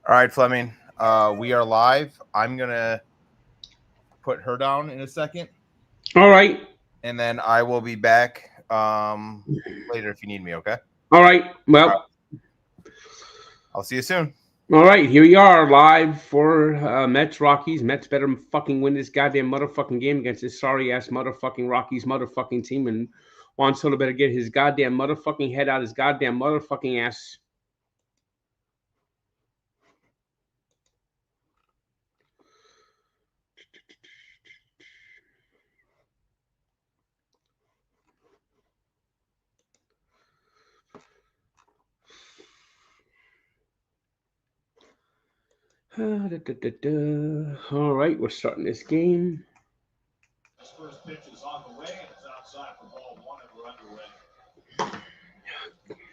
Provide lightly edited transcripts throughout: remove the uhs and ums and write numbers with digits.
All right, Fleming. We are live. I'm gonna put her down in a second, All right. and then I will be back later if you need me. Okay. All right. All right. Well, I'll see you soon. all right. Here we are live for Mets Rockies. Mets better fucking win this goddamn motherfucking game against this sorry ass motherfucking Rockies motherfucking team. And Juan Soto better get his goddamn motherfucking head out his goddamn motherfucking ass. All right. We're starting this game. This first pitch is on the way, and it's outside for ball one, and we're underway.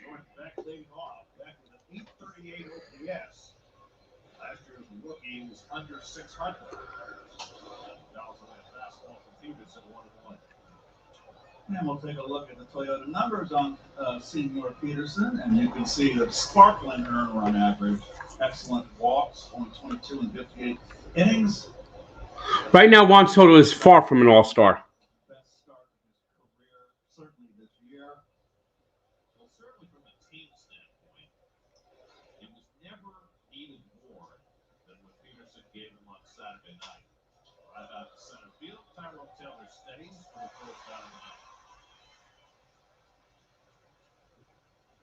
North Beck leading off. Beck with an 838 OPS. Last year's rookie was under 600. Dallas with a fastball from Peterson, 1-1. And we'll take a look at the Toyota numbers on Senior Peterson, and you can see the sparkling earned run average. Excellent walks, only 22 and 58 innings. Right now, Juan Soto is far from an all-star. Best start of his career, certainly this year. Well, certainly from a team standpoint, it was never needed more than what Peterson gave him on Saturday night. Right out to center field, Tyrone Taylor steadies for the first out of the night.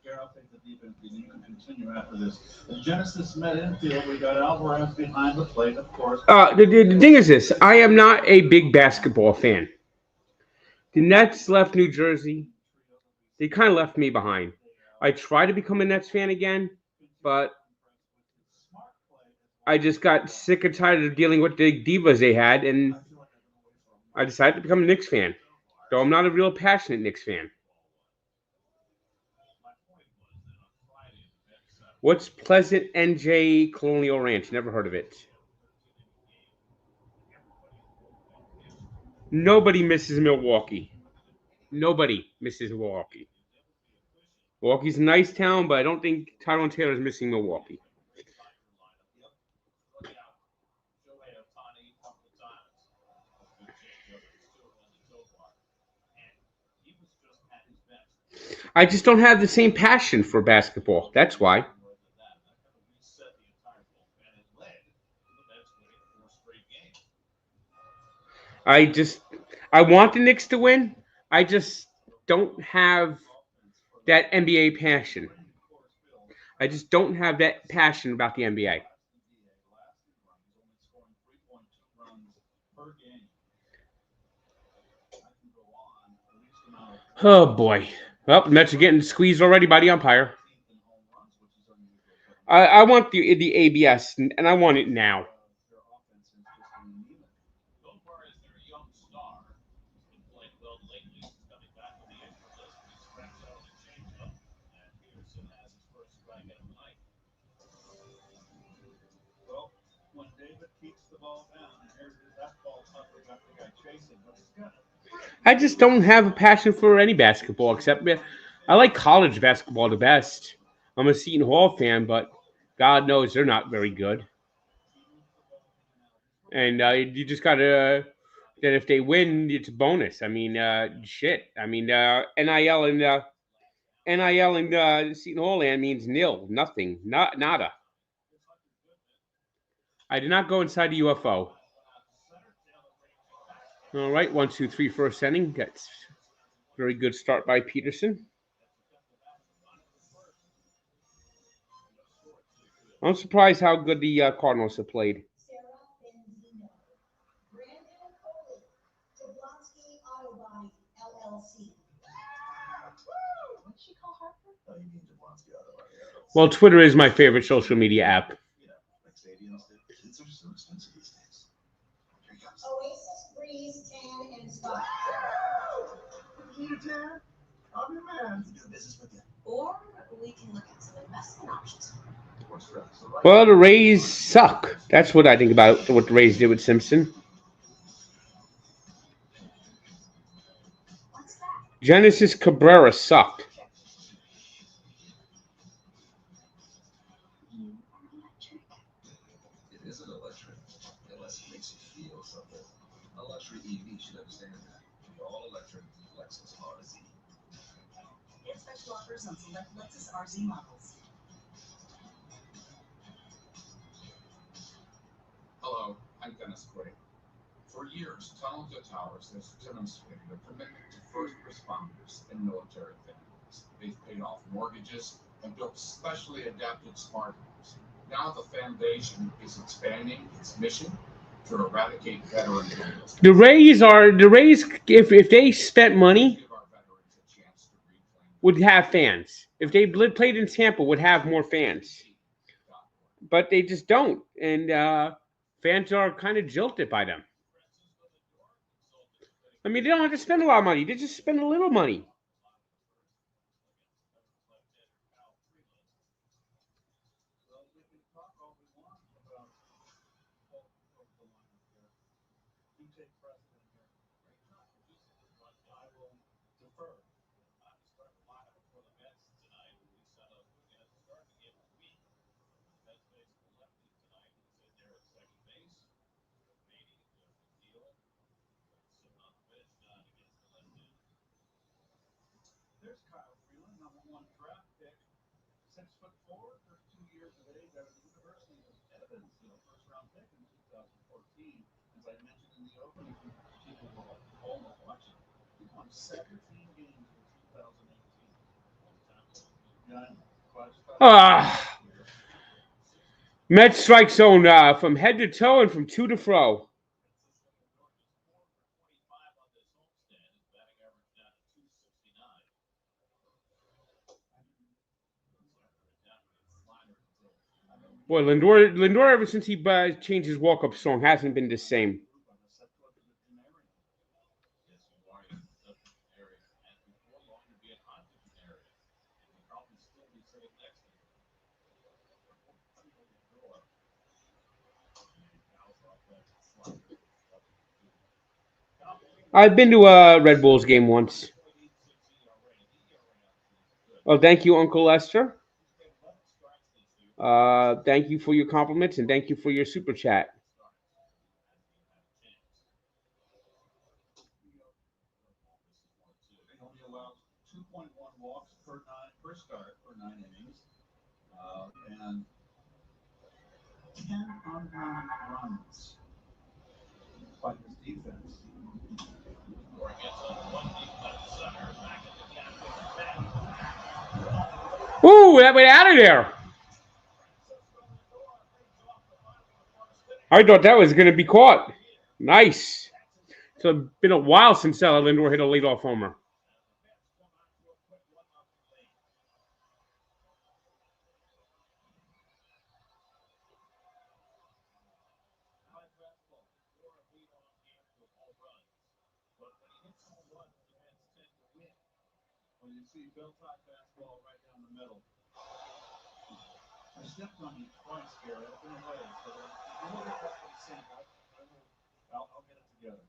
Here, I'll take the defense, and you can continue after this. The Genesis Met infield, we got Alvarez behind the plate, of course. The thing is this. I am not a big basketball fan. The Nets left New Jersey. They kind of left me behind. I try to become a Nets fan again, but I just got sick and tired of dealing with the divas they had, and I decided to become a Knicks fan. Though I'm not a real passionate Knicks fan. What's Pleasant NJ Colonial Ranch? Never heard of it. Nobody misses Milwaukee. Nobody misses Milwaukee. Milwaukee's a nice town, but I don't think Tyrone Taylor's missing Milwaukee. I just don't have the same passion for basketball. That's why. I want the Knicks to win. I just don't have that NBA passion. I just don't have that passion about the NBA. Oh boy. Well, the Mets are getting squeezed already by the umpire. I want the ABS, and I want it now. I just don't have a passion for any basketball except I like college basketball the best. I'm a Seton Hall fan, but God knows they're not very good. And you just gotta that if they win, it's a bonus. I mean, shit. I mean, NIL and Seton Hall land means nil, nothing, not nada. I did not go inside the UFO. All right, 1-2-3 first inning. That's very good start by Peterson. I'm surprised how good the Cardinals have played. Well, Twitter is my favorite social media app. Or we can look at some investment options. Well, the Rays suck. That's what I think about what the Rays did with Simpson. Genesis Cabrera sucked. It isn't electric unless it makes you feel something. A luxury EV should understand that. The all-electric Lexus RZ. Get special offers on select Lexus RZ models. Hello, I'm Dennis Quaid. For years, Tunnel to Towers has demonstrated a commitment to first responders and military families. They've paid off mortgages and built specially adapted smart homes. Now the foundation is expanding its mission to eradicate veteran homelessness. The Rays, if they spent money, Give our veterans a chance to reclaim would have fans. If they played in Tampa, would have more fans. But they just don't. And fans are kind of jilted by them. I mean, they don't have to spend a lot of money. They just spend a little money. Well, we can talk all we want about both of the lineup here. You take precedent here. I will defer. Start the lineup for the Mets tonight. We set up at the start of the game of the week. Mets face the lefty tonight. He's in there at second base. Manny, the deal. Sitting on the bench against the left-hander. There's Kyle Freeland, #1 draft pick. 6'4", 32 years of age, out of the University of Evansville, first-round pick in 2014. As I mentioned in the opening, people will almost watch it. He won 17 games in 2018. Mets strike zone from head to toe and from two to fro. Boy, Lindor, ever since he changed his walk-up song, hasn't been the same. I've been to a Red Bulls game once. Oh, thank you, Uncle Lester. Thank you for your compliments and thank you for your super chat. They only allow 2.1 walks per start for 9 innings, and 10 ungrounded runs by this defense. Ooh, that went out of there. I thought that was going to be caught. Nice. It's been a while since Lindor hit a leadoff homer. When you see belt-high fastball right down the middle. I stepped on you twice, Gary. I've been away, so I'm going to look up the sample. I'll get it together.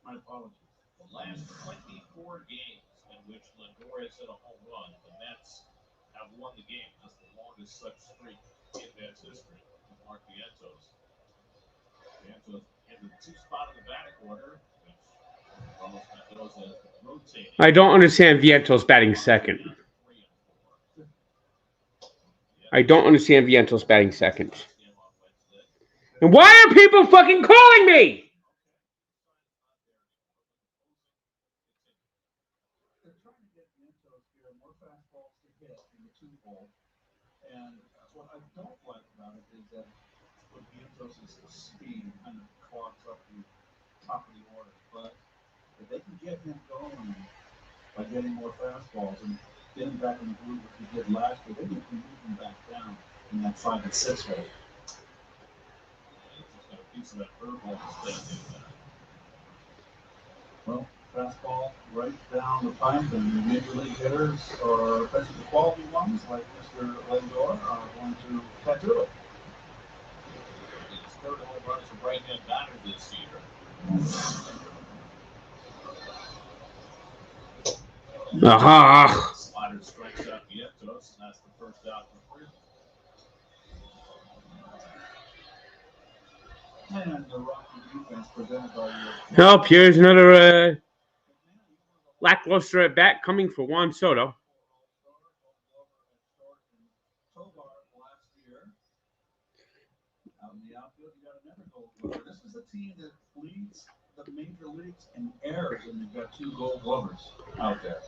My apologies. The last 24 games in which Lindor has hit a home run, the Mets have won the game. That's the longest such streak in Mets history. Mark Vientos. Vientos in the 2 spot in the batting order, which Carlos Mendoza rotating. I don't understand Vientos batting second. I don't understand Vientos batting second. And why are people fucking calling me? They're trying to get Vientos here more fastballs to hit in the 2-hole. And what I don't like about it is that with Vientos' speed kind of clogs up the top of the order. But if they can get him going by getting more fastballs and getting back in the groove which he did last year, they can move him back down in that 5 and 6 hole. Well, fastball right down the pipe, and major league hitters, or especially the quality ones like Mr. Lindor, are going to tattoo it. His third home run as a right-hand batter this year. Aha. Slider strikes out Vientos, and that's the first out for Freeland. And the Rocky defense presented by Help, here's another lackluster at bat coming for Juan Soto. Tovar last year. Out in the outfield, you got another Gold Glover. This is a team that leads the major leagues in errors, and you've got 2 Gold Glovers out there.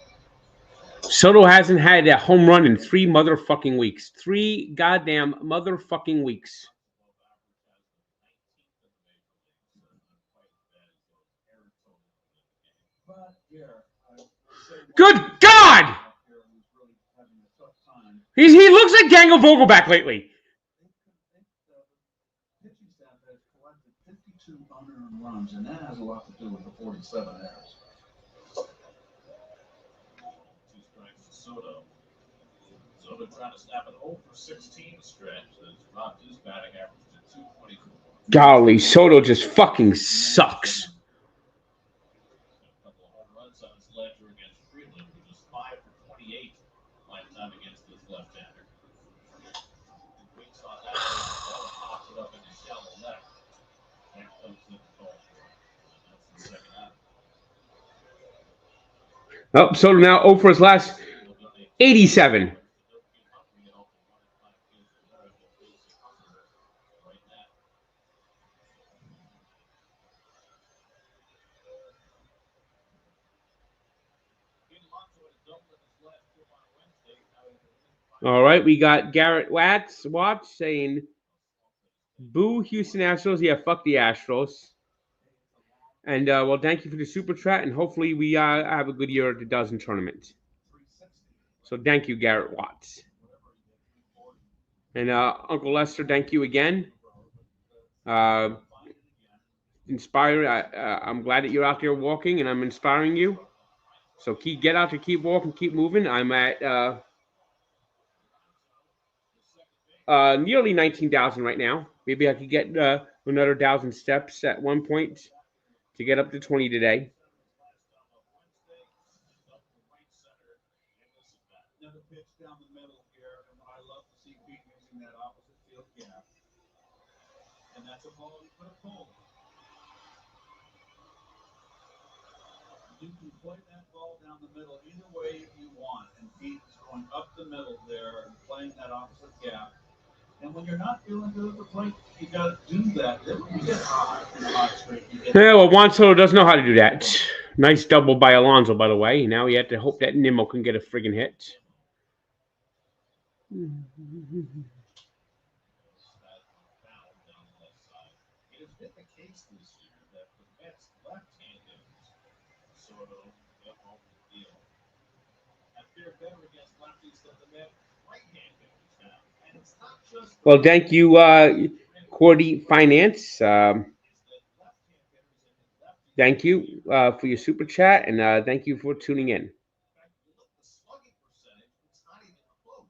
Soto hasn't had a home run in 3 motherfucking weeks. 3 goddamn motherfucking weeks. But here, I would say Good God! here who's really having a tough time. He looks like Gangle Vogelback lately. The pitching staff has collected 52 unearned runs, and that has a lot to do with the 47 errors. 2 strikes to Soto. Soto trying to snap an 0 for 16 stretch. That's dropped his batting average to 224. Golly, Soto just fucking sucks. A couple of home runs on his ledger against Freeland, which is 5 for 28 lifetime against this left-hander. Weeks on that, ball pops it up in the shallow left. That comes in the call for it. And that's the second out. Oh, Soto now 0 for his last 87. All right, we got Garrett Watts saying, "Boo Houston Astros." Yeah, fuck the Astros. And well, thank you for the super chat, and hopefully we have a good year at the dozen tournament. So thank you, Garrett Watts. And Uncle Lester, thank you again. Inspired. I'm glad that you're out there walking, and I'm inspiring you. So get out there, keep walking, keep moving. I'm at nearly 19,000 right now. Maybe I could get another 1,000 steps at one point to get up to 20 today. Another pitch down the middle here, and I love to see Pete using that opposite field gap. And that's a ball he put a pole. You can play that ball down the middle either way you want, and Pete is going up the middle there and playing that opposite gap. And when you're not feeling good at the plate, you got to do that. Then when you get hot straight, you get. Yeah, well, Juan Soto doesn't know how to do that. Nice double by Alonso, by the way. Now he had to hope that Nimmo can get a friggin' hit. It has been the case this year that the Mets left-handed Soto get home the deal. Have fared better against lefties than the Mets right-handed have. And it's not just Well, thank you, Cordy Finance. Thank you for your super chat, and thank you for tuning in. the slugging percentage, it's not even close.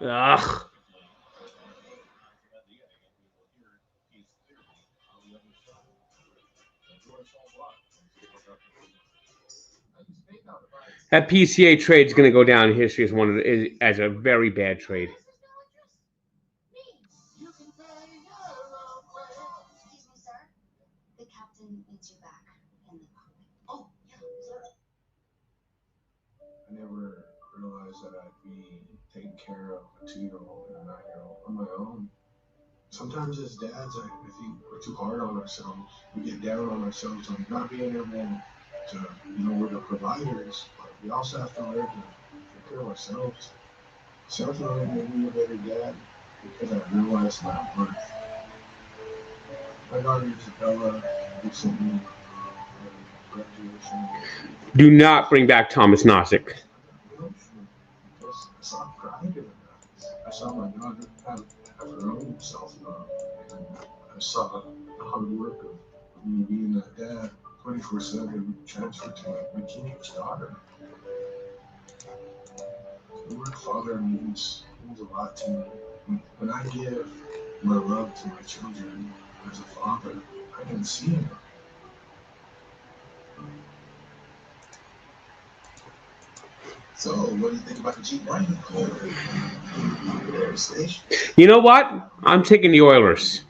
Ugh. That PCA trade is going to go down in history as a very bad trade. Excuse me, sir. The captain needs you back in the cockpit. Oh, yeah, sir. I never realized that I'd be taking care of a 2-year-old and a 9-year-old on my own. Sometimes as dads, I think we're too hard on ourselves. We get down on ourselves on not being able to, we're the providers, but we also have to learn to take care of ourselves. Self-love made me a better dad because I realized my worth. My daughter Isabella recently graduation. Do not bring back Thomas Nosek. I saw pride in her. I saw my daughter have her own self-love. And I saw the hard work of me being that dad 24/7 transferred to my teenage daughter. The word father means a lot to me. When I give my love to my children as a father, I can see it. So, what do you think about the G brain? You know what? I'm taking the Oilers.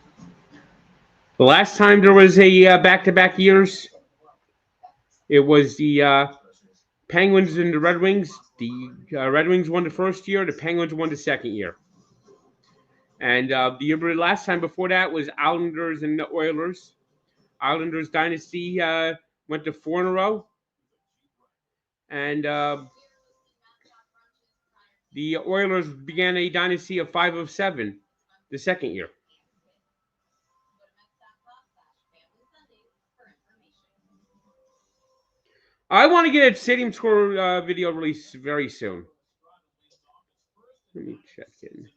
The last time there was a back-to-back years, it was the Penguins and the Red Wings. The Red Wings won the first year. The Penguins won the second year. And the last time before that was Islanders and the Oilers. Islanders dynasty went to 4 in a row. And the Oilers began a dynasty of 5 of 7 the second year. I want to get a stadium tour video released very soon. Let me check in.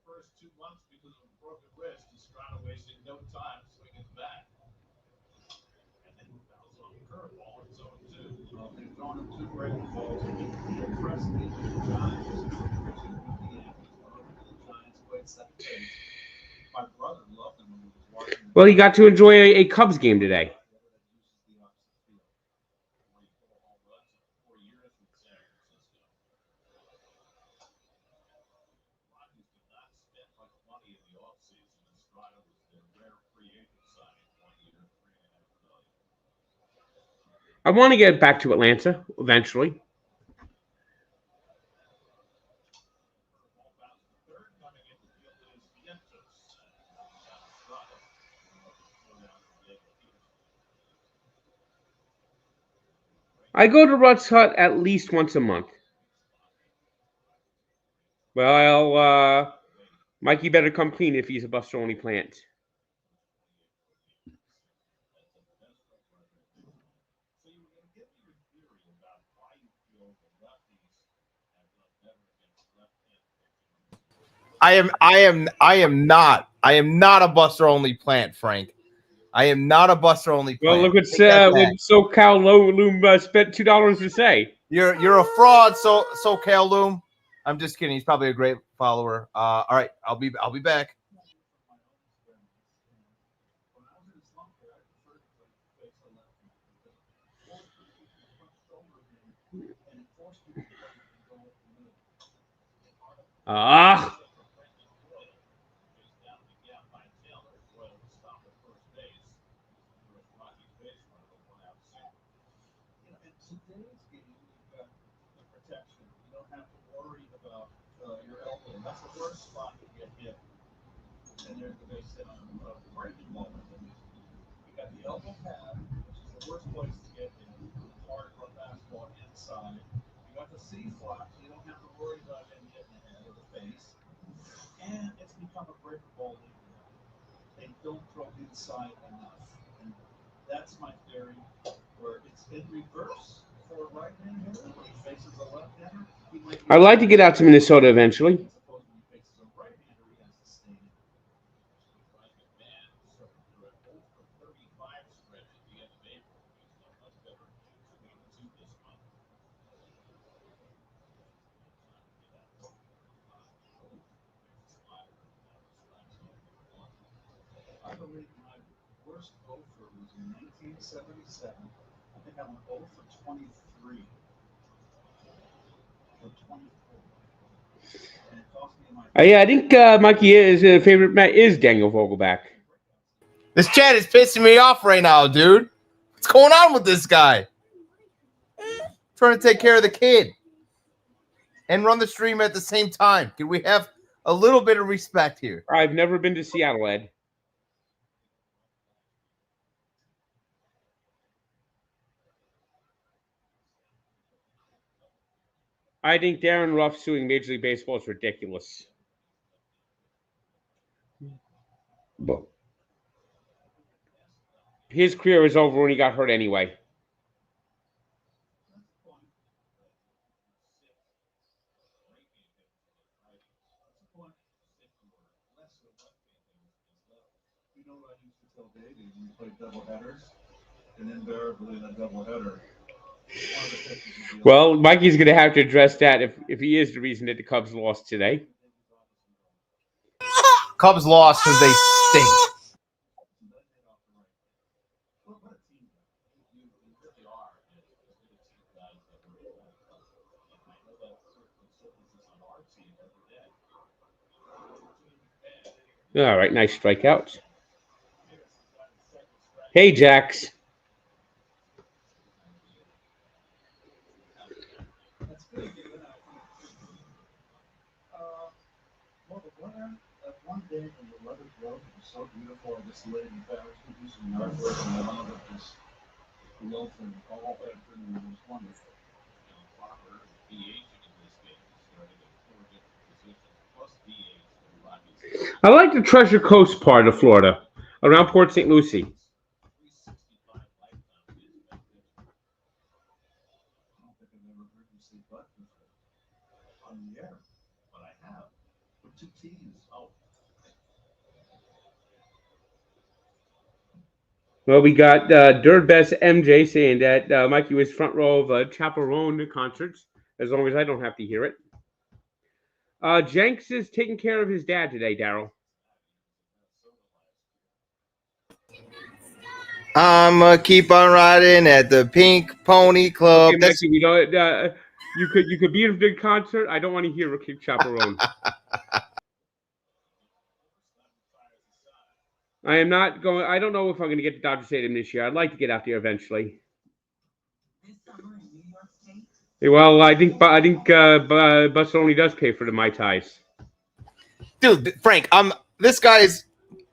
First 2 months because of a broken wrist, Estrada wasting no time swinging back. And then that was on the curveball and so too. Well, they've thrown him 2 breaking balls. Presley, the Giants, Giants played second base. My brother loved him when he was watching. Well, he got to enjoy a Cubs game today. 4 years with San Francisco. Rockies did not spend much money in the offseason. Estrada was their rare free agent signing 1 year, $3.5 million. I want to get back to Atlanta eventually. Third coming in the field is Vientos. Estrada. I go to Rutt's Hut at least once a month. Well, Mikey better come clean if he's a Buster-only plant. I am not a Buster only plant, Frank. I am not a Buster only plant. Well, look what SoCal Loom spent $2 to say. You're a fraud, SoCal Loom. I'm just kidding. He's probably a great follower. All right, I'll be back. Ah. Today's game, you've got the protection. You don't have to worry about your elbow. That's the worst spot to get hit. And there's the base hit on the breaking ball. You got the elbow pad, which is the worst place to get hit. Hard for a fastball inside. You got the C flap, so you don't have to worry about him getting the head or the face. And it's become a breaking ball league. They don't throw inside enough. And that's my theory, where it's in reverse. For a right-hand hitter, when he faces a left-hander, he might be. I'd like to get out to Minnesota eventually. Suppose when he faces a right-hander, he has to stay in. Man, so through an 0 for 35 stretch at the end of April, he's done much better between the two this month. I believe my worst gopher was in 1977. I think I went 0 for 23. Or 24. And it cost me my. Yeah, I think Mikey's favorite Met is Daniel Vogelback. This chat is pissing me off right now, dude. What's going on with this guy? Trying to take care of the kid and run the stream at the same time. Can we have a little bit of respect here? I've never been to Seattle, Ed. I think Darren Ruff suing Major League Baseball is ridiculous. But his career is over when he got hurt anyway. You know what I used to tell Davey when we played doubleheaders? And invariably in a doubleheader, well, Mikey's going to have to address that if he is the reason that the Cubs lost today. Cubs lost because they stink. All right, nice strikeouts. Hey, Jax. Well, the weather, that one day when the weather broke, it was so beautiful. I just laid in bed. I was going to do some yard work, and the weather just wilted all afternoon. It was wonderful. Proper DH in this game, starting at 4 different positions, plus DH for the Rockies. I like the Treasure Coast part of Florida, around Port St. Lucie. 365 lifetime is that pitch. I don't think I've ever heard you say "but" before on the air, but I have. With two T's. Oh, Well, we got Dirtbest MJ saying that Mikey was front row of Chaperone concerts, as long as I don't have to hear it. Jenks is taking care of his dad today, Daryl. I'ma keep on riding at the Pink Pony Club. Okay, Mikey, we don't. You could be in a big concert. I don't want to hear a kick Chaperone. I am not going. I don't know if I'm going to get to Dodger Stadium this year. I'd like to get out there eventually. Well, I think Buster only does pay for the Mai Tais. Dude, Frank, I'm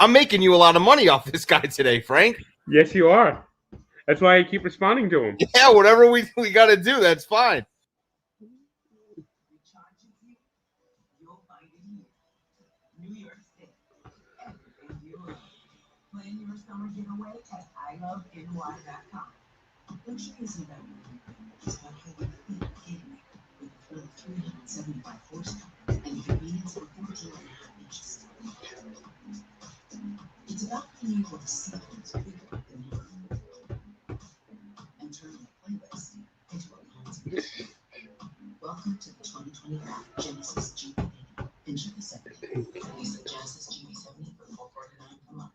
making you a lot of money off this guy today, Frank. Yes, you are. That's why I keep responding to him. Yeah, whatever we got to do, that's fine. New York State. Everything you love. Plan your summer getaway at iloveny.com. Luxurious environment is about how your feet get there with a full 375 horsepower and the convenience of 14.5 inches. It's about being able to see things bigger than you and turn your playlist into a concert. Welcome to the 2025 Genesis GP80 and GP70. Use the Genesis GP70 for $449 a month.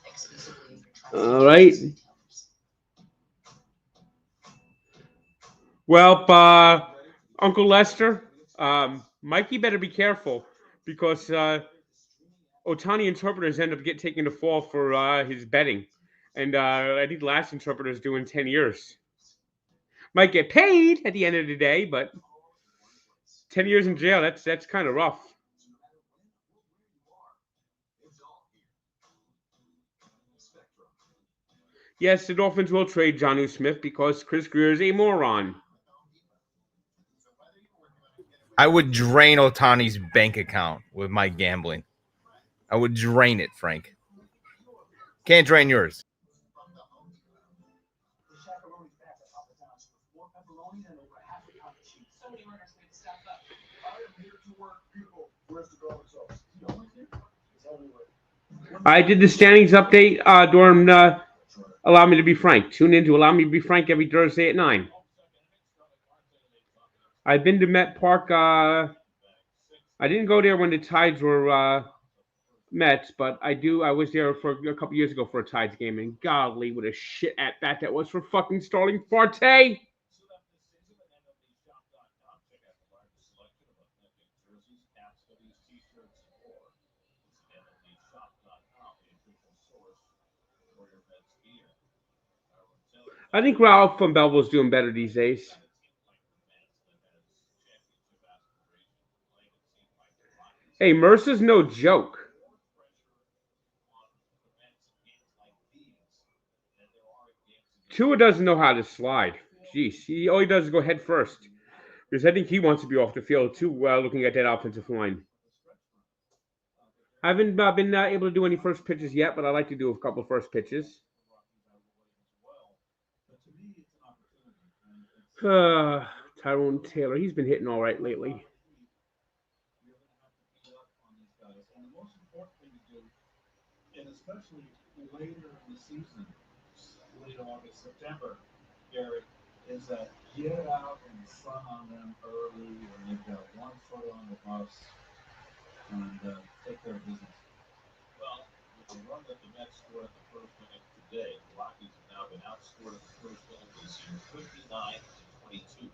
Exclusively for All right. Well, Uncle Lester, Mikey better be careful because Ohtani interpreters end up taking the fall for his betting. And I think the last interpreter is doing 10 years. Might get paid at the end of the day, but 10 years in jail, that's kind of rough. Yes, the Dolphins will trade Jonnu Smith because Chris Greer is a moron. I would drain Ohtani's bank account with my gambling. I would drain it, Frank. Can't drain yours. I did the standings update. Dorm, allow me to be frank. Tune in to Allow Me to Be Frank every Thursday at 9. I've been to Met Park. I didn't go there when the Tides were Mets, but I was there for a couple years ago for a Tides game, and golly, what a shit at bat that was for fucking Starling Marte. I think Ralph from Belleville's doing better these days. Hey, Mercer's no joke. Tua doesn't know how to slide. Jeez, all he does is go head first. Because I think he wants to be off the field too, looking at that offensive line. I haven't been able to do any first pitches yet, but I like to do a couple of first pitches. Tyrone Taylor, he's been hitting all right lately. And especially later in the season, late August, September, Gary, is that get out in front on them early when they've got 1 foot on the bus and take care of business. Well, with the run that the Mets scored in the first inning today, the Rockies have now been outscored in the first inning this year, 59-22.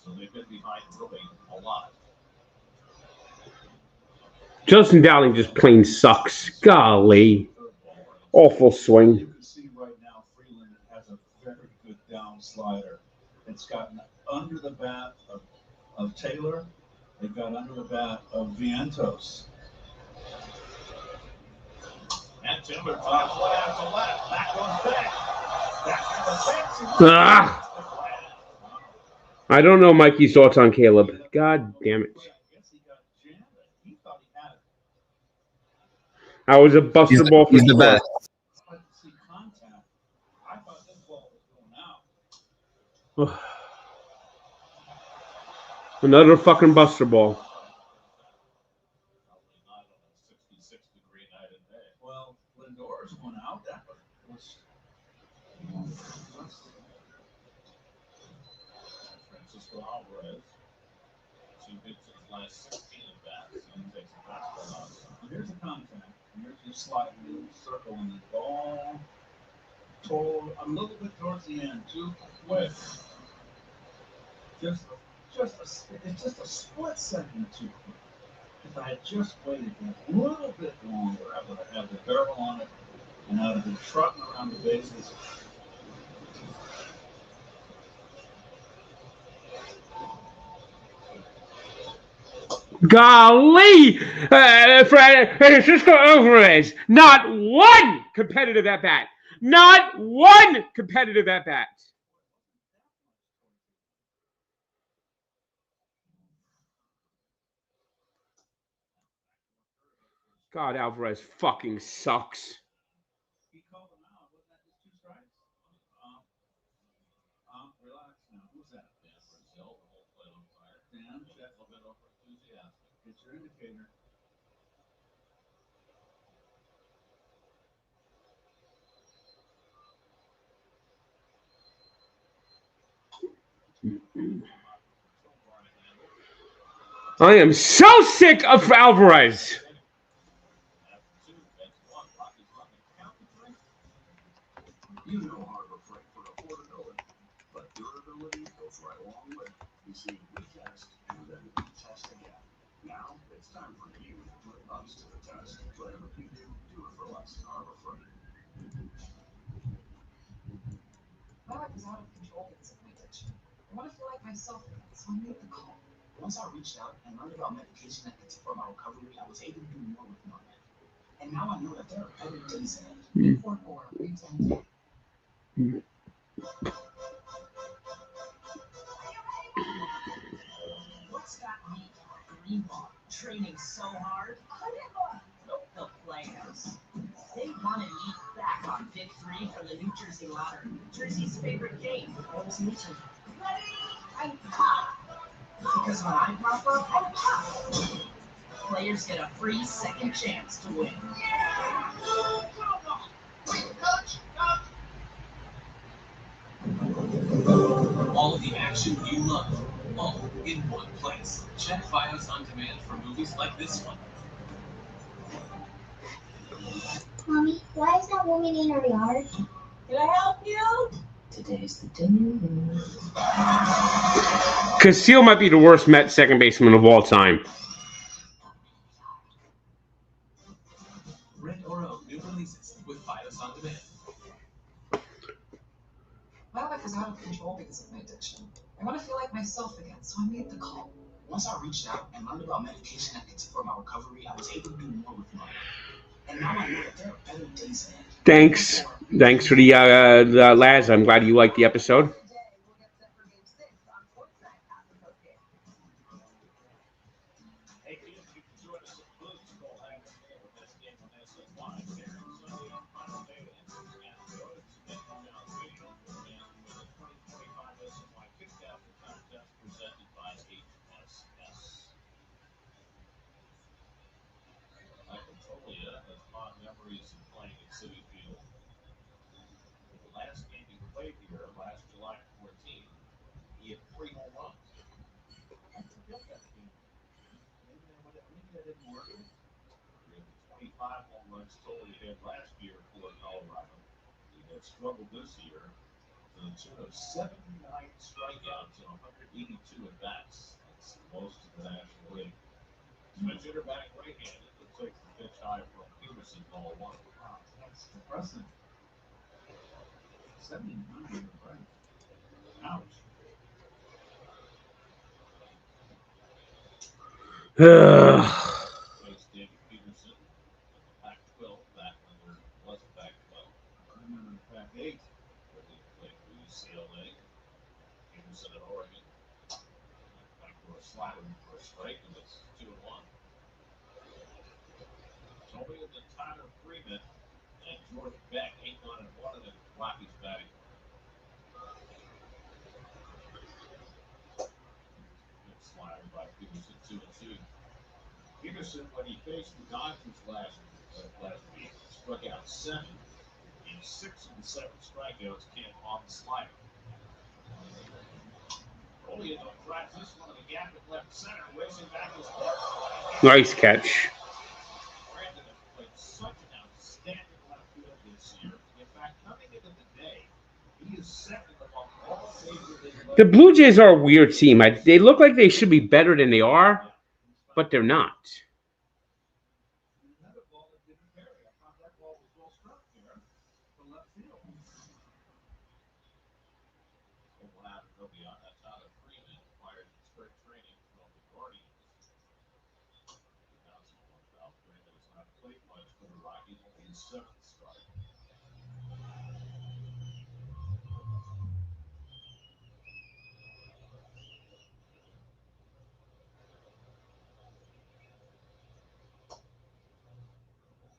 So they've been behind really a lot. Justin Dowling just plain sucks. Golly. Awful swing. You can see right now Freeland has a very good down slider. It's gotten under the bat of Taylor. It got under the bat of Vientos. And Timber drops one out to left. Back goes back. Ah! I don't know Mikey's thoughts on Caleb. God damn it. I was a buster ball for He's the sure. best. I thought this ball was going out. Another fucking buster ball. Probably not on a 66-degree night in May. Well, Lindor's went out. That was Francisco Alvarez. 2 hits in his last 16 at bats. And he takes a fastball out. here's a contact. Here's your sliding little circle in the ball. Told a little bit towards the end, too quick. It's just a split second too quick. If I had just waited a little bit longer, I would have had the barrel on it, and I'd have been trotting around the bases. Golly! Francisco Alvarez, not one competitive at bat. Not one competitive at bat. God, Alvarez fucking sucks. He called him out. Wasn't that just 2 strikes? Relax now. Who's that? Dan Brazil, the whole plate on fire. Dan, Check a little bit over enthusiastic. it's your indicator. I am so sick of Alvarez. After 2, that's 1. Rockies running. Count to 3. You know Harbor Freight for affordability, but durability goes right along with it. You see, we test and then we test again. Now it's time for you to put us to the test. Whatever you do, do it for less. Harbor Freight. My life is out of control because of my addiction. I want to feel like myself again, so I made the call. Once I reached out and learned about medication that could support my recovery, I was able to do more with my life. And now I know that there are better days ahead. Report or pretend. What's got me green bar? Training so hard. Nope, the players. They wanted me back on Big 3 for the New Jersey Lottery. Jersey's favorite game. What was New Jersey? Ready? I'm pop. Because when I pop up, I pop. Players get a free second chance to win. Yeah! Coach! All of the action you love, all in one place. Check Fios on demand for movies like this one. Mommy, why is that woman in our yard? Can I help you? Today's the day. Casile might be the worst Met second baseman of all time. Rent or own new releases with Fios on demand. My life is out of control because of my addiction. I want to feel like myself again, so I made the call. Once I reached out and learned about medication that could support my recovery, I was able to do more with my life. And now I know that there are better days ahead. Thanks for the lads. I'm glad you liked the episode. Hey, kids, you can join us at Blues Bowl Haggard with this game on SNY. Airing Sunday on final day and Road to Now Radio and with the 2025 SNY Kickafter Contest presented by HSS. Michael Tolia has fond memories of playing at Citi Field. The last game he played here, last July 14th, he had 3 home runs. I forget that game. Maybe I didn't work it. The 25 home runs Tolia had last year for Colorado. He had struggled this year to the tune of 79 strikeouts and 182 at bats. That's the most in the National League. Switch hitter batting right-handed. takes the pitch high from Peterson, ball one. Wow, that's depressing. 79 right. Ouch. Face David Peterson in the Pac-12 back when there was a Pac-12. I'm in Pac-8. Where he played for UCLA. Peterson at Oregon. Back for a slider for a strike, and it's 2-1. Tony and then Tyler Freeman and George Beck 8-1 in the Rockies batting. Good slider by Peterson, 2-2. Peterson, when he faced the Dodgers last week, struck out 7. In 6 of the 7 strikeouts came on the slider. Olio drives this one to the gap at left center, racing back his left. Nice catch. Brandon has played such an outstanding left field this year. In fact, coming into the day, he is second among all major league left. The Blue Jays are a weird team. They look like they should be better than they are, but they're not. Another ball that didn't carry. I thought that ball was well struck there to left field. One out of nobody on that. Tyler Freeman acquired in spring training from the Guardians. 2001 Val Freeman has not played much for the Rockies, only his 7th start.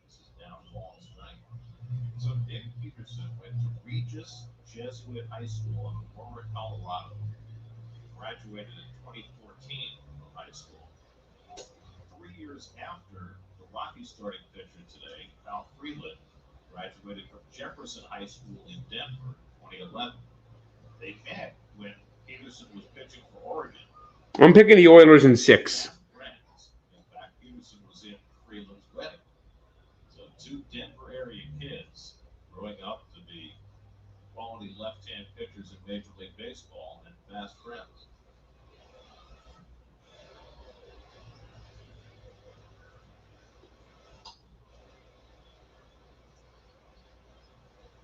This is down ball strike. So David Peterson went to Regis Jesuit High School in Aurora, Colorado. Graduated in 2014 from high school. 3 years after the Rockies starting pitcher today, Val Freeland, graduated from Jefferson High School in Denver in 2011. They met when Peterson was pitching for Oregon. I'm picking the Oilers in 6. Friends. In fact, Peterson was in Freeland's wedding. So 2 Denver area kids growing up to be quality left-hand pitchers in Major League Baseball and fast friends.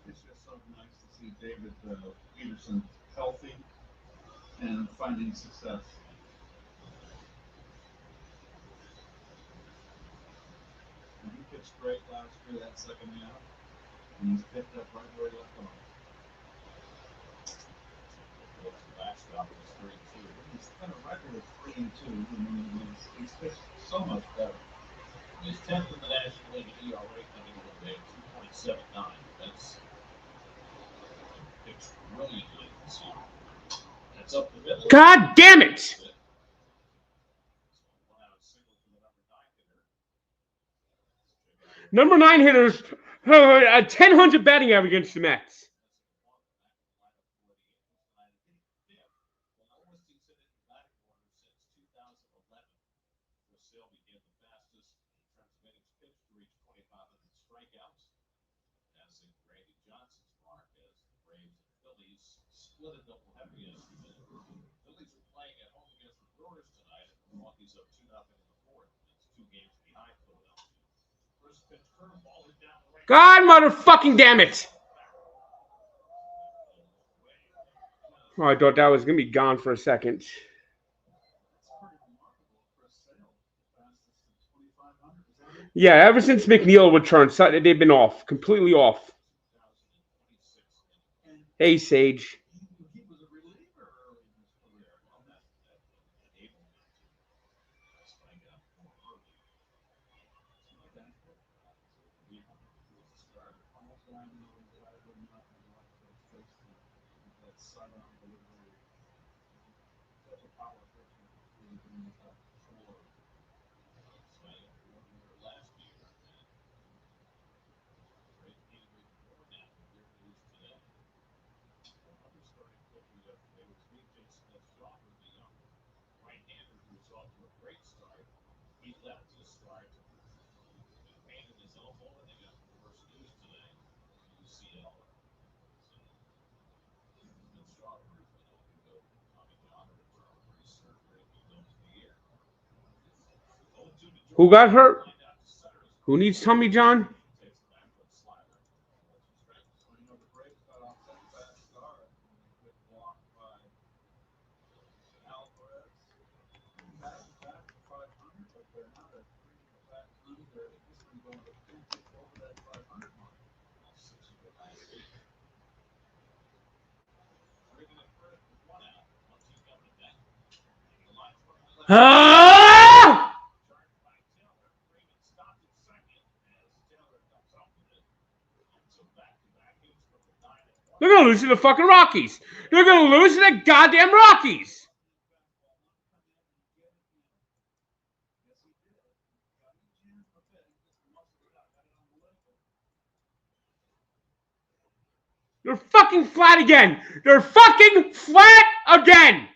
It's just so nice to see David Peterson healthy and finding success. And he pitched great last year, that second half, and he's picked up right where he left off. The backstop was 3-2. He's got a record of 3-2. I mean, he's pitched so much better. He's 10th in the National League in ERA coming into the day, 2.79. That's pitched brilliantly this year. That's up the middle. God damn it! One out single for the Number number 9 hitter. 9 hitters, a 1,000 batting average against the Mets. Sale became the fastest transmitting pitch to reach 2,500 strikeouts, passing Randy Johnson's mark as the Braves and Phillies split a doubleheader yesterday. Phillies are playing at home against the Brewers tonight, and the Rockies up 2-0 in the 4th. It's 2 games behind Philadelphia. First pitch curveball is down the right. God motherfucking damn it! Oh, I thought that was going to be gone for a second. Yeah, ever since McNeil returned, they've been off, completely off. Hey, Sage. He was a reliever early in his career. Well, that enabled him to strike out more early. Okay. He was a starter. Almost I know I would not have liked to face that sidearm delivery. Such a power pitcher. He was in the top 4. Last year. Great team with more now. Good news today. Another starting pitcher yesterday was VJ Smith-Shawver, the young right-hander who was off to a great start. He left to start with pain in his elbow, and they got the worst news today. UCL. Smith-Shawver is going to undergo Tommy John recovery surgery at the end of the year. Who got hurt? Who needs Tommy John? Takes the backward slider. So, you know, the Braves got off that fast start. Good block by Alvarez. Back to 500, but they're not at 3 back under. This one going to 50 over that 500 mark. All 6 of it last week. Rigging at first with 1 out. 1 2 coming to bat. The line from the left. Ah! Charged by Taylor. Freeman stopped at second as Taylor comes up with it. And so back-to-back hits from the 9 and 1. They're going to lose to the fucking Rockies. They're going to lose to the goddamn Rockies. Yes, he did. Got the chance for that. He just muscled it out. Got it on the level. They're fucking flat again. They're fucking flat again.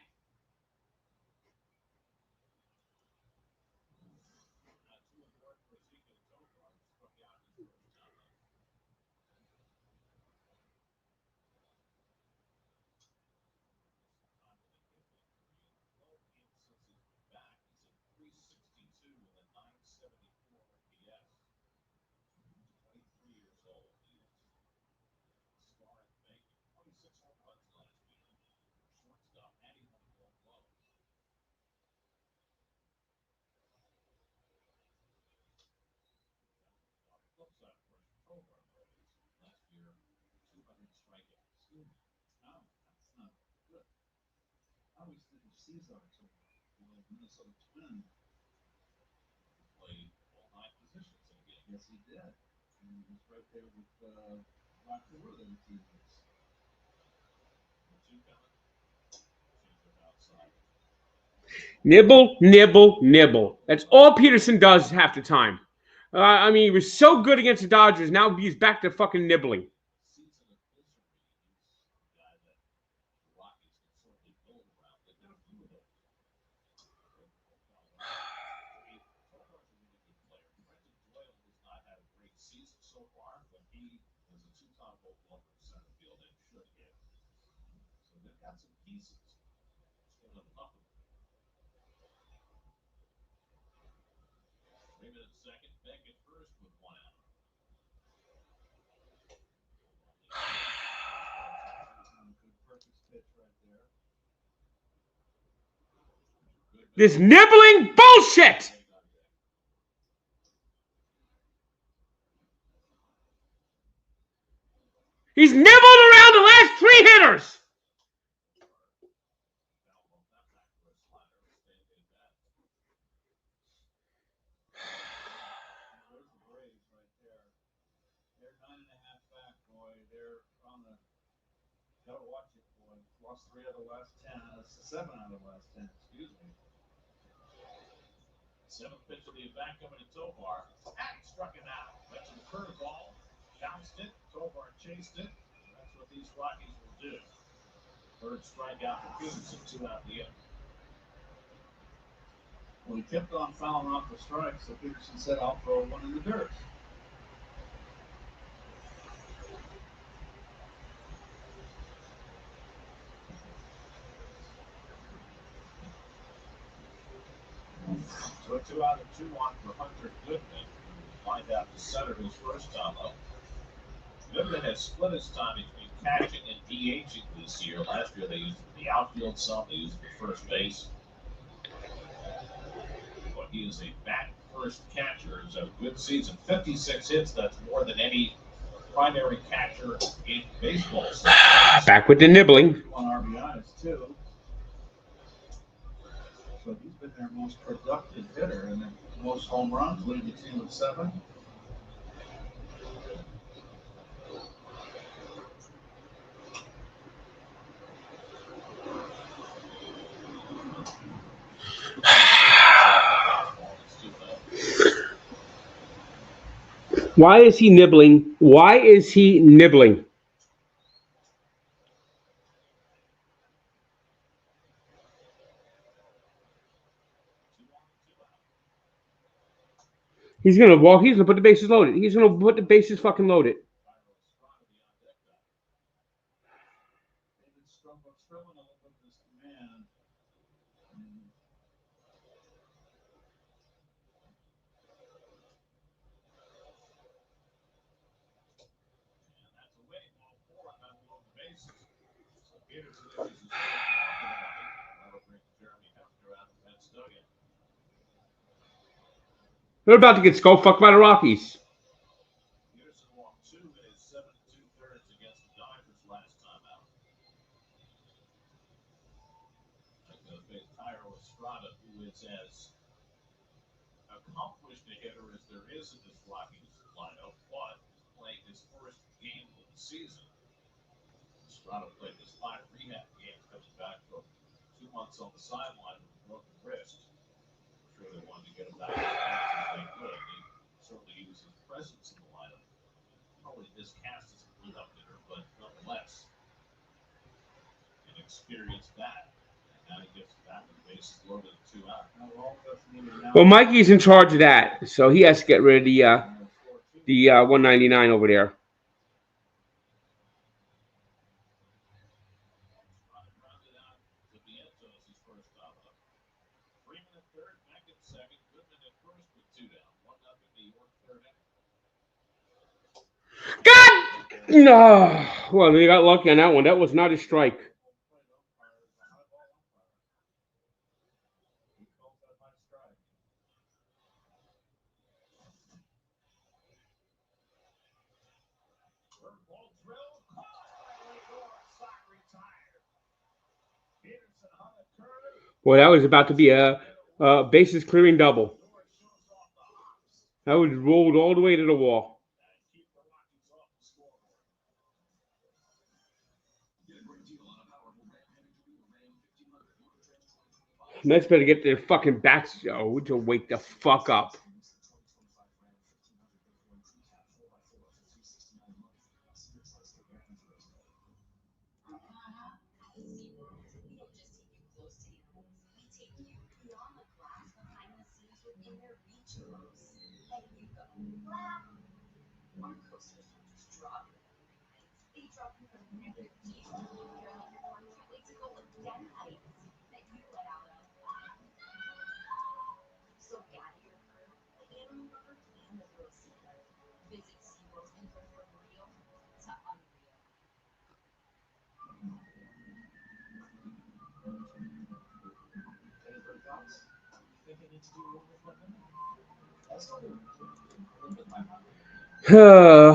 Last year, 200 strikeouts. No, that's not good. I always think of Cesar too. The Minnesota Twin. Played all 9 positions in a game. Yes, he did. And he was right there with Rocky. What are their teammates? The 2 coming. Change it outside. Nibble, nibble, nibble. That's all Peterson does half the time. I mean, he was so good against the Dodgers. Now he's back to fucking nibbling. Season of misery. He's a guy that the Rockies can certainly build around. They've got a few of those. Tovar's a really good player. Brendan Doyle has not had a great season so far, but he is a 2-time Gold Glover in center field and should hit. So they've got some pieces. Still have enough of them. Freeman at second, Beck at first with 1 out. Good purpose pitch right there. This nibbling bullshit. He's nibbled around the last 3 hitters. There's the Braves right there. They're 9.5 back, boy. They're on the. Gotta watch it, boy. Lost 3 out of the last 10. 7 out of the last 10. Excuse me. 7th pitch of the at-bat coming to Tovar. And struck him out. That's a curveball. Bounced it. Tovar chased it. That's what these Rockies will do. 3rd strikeout for Peterson, 2 out the inning. Well, he kept on fouling off the strikes, so Peterson said, I'll throw one in the dirt. So a 2 out and 2 on for Hunter Goodman, who lined out to center his first time up. Goodman has split his time between catching and DHing this year. Last year they used it in the outfield some, they used it for first base. But he is a bat-first catcher. He's had a good season. 56 hits, that's more than any primary catcher in baseball. Back with the nibbling. 1 RBIs, too. So he's been their most productive hitter and most home runs, leading the team with 7. Why is he nibbling? Why is he nibbling? He's gonna walk. He's gonna put the bases loaded. He's gonna put the bases fucking loaded. They've been struggling a little bit with this command. Peterson issues a straight walk tonight. That'll bring Jeremy Hefner out of Mets dugout. They're about to get skull fucked by the Rockies. Peterson walked 2 in his 7 2/3 against the Dodgers last time out. They're going to face Tyro Estrada, who is as accomplished a hitter as there is in this Rockies lineup, but is playing his first game of the season. Soto played his 5 rehab games coming back from 2 months on the sideline with a broken wrist. I'm sure they wanted to get him back as fast as they could. They certainly used his presence in the lineup. Probably miscast as a cleanup hitter, but nonetheless, an experienced bat. And now he gets back with the bases loaded and 2 out. Well, Mikey's in charge of that, so he has to get rid of the 199 over there. Rounded out to Vientos, his first time up. Freeman at third, back at second. Goodman at first with 2 down. 1-0 New York, third inning. God! No. Well, they got lucky on that one. That was not a strike. Well, that was about to be a bases clearing double. That was rolled all the way to the wall. Mets better get their fucking bats to wake the fuck up. I'm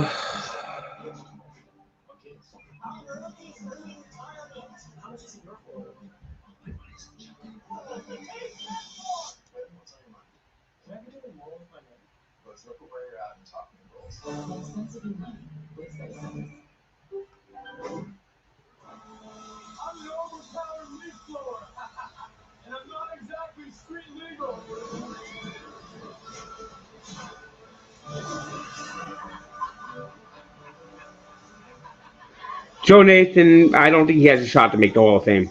the overpowered leaf blower, and I'm not exactly street legal. Joe Nathan, I don't think he has a shot to make the Hall of Fame.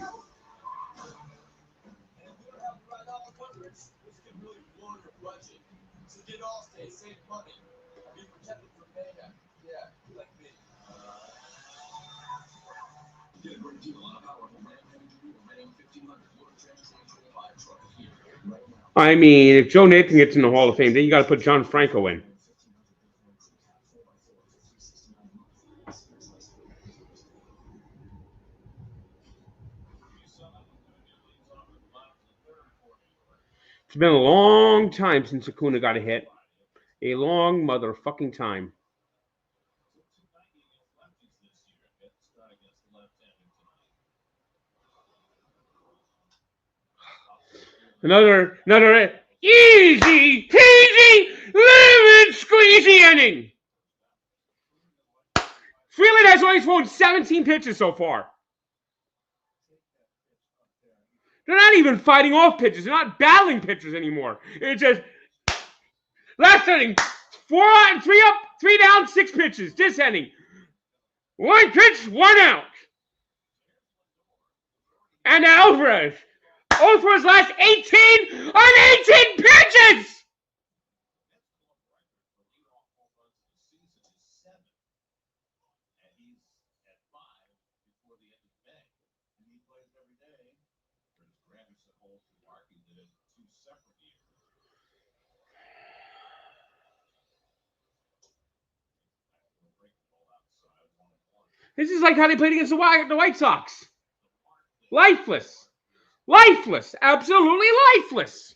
I mean, if Joe Nathan gets in the Hall of Fame, then you got to put John Franco in. It's been a long time since Acuna got a hit. A long motherfucking time. Another easy peasy lemon squeezy inning. Freeland has only thrown 17 pitches so far. They're not even fighting off pitches. They're not battling pitchers anymore. It's just last inning, 4 out, 3 up, 3 down, 6 pitches. This inning, 1 pitch, 1 out. And Alvarez, for his last 18 on 18 pitches. This is like how they played against the White Sox. Lifeless. Lifeless. Absolutely lifeless.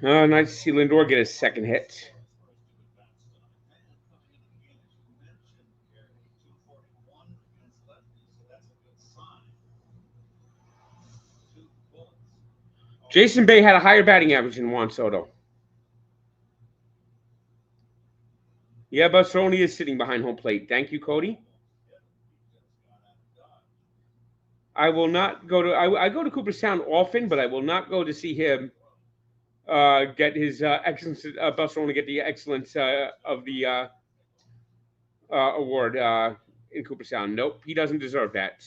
Nice to see Lindor get his second hit. Jason Bay had a higher batting average than Juan Soto. Yeah, Busroni is sitting behind home plate. Thank you, Cody. I will not go to. I go to Cooperstown often, but I will not go to see him get his excellence. Busroni get the excellence of the award in Cooperstown. Nope, he doesn't deserve that,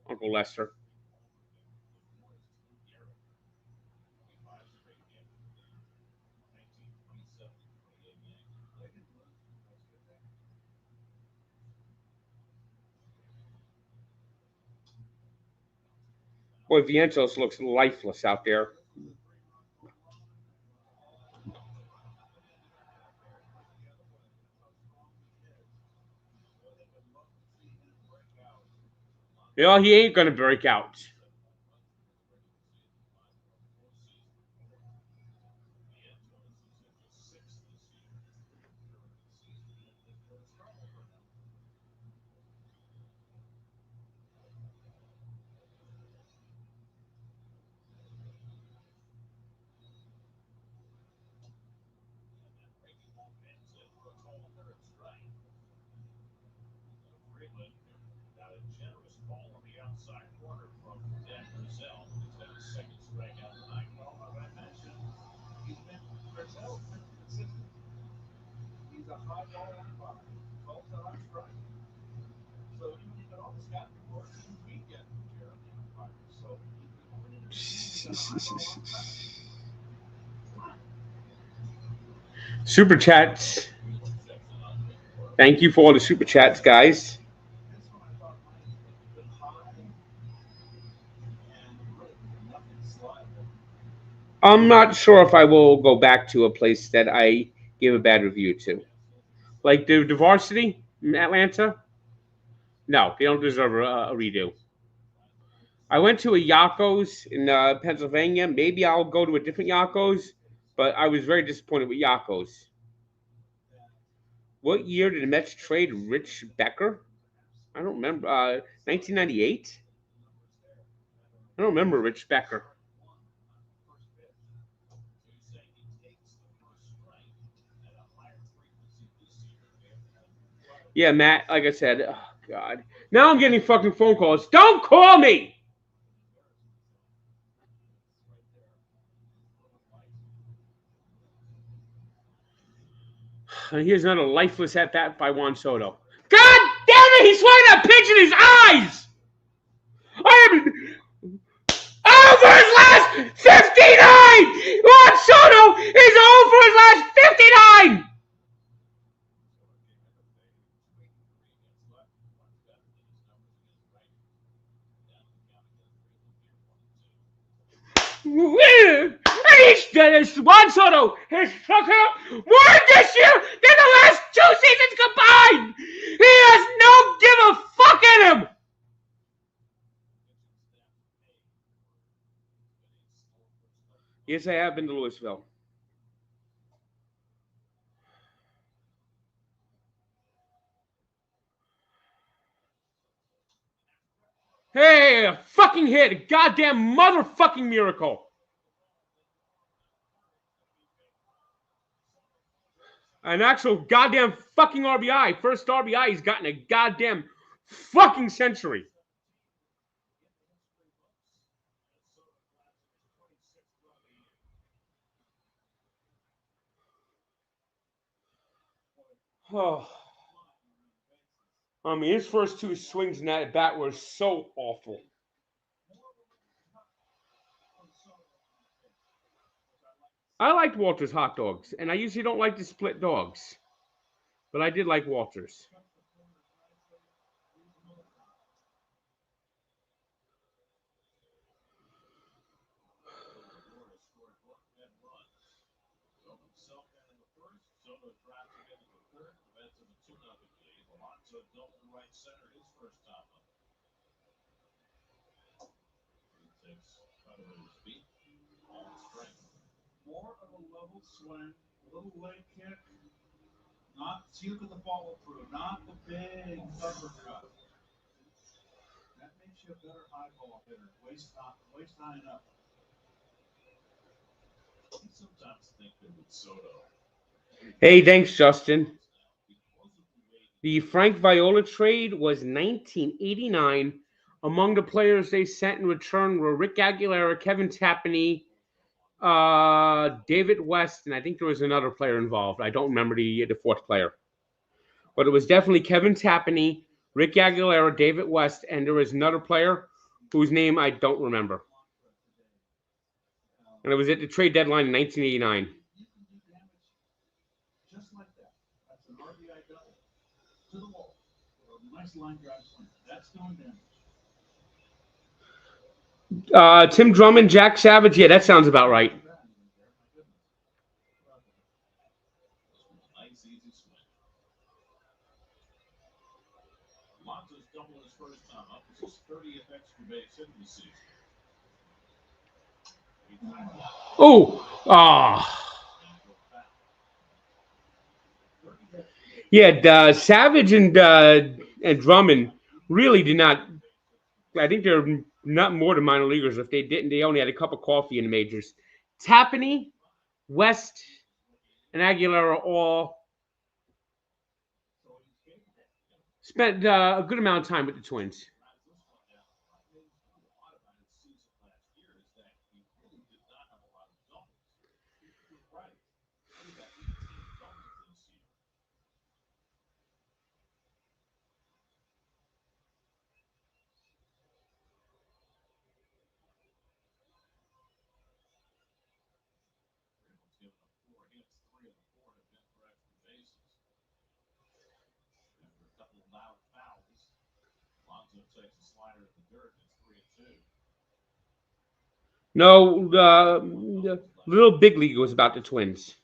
Uncle Lester. Boy, Vientos looks lifeless out there. You know, he ain't gonna break out. Super chats. Thank you for all the super chats, guys. I'm not sure if I will go back to a place that I gave a bad review to. Like the Varsity in Atlanta. No, they don't deserve a redo. I went to a Yakos in Pennsylvania. Maybe I'll go to a different Yakos, but I was very disappointed with Yakos. What year did the Mets trade Rich Becker? I don't remember. 1998? I don't remember Rich Becker. Yeah, Matt, like I said, oh, God. Now I'm getting fucking phone calls. Don't call me! Here's another lifeless at bat by Juan Soto. God damn it! He swung that pitch in his eyes! I am over his last 59! Juan Soto is over his last 59! And Juan Soto has struck out more this year than the last 2 seasons combined! He has no give a fuck in him! Yes, I have been to Louisville. Hey, a fucking hit! A goddamn motherfucking miracle! An actual goddamn fucking RBI. First RBI he's gotten a goddamn fucking century. Oh. I mean, his first 2 swings in that bat were so awful. I liked Walter's hot dogs, and I usually don't like to split dogs, but I did like Walter's. Soto drops him into the third, prevents him a 2-0 lead. Alonso double to right center his first time up. He takes cutter at his feet, all strength. More of a level swing, a little leg kick. Not, see, look at the follow through, not the big uppercut. That makes you a better high ball hitter. Waist high enough. I sometimes think that with Soto. Hey, thanks, Justin. The Frank Viola trade was 1989. Among the players they sent in return were Rick Aguilera, Kevin Tapani, David West, and I think there was another player involved. I don't remember the fourth player. But it was definitely Kevin Tapani, Rick Aguilera, David West, and there was another player whose name I don't remember. And it was at the trade deadline in 1989. Just like that. That's an RBI double. To the wall. A nice line drive swing. That's doing damage. Tim Drummond, Jack Savage. Yeah, that sounds about right. Nice, easy swing. Alonso's double his first time up. This is 30th extra base hit of the season. Yeah, Savage and Drummond really did not. I think they're not more than minor leaguers. If they didn't, they only had a cup of coffee in the majors. Tapani, West, and Aguilera all spent a good amount of time with the Twins. No, the little big league was about the Twins.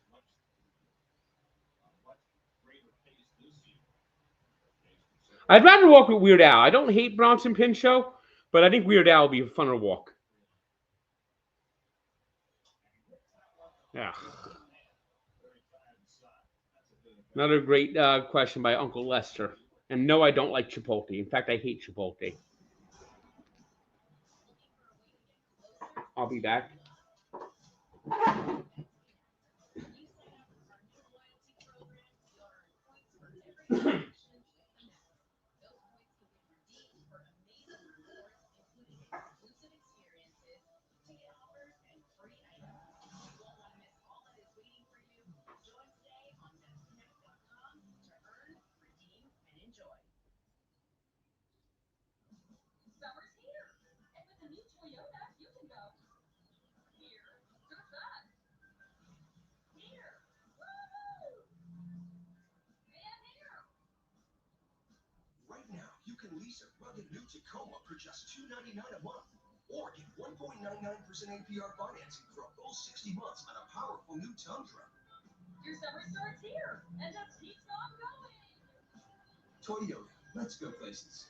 I'd rather walk with Weird Al. I don't hate Bronson Pinchot, but I think Weird Al would be a funner walk. Yeah. Another great question by Uncle Lester. And no, I don't like Chipotle. In fact, I hate Chipotle. I'll be back. You can lease a rugged new Tacoma for just $299 a month, or get 1.99% APR financing for a full 60 months on a powerful new Tundra. Your summer starts here, and just keeps on going. Toyota, let's go places.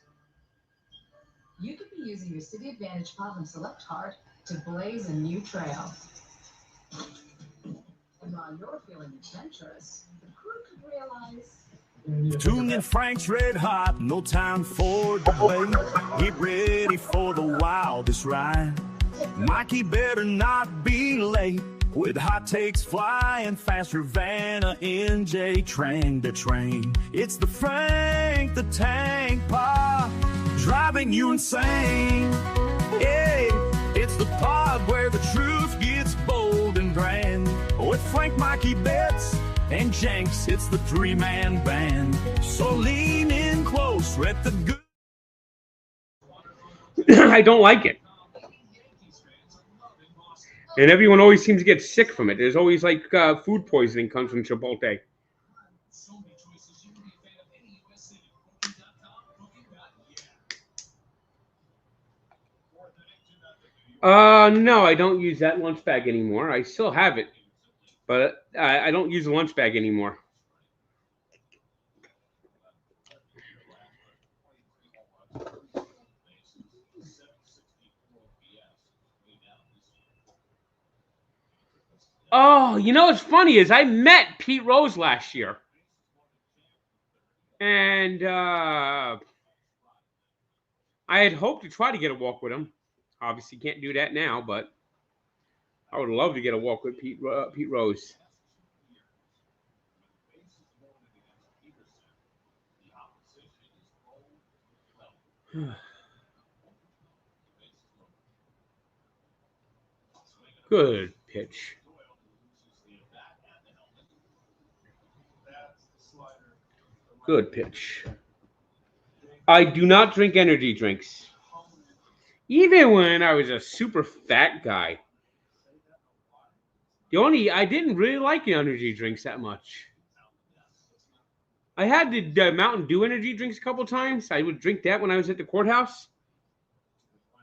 You could be using your City Advantage Problem Select card to blaze a new trail. And while you're feeling adventurous, the crew could realize. Tune in Frank's Red Hot, no time for debate. Get ready for the wildest ride. Mikey better not be late. With hot takes flying fast, Ravenna, NJ, train to train. It's the Frank the Tank Pod, driving you insane. Hey, it's the pod where the truth gets bold and grand. With Frank, Mikey bets, and Jenks, it's the three-man band. So lean in close, let the good. I don't like it. And everyone always seems to get sick from it. There's always like food poisoning comes from Chipotle. No, I don't use that lunch bag anymore. I still have it, but I don't use the lunch bag anymore. Oh, you know what's funny is I met Pete Rose last year. And I had hoped to try to get a walk with him. Obviously, can't do that now, but I would love to get a walk with Pete Rose. Good pitch. Good pitch. I do not drink energy drinks. Even when I was a super fat guy. I didn't really like the energy drinks that much. I had the Mountain Dew energy drinks a couple times. I would drink that when I was at the courthouse.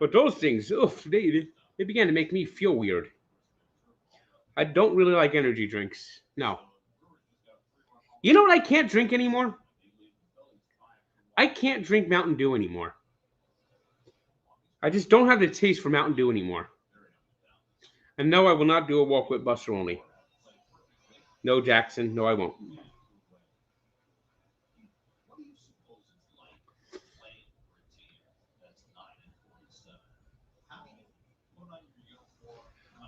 But those things, they began to make me feel weird. I don't really like energy drinks. No. You know what I can't drink anymore? I can't drink Mountain Dew anymore. I just don't have the taste for Mountain Dew anymore. And no, I will not do a walk with Buster Only. No, Jackson. No, I won't.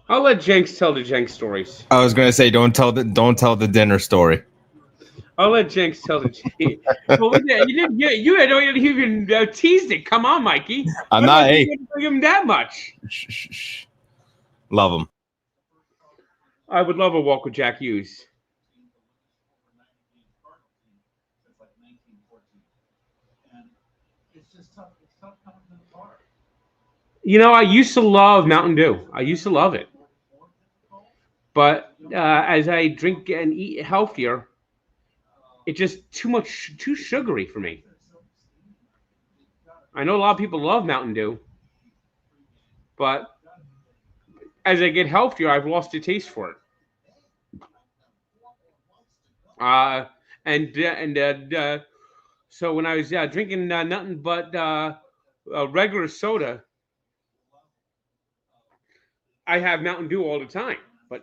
I'll let Jenks tell the Jenks stories. I was gonna say, don't tell the dinner story. I'll let Jenks tell the. Well, you hadn't even teased it. Come on, Mikey. I'm not. Hey, bring him that much. Shh. Love him. I would love a walk with Jack Hughes. You know, I used to love Mountain Dew. I used to love it. But as I drink and eat healthier, it's just too sugary for me. I know a lot of people love Mountain Dew, but as I get healthier, I've lost the taste for it. So when I was drinking nothing but regular soda, I have Mountain Dew all the time. But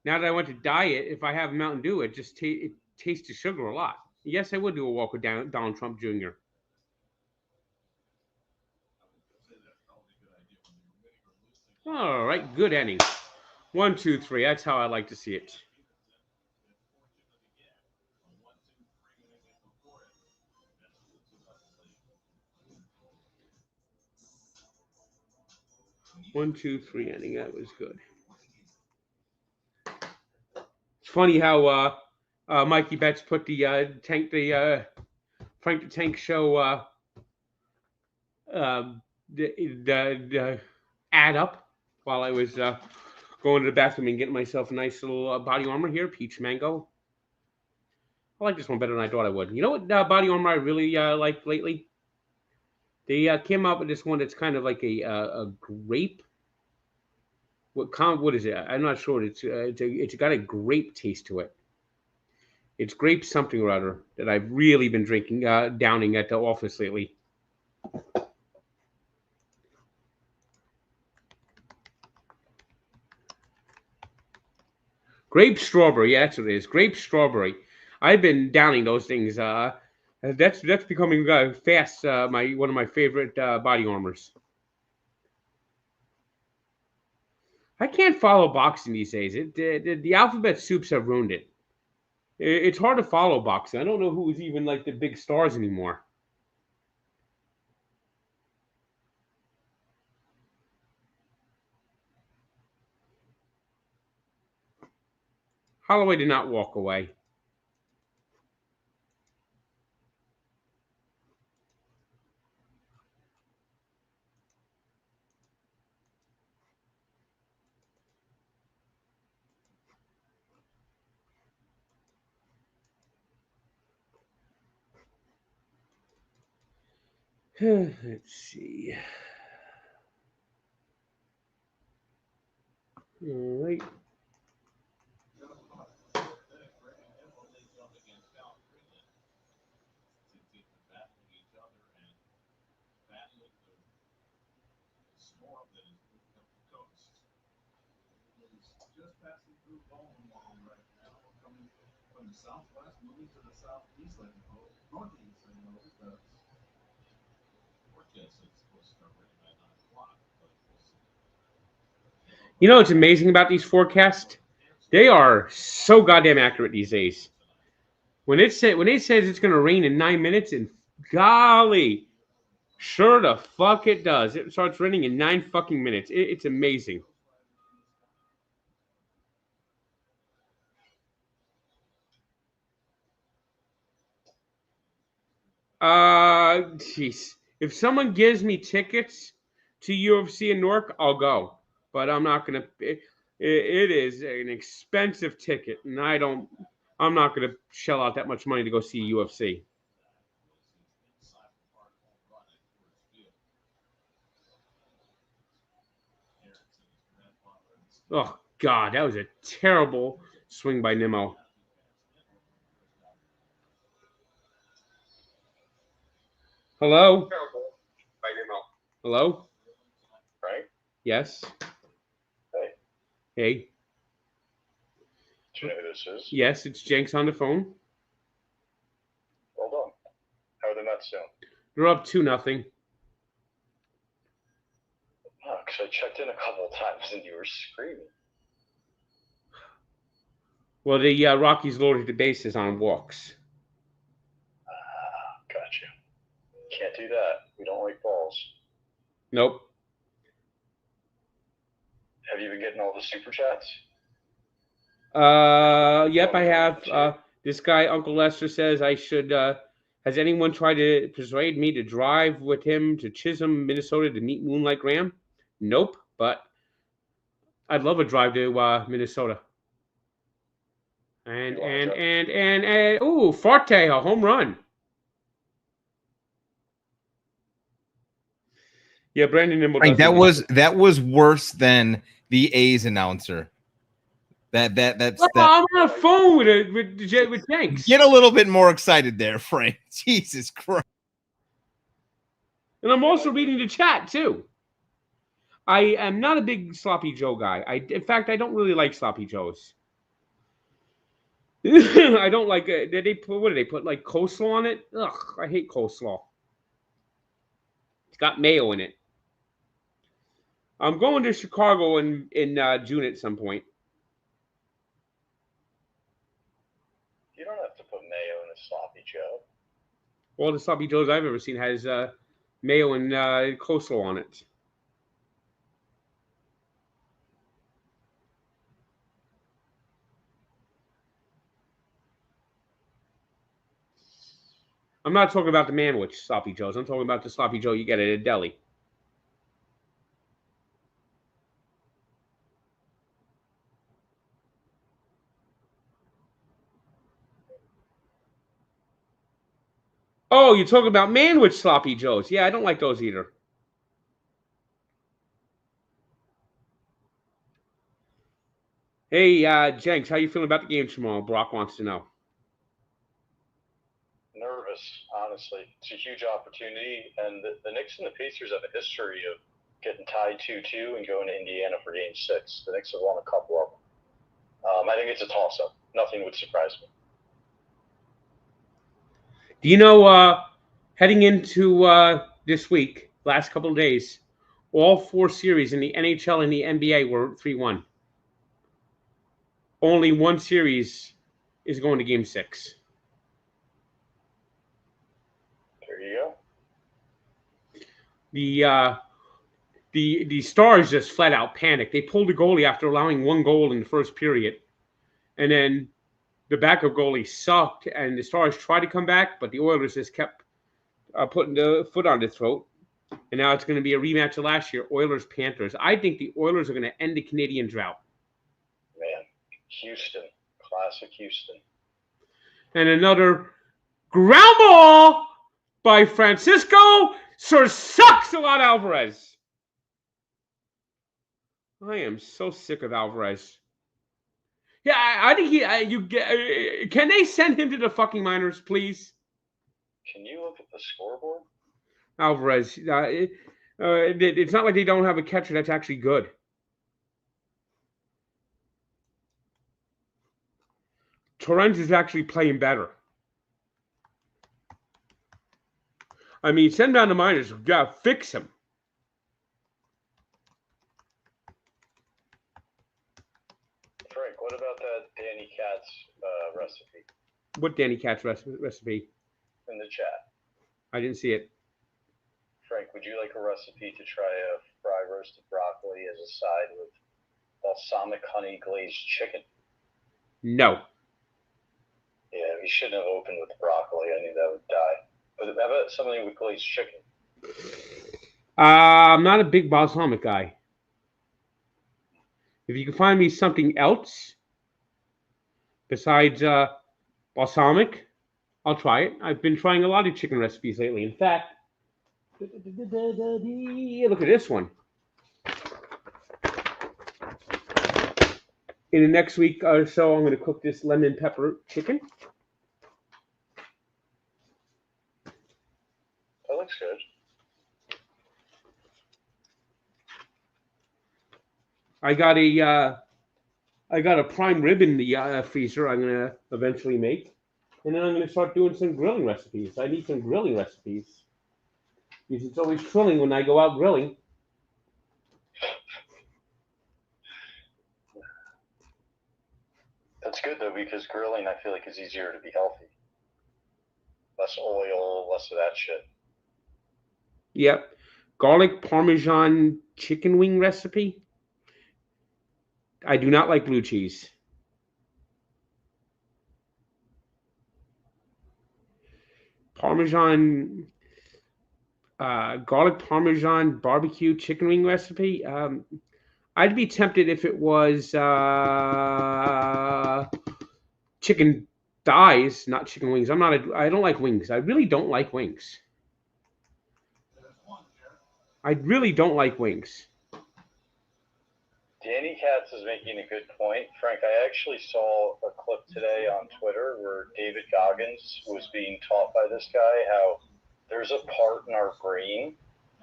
now that I went to diet, if I have Mountain Dew, it just it tastes the sugar a lot. Yes, I would do a walk with Donald Trump Jr. All right, good inning. 1, 2, 3. That's how I like to see it. One, 2, 3 inning. That was good. It's funny how Mikey Betts put the Frank the Tank Show the ad up while I was going to the bathroom and getting myself a nice little body armor here, peach mango. I like this one better than I thought I would. You know what body armor I really like lately? They came out with this one that's kind of like a grape. What is it? I'm not sure. It's got a grape taste to it. It's grape something or other that I've really been drinking, downing at the office lately. Grape strawberry, yeah, that's what it is. Grape strawberry. I've been downing those things. That's becoming fast. One of my favorite body armors. I can't follow boxing these days. The alphabet soups have ruined it. It's hard to follow boxing. I don't know who's even like the big stars anymore. Holloway did not walk away. Let's see. All right. Just passing through Baltimore right now, coming from the southwest, moving to the southeast, I suppose, northeast, I know, because forecast is supposed to start raining by 9 o'clock, but we'll see. You know what's amazing about these forecasts? They are so goddamn accurate these days. When it says it's going to rain in 9 minutes, and golly, sure the fuck it does. It starts raining in 9 fucking minutes. It's amazing. Jeez. If someone gives me tickets to UFC in Newark, I'll go. But I'm not gonna. It is an expensive ticket, and I'm not gonna shell out that much money to go see UFC. Oh God, that was a terrible swing by Nimmo. Hello. Hello. Right? Yes. Hey. Hey. Do you know who this is? Yes, it's Jenks on the phone. Well done. How are the Mets doing? They're up 2-0. Oh, because I checked in a couple of times and you were screaming. Well, the Rockies loaded the bases on walks. Gotcha. Can't do that. We don't like balls. Nope. Have you been getting all the super chats? Yep, I have. This guy, Uncle Lester, says I should. Has anyone tried to persuade me to drive with him to Chisholm, Minnesota to meet Moonlight Graham? Nope, but I'd love a drive to Minnesota. And ooh, Forte, a home run. Yeah, Brandon Nimble. Frank, that was worse than the A's announcer. That's I'm on the phone with Jenks. Get a little bit more excited there, Frank. Jesus Christ. And I'm also reading the chat too. I am not a big Sloppy Joe guy. In fact, I don't really like Sloppy Joes. I don't like it. What did they put? Like coleslaw on it? Ugh, I hate coleslaw. It's got mayo in it. I'm going to Chicago in June at some point. You don't have to put mayo in a Sloppy Joe. All the Sloppy Joes I've ever seen has mayo and coleslaw on it. I'm not talking about the Manwich Sloppy Joes. I'm talking about the Sloppy Joe you get at a deli. Oh, you're talking about Manwich Sloppy Joes. Yeah, I don't like those either. Hey, Jenks, how you feeling about the game tomorrow? Brock wants to know. Nervous, honestly. It's a huge opportunity, and the Knicks and the Pacers have a history of getting tied 2-2 and going to Indiana for Game 6. The Knicks have won a couple of them. I think it's a toss-up. Nothing would surprise me. Do you know, heading into this week, last couple of days, all 4 series in the NHL and the NBA were 3-1. Only one series is going to Game 6. There you go. The Stars just flat out panicked. They pulled the goalie after allowing 1 goal in the first period. And then the backup goalie sucked, and the Stars tried to come back, but the Oilers just kept putting the foot on the throat. And now it's going to be a rematch of last year, Oilers-Panthers. I think the Oilers are going to end the Canadian drought. Man, Houston. Classic Houston. And another ground ball by Francisco Sucks-a-lot Alvarez. I am so sick of Alvarez. Yeah, I think can they send him to the fucking minors, please? Can you look at the scoreboard? Alvarez. It's not like they don't have a catcher that's actually good. Torrens is actually playing better. I mean, send him down to minors. Yeah, fix him. Frank, what about that Danny Katz recipe? What Danny Katz recipe? In the chat. I didn't see it. Frank, would you like a recipe to try a fry roasted broccoli as a side with balsamic honey glazed chicken? No. Yeah, he shouldn't have opened with broccoli. I knew that would die. But how about something with glazed chicken? I'm not a big balsamic guy. If you can find me something else besides balsamic, I'll try it. I've been trying a lot of chicken recipes lately. In fact, look at this one. In the next week or so, I'm going to cook this lemon pepper chicken. That looks good. I got a prime rib in the freezer. I'm going to eventually make, and then I'm going to start doing some grilling recipes. I need some grilling recipes because it's always thrilling when I go out grilling. That's good though, because grilling I feel like is easier to be healthy. Less oil, less of that shit. Yep. Garlic Parmesan chicken wing recipe. I do not like blue cheese. Parmesan, garlic Parmesan barbecue chicken wing recipe. I'd be tempted if it was chicken thighs, not chicken wings. I don't like wings. I really don't like wings. I really don't like wings. Danny Katz is making a good point. Frank, I actually saw a clip today on Twitter where David Goggins was being taught by this guy how there's a part in our brain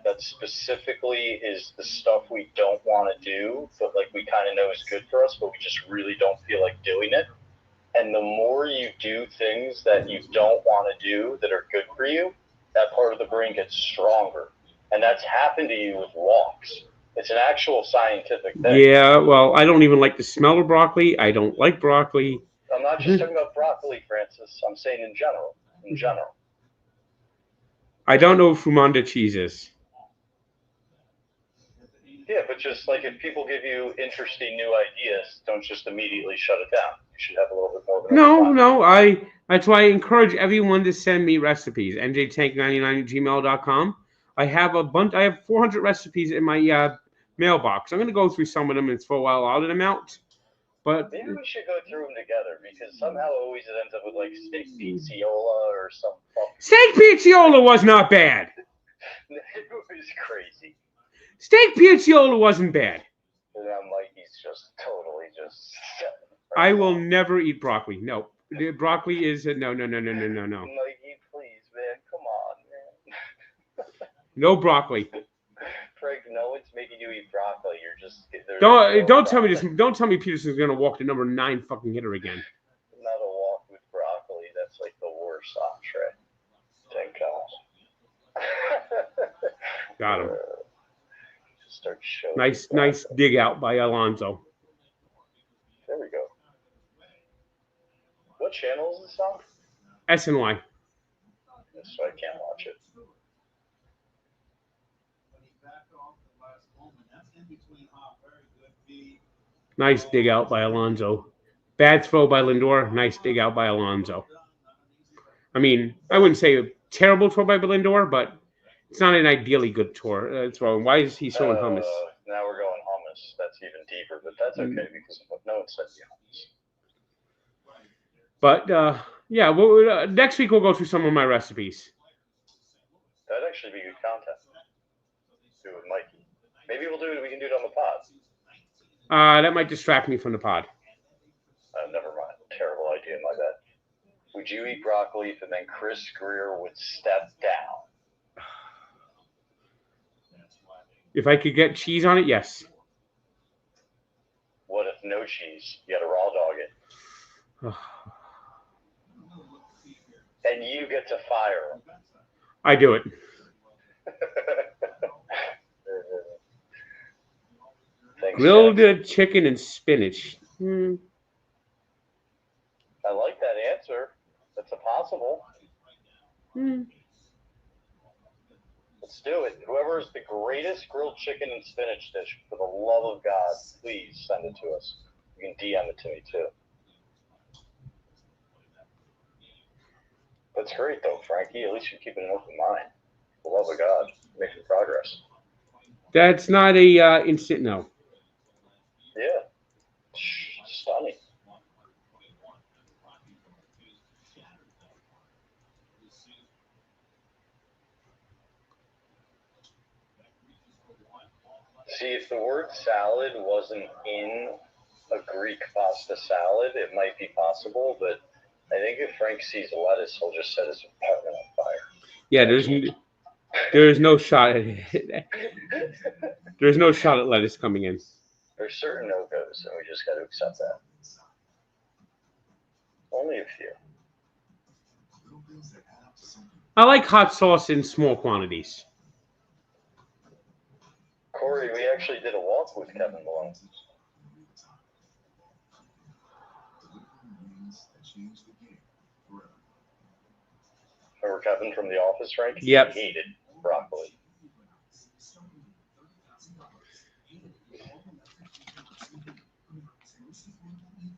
that specifically is the stuff we don't want to do, but like we kind of know is good for us, but we just really don't feel like doing it. And the more you do things that you don't want to do that are good for you, that part of the brain gets stronger. And that's happened to you with walks. It's an actual scientific thing. Yeah, well, I don't even like the smell of broccoli. I don't like broccoli. I'm not just talking about broccoli, Francis. I'm saying in general. In general. I don't know what Fumanda cheese is. Yeah, but just like if people give you interesting new ideas, don't just immediately shut it down. You should have a little bit more of an No. That's why I encourage everyone to send me recipes. njtank99@gmail.com. I have 400 recipes in my mailbox. I'm going to go through some of them and throw a lot of them out. But maybe we should go through them together because somehow always it ends up with like steak pizziola or some fucking... Steak pizziola was not bad. It was crazy. Steak pizziola wasn't bad. And I'm like, he's just totally just... I will never eat broccoli. No. The broccoli is no. Mikey, please, man. Come on, man. No broccoli. Frank, no one's making you eat broccoli. You're just... Don't tell me this. Don't tell me Peterson's going to walk the number 9 fucking hitter again. Not a walk with broccoli. That's like the worst entree. Thank God. Got him. Start showing nice dig out by Alonso. There we go. What channel is this on? SNY. So I can't watch it. Nice dig out by Alonso. Bad throw by Lindor. Nice dig out by Alonso. I mean, I wouldn't say a terrible throw by Lindor, but it's not an ideally good throw. Why is he throwing hummus? Now we're going hummus. That's even deeper, but that's okay because no one said hummus. But yeah, next week we'll go through some of my recipes. That'd actually be good content. Do it with Mikey. Maybe we can do it on the pod. That might distract me from the pod. Never mind. Terrible idea, my bad. Would you eat broccoli and then Chris Greer would step down? If I could get cheese on it, yes. What if no cheese? You got to raw dog it. And you get to fire him. I do it. Grilled chicken and spinach. I like that answer. That's a possible. Let's do it. Whoever is the greatest grilled chicken and spinach dish, for the love of God, please send it to us. You can DM it to me too. That's great though, Frankie. At least you're keeping an open mind. For the love of God, making progress. That's not a instant no. Yeah. Stunning. See, if the word salad wasn't in a Greek pasta salad, it might be possible, but I think if Frank sees lettuce, he'll just set his apartment on fire. Yeah, there's no shot at it. There's no shot at lettuce coming in. There's certain no-goes, and we just got to accept that. Only a few. I like hot sauce in small quantities. Corey, we actually did a walk with Kevin Malone. Remember Kevin from The Office, Frank? Yep. He hated broccoli.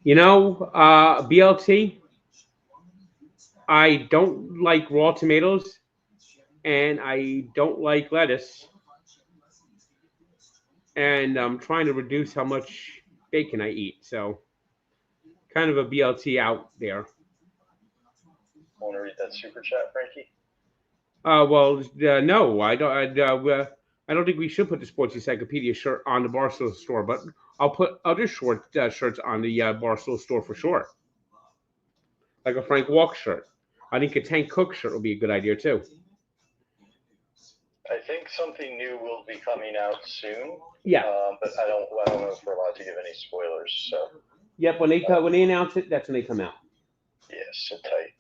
You know, BLT, I don't like raw tomatoes, and I don't like lettuce. And I'm trying to reduce how much bacon I eat. So, kind of a BLT out there. Want to read that super chat, Frankie? No, I don't. I don't think we should put the Sports Encyclopedia shirt on the Barstool store, but I'll put other shirts on the Barstool store for sure. Like a Frank Walk shirt. I think a Tank Cook shirt would be a good idea too. I think something new will be coming out soon. Yeah. But I don't know if we're allowed to give any spoilers. So. Yep. When they announce it, that's when they come out. Yeah, sit tight.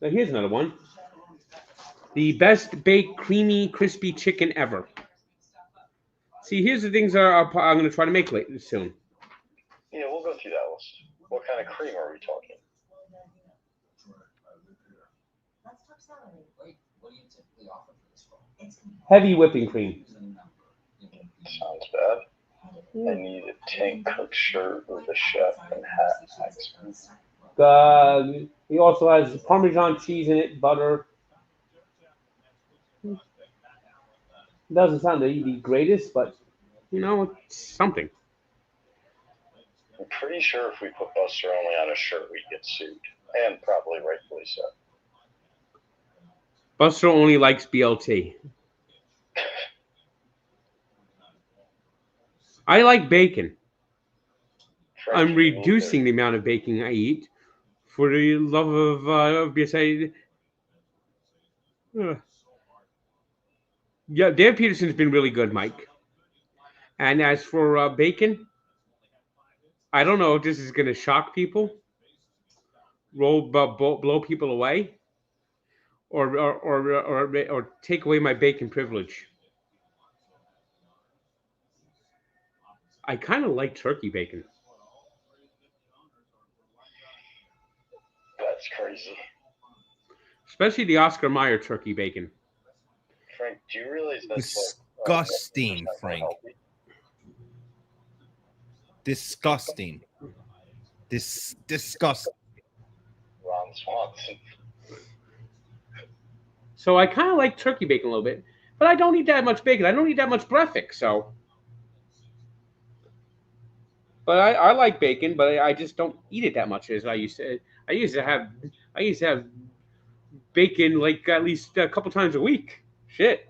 Now here's another one. The best baked, creamy, crispy chicken ever. See, here's the things I'm going to try to make soon. Yeah, we'll go through that list. What kind of cream are we talking? Heavy whipping cream. Sounds bad. I need a Tank Cook shirt with a chef and hat. He also has Parmesan cheese in it, butter. Doesn't sound the greatest, but you know, it's something. I'm pretty sure if we put Buster only on a shirt, we'd get sued, and probably rightfully so. Buster only likes BLT. I like bacon. I'm reducing the amount of bacon I eat for the love of BSA. Yeah, Dan Peterson's been really good, Mike. And as for bacon, I don't know if this is going to shock people, blow people away, or take away my bacon privilege. I kind of like turkey bacon. That's crazy. Especially the Oscar Mayer turkey bacon. Frank, do you realize that's disgusting, Frank? Disgusting. Disgusting. Ron Swanson. So I kind of like turkey bacon a little bit, but I don't eat that much bacon. I don't eat that much breakfast, so. But I like bacon, but I just don't eat it that much as I used to. I used to have bacon like at least a couple times a week. Shit.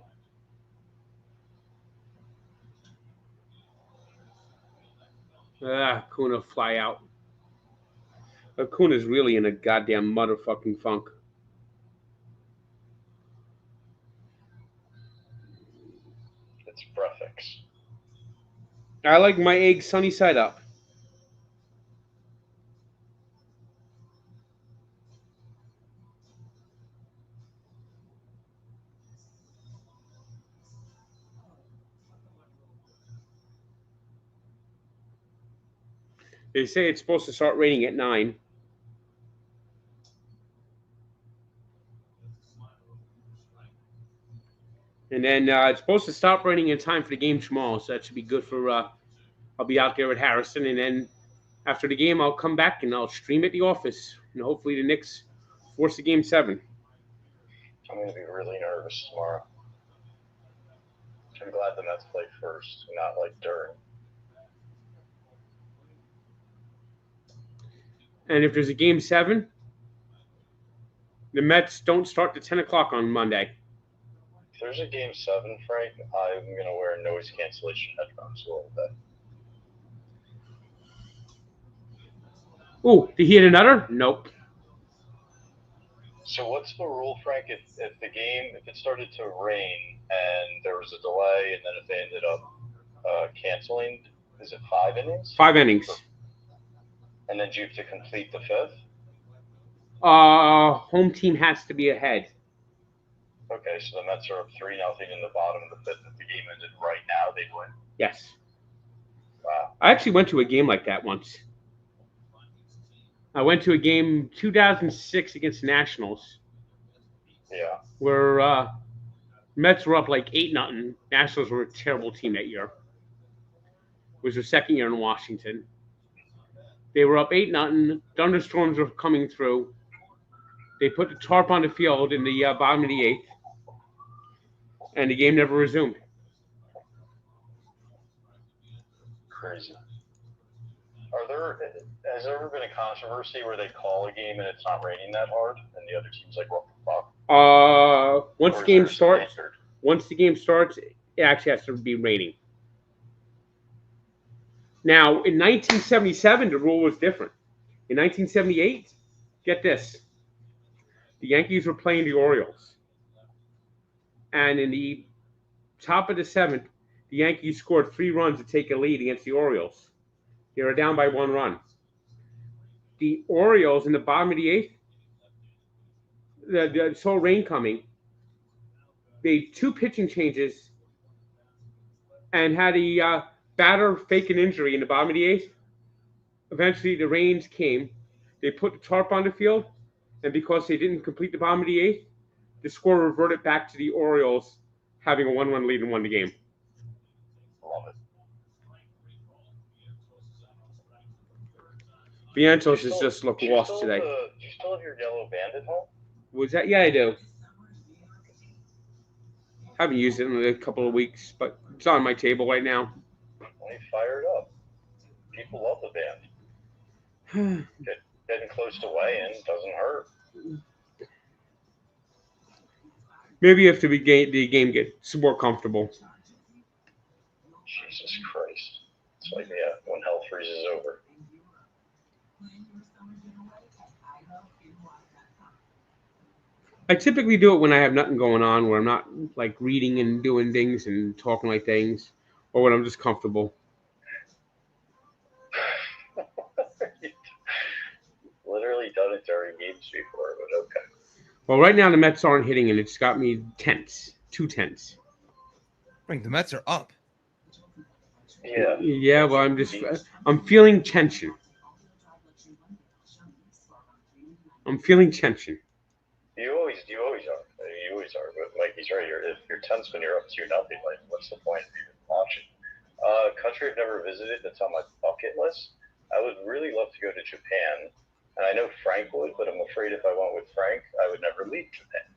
Kuna fly out. Akuna's really in a goddamn motherfucking funk. It's prefix. I like my eggs sunny side up. They say it's supposed to start raining at 9. And then it's supposed to stop raining in time for the game tomorrow, so that should be good for. I'll be out there at Harrison, and then after the game, I'll come back and I'll stream at the office, and hopefully the Knicks force a Game 7. I'm going to be really nervous tomorrow. I'm glad the Mets play first, not like during. And if there's a Game 7, the Mets don't start to 10 o'clock on Monday. If there's a Game 7, Frank, I'm going to wear noise cancellation headphones a little bit. Ooh, did he hit another? Nope. So what's the rule, Frank, if it started to rain and there was a delay and then if they ended up canceling, is it 5 innings? 5 innings. And then do you have to complete the 5th? Home team has to be ahead. Okay, so the Mets are up 3-0 in the bottom of the 5th. If the game ended right now, they'd win. Yes. Wow. I actually went to a game like that once. I went to a game 2006 against the Nationals. Yeah. Where Mets were up like 8-0. Nationals were a terrible team that year. It was their second year in Washington. They were up 8-0. Thunderstorms were coming through. They put the tarp on the field in the bottom of the 8th. And the game never resumed. Crazy. Has there ever been a controversy where they call a game and it's not raining that hard, and the other team's like, "What the fuck"? Once the game starts, it actually has to be raining. Now, in 1977, the rule was different. In 1978, get this: the Yankees were playing the Orioles, and in the top of the 7th, the Yankees scored 3 runs to take a lead against the Orioles. They were down by 1 run. The Orioles in the bottom of the 8th, the saw rain coming, made 2 pitching changes and had a batter fake an injury in the bottom of the 8th. Eventually, the rains came. They put the tarp on the field, and because they didn't complete the bottom of the 8th, the score reverted back to the Orioles having a 1-1 lead and won the game. Love it. Vientos has just looked lost today. Do you still have your yellow band at home? Was that? Yeah, I do. Haven't used it in a couple of weeks, but it's on my table right now. Well, you fired up. People love the band. Getting close to weigh-in doesn't hurt. Maybe if the game gets more comfortable. Jesus Christ. It's like, when hell freezes over. I typically do it when I have nothing going on, where I'm not like reading and doing things and talking like things, or when I'm just comfortable. Literally done it during games before, but okay. Well, right now the Mets aren't hitting, and it's got me tense. 2 tense. Frank, the Mets are up. Yeah. Yeah, well, I'm feeling tension. I'm feeling tension. You always are. You always are. But Mikey's right here. If you're tense when you're up 2-0, like, what's the point of even watching? Country I've never visited that's on my bucket list. I would really love to go to Japan. And I know Frank would, but I'm afraid if I went with Frank, I would never leave Japan.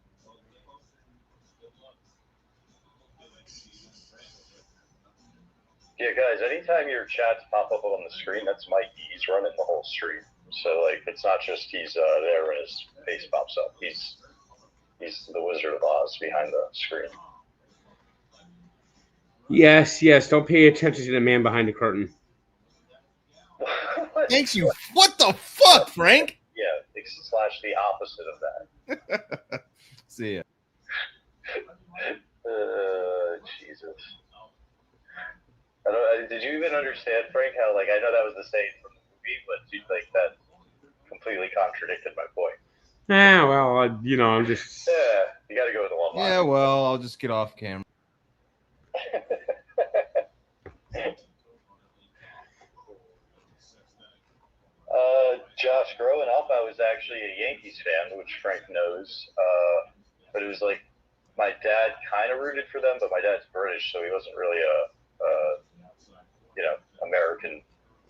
Yeah, guys, anytime your chats pop up on the screen, that's Mikey. He's running the whole stream. So, like, it's not just he's there and his face pops up. He's the Wizard of Oz behind the screen. Yes, don't pay attention to the man behind the curtain. Thanks you. What the fuck, Frank? Yeah, / the opposite of that. See ya. Jesus. Did you even understand, Frank, how, like, I know that was the saying from the movie, but you think that completely contradicted my point. Well, I'm just... Yeah, you got to go with the one line. Yeah, well, I'll just get off camera. Josh, growing up, I was actually a Yankees fan, which Frank knows. But it was like my dad kind of rooted for them, but my dad's British, so he wasn't really a American,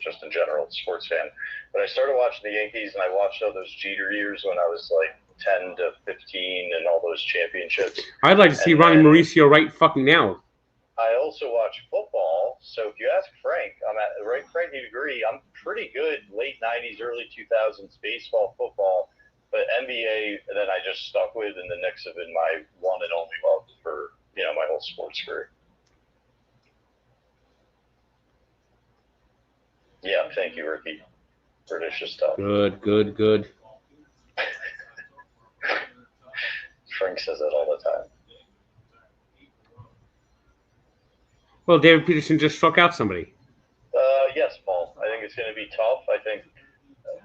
just in general, sports fan. But I started watching the Yankees, and I watched all those Jeter years when I was like 10 to 15 and all those championships. I'd like to see Ronnie Mauricio right fucking now. I also watch football, so if you ask Frank, Frank, you'd agree, I'm pretty good late 90s, early 2000s baseball, football, but NBA, then I just stuck with, and the Knicks have been my one and only love for, my whole sports career. Yeah, thank you, Ricky. British is tough. Good. Frank says that all the time. Well, David Peterson just struck out somebody. Yes, Paul. I think it's going to be tough. I think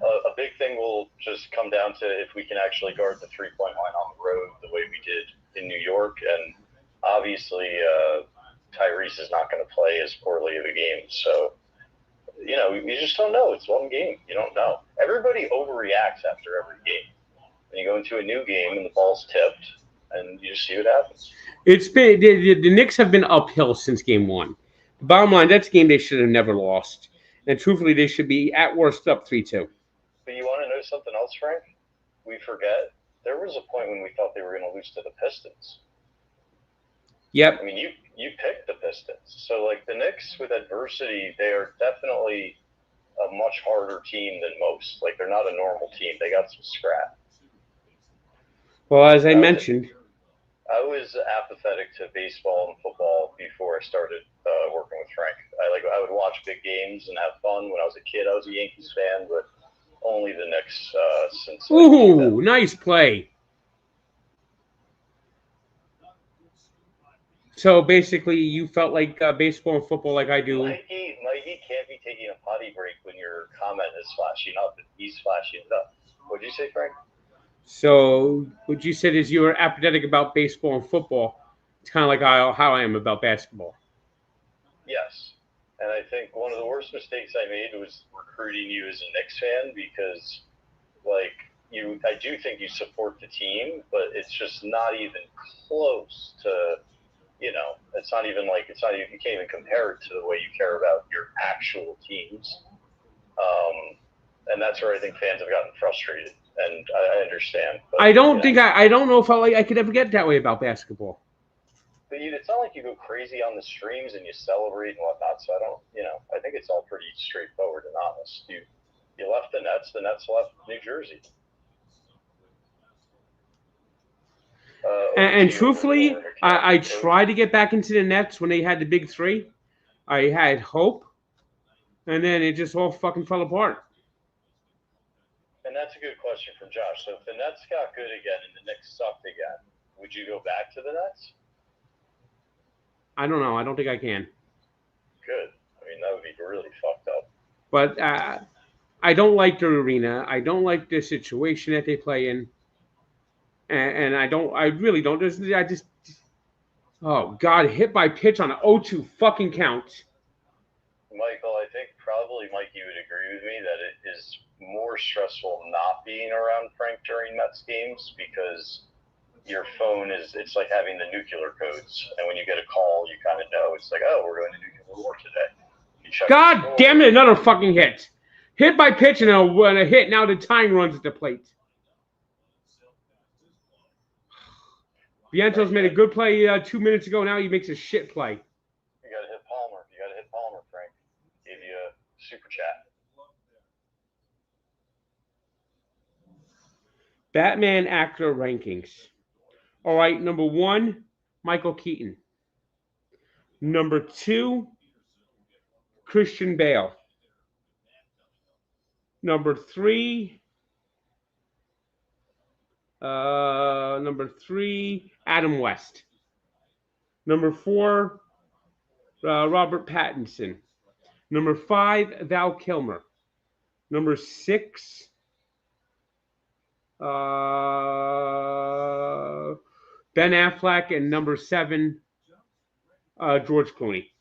a big thing will just come down to if we can actually guard the three-point line on the road the way we did in New York. And obviously, Tyrese is not going to play as poorly of a game. So, you just don't know. It's one game. You don't know. Everybody overreacts after every game. When you go into a new game and the ball's tipped, and you just see what happens. It's been the Knicks have been uphill since game one. The bottom line, that's a game they should have never lost. And truthfully, they should be at worst up 3-2. But you want to know something else, Frank? We forget. There was a point when we thought they were going to lose to the Pistons. Yep. I mean, you picked the Pistons. So, like, the Knicks with adversity, they are definitely a much harder team than most. Like, they're not a normal team. They got some scrap. Well, as I mentioned, I was apathetic to baseball and football before I started working with Frank. I would watch big games and have fun. When I was a kid, I was a Yankees fan, but only the Knicks since. Ooh, nice play. So basically, you felt like baseball and football like I do. Mikey can't be taking a potty break when your comment is flashing up, and he's flashing it up. What did you say, Frank? So what you said is you were apathetic about baseball and football. It's kind of like how I am about basketball. Yes. And I think one of the worst mistakes I made was recruiting you as a Knicks fan because, I do think you support the team, but it's just not even close to, it's not even you can't even compare it to the way you care about your actual teams. And that's where I think fans have gotten frustrated. And I understand. But, I don't know if I could ever get that way about basketball. But it's not like you go crazy on the streams and you celebrate and whatnot. So I think it's all pretty straightforward and honest. You left the Nets left New Jersey. And truthfully, I tried to get back into the Nets when they had the big three. I had hope. And then it just all fucking fell apart. And that's a good question from Josh. So if the Nets got good again and the Knicks sucked again, would you go back to the Nets? I don't know. I don't think I can. Good. I mean, that would be really fucked up. But I don't like the arena. I don't like the situation that they play in. And I really don't. Oh, God, hit by pitch on an 0-2 fucking count. Michael, I think probably Mikey would agree with me that it is more stressful not being around Frank during Mets games because your phone it's like having the nuclear codes. And when you get a call, you kind of know. It's like, oh, we're going to nuclear more today. God damn it, another fucking hit. Hit by pitch and a hit. Now the tying runs at the plate. Vientos made a good play 2 minutes ago. Now he makes a shit play. You got to hit Palmer. You got to hit Palmer, Frank. Give you a super chat. Batman actor rankings. All right, number 1, Michael Keaton. Number 2, Christian Bale. Number 3, Adam West. Number 4, Robert Pattinson. Number 5, Val Kilmer. Number 6, Ben Affleck, and number 7, George Clooney.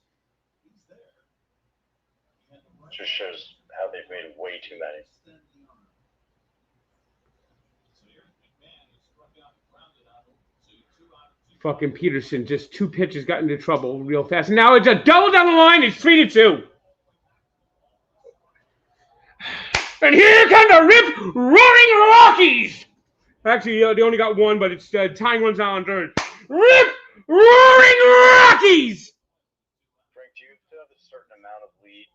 Just shows how they've made way too many. Fucking Peterson, just 2 pitches, got into trouble real fast. And now it's a double down the line. It's 3-2. And here come the Rip Roaring Rockies. Actually, they only got 1, but it's tying runs out on third. Rip Roaring Rockies. Frank, do you have a certain amount of lead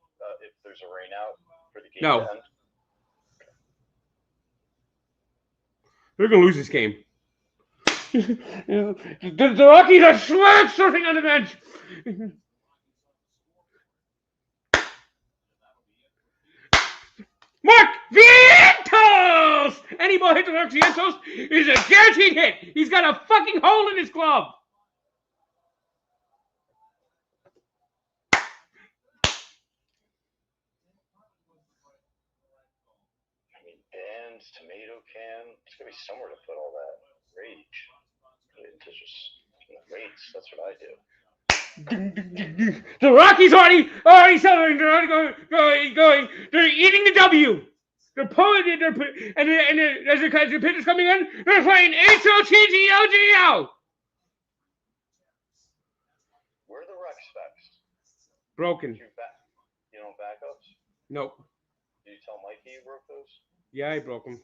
if there's a rain out for the game No. to end? They're going to lose this game. The Rockies are surfing on the bench. Mark Vientos! Any ball hit to Mark Vientos is a guaranteed hit. He's got a fucking hole in his glove. I mean, Dan's tomato can. There's going to be somewhere to put all that rage. To just rates. That's what I do. The Rockies already celebrating. They're already going. They're eating the W. They're pulling it. And as the pitcher's coming in, they're playing HOTTOGO. Where are the rec specs? Broken. You know backups? Nope. Did you tell Mikey you broke those? Yeah, I broke them.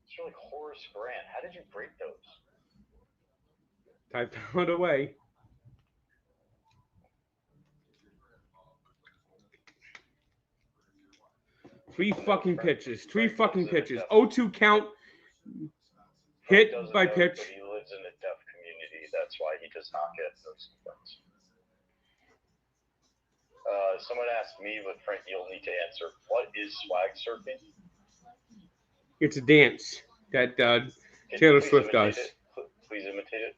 It's like Horace Grant. How did you break those? I found a way. Three fucking pitches. 0-2 count. Hit by pitch. But he lives in a deaf community. That's why he does not get those complaints. Someone asked me, but Frank, you'll need to answer. What is swag surfing? It's a dance that Taylor Swift does. Please imitate it.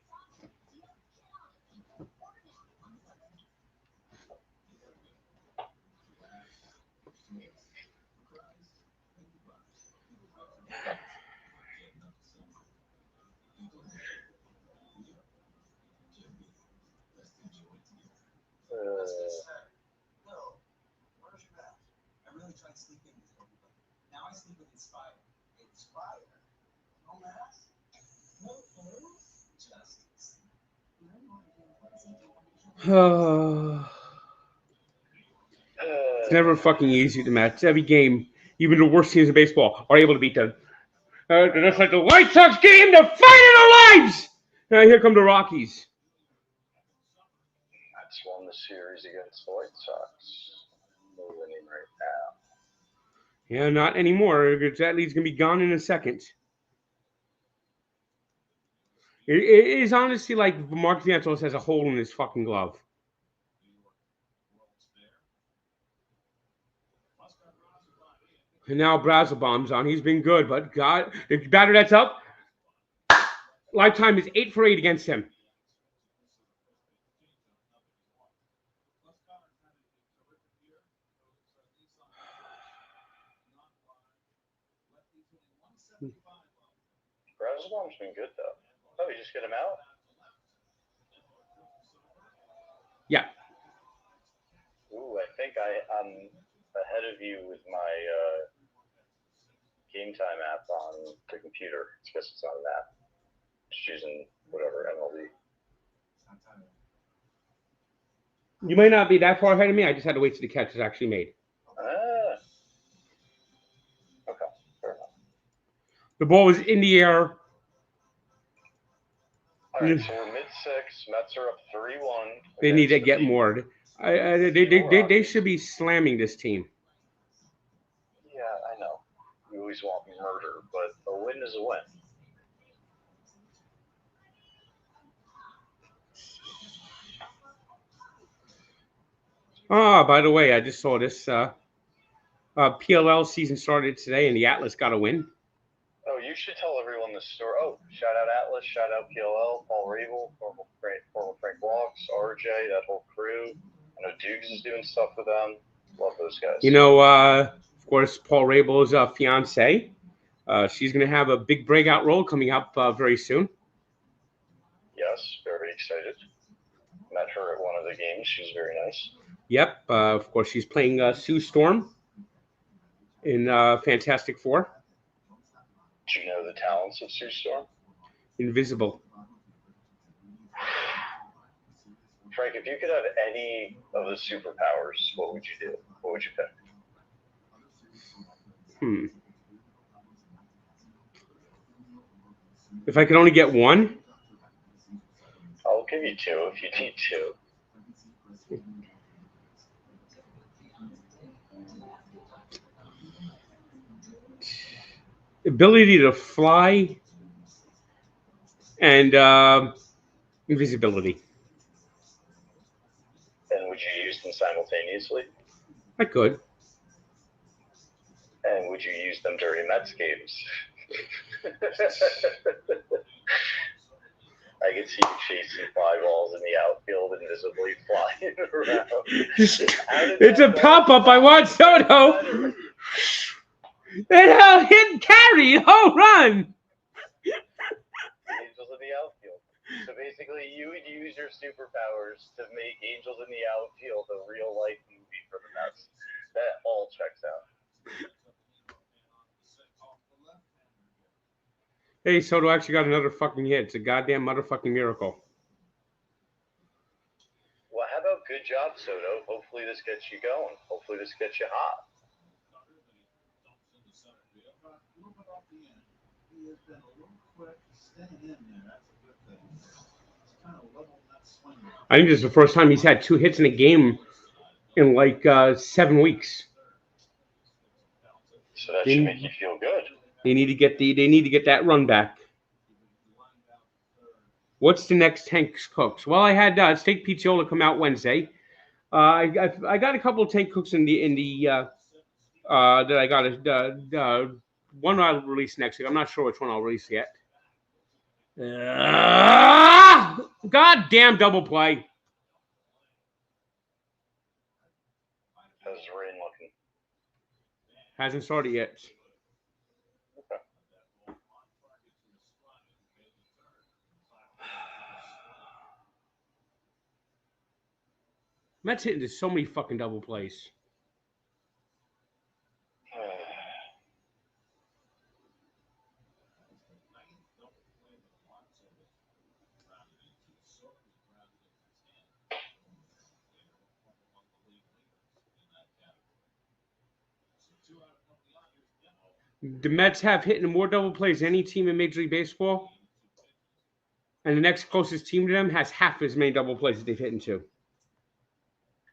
No. Where's your bath? I really tried sleeping with everybody. Now I sleep with Inspire. Inspire? No mask? No clothes? Just It's never fucking easy to match. Every game, even the worst teams in baseball, are able to beat them. Just like the White Sox game, the fight of their lives! Here come the Rockies. Mets won the series against the White Sox. They're winning right now. Yeah, not anymore. That lead's going to be gone in a second. It is honestly like Mark Vientos has a hole in his fucking glove. And now Brazelbaum's on. He's been good, but God, the batter that's up, lifetime is 8 for 8 against him. Brazelbaum's been good, though. Oh, you just get him out? Yeah. Ooh, I think I'm ahead of you with my Game Time app on the computer. I guess it's not an app. Just using whatever MLB. You might not be that far ahead of me. I just had to wait till the catch was actually made. Okay, fair enough. The ball was in the air. All right, so we're mid-six. Mets are up 3-1. They need to get more. They should be slamming this team. Yeah, I know. You always want murder, but a win is a win. By the way, I just saw this. PLL season started today, and the Atlas got a win. Oh, you should tell everyone this story. Oh, shout out Atlas, shout out PLL, Paul Rabel, former Frank Walks, RJ, that whole crew. I know Dukes is doing stuff with them. Love those guys. You know, of course, Paul Rabel's fiance. She's going to have a big breakout role coming up very soon. Yes, very excited. Met her at one of the games. She's very nice. Yep. Of course, she's playing Sue Storm in Fantastic Four. Do you know the talents of Sue Storm? Invisible. Frank, if you could have any of the superpowers, what would you do? What would you pick? If I could only get one? I'll give you two if you need two. Ability to fly and invisibility. And would you use them simultaneously? I could. And would you use them during Mets games? I could see you chasing fly balls in the outfield and visibly flying around. It's a pop-up. I want Soto. And hit carry. Home run. Angels in the outfield. So basically, you would use your superpowers to make Angels in the Outfield a real-life movie for the Mets. That all checks out. Hey, Soto actually got another fucking hit. It's a goddamn motherfucking miracle. Well, how about good job, Soto? Hopefully this gets you going. Hopefully this gets you hot. I think this is the first time he's had 2 hits in a game in like 7 weeks. So that should make you feel good. They need to get that run back. What's the next Tank Cooks? Well, I had Steak Pizziola come out Wednesday. I got a couple of Tank Cooks in the that I got one I'll release next week. I'm not sure which one I'll release yet. Goddamn double play. How's Rain looking? Hasn't started yet. Okay. Mets hitting so many fucking double plays. The Mets have hit more double plays than any team in Major League Baseball. And the next closest team to them has half as many double plays that they've hit into.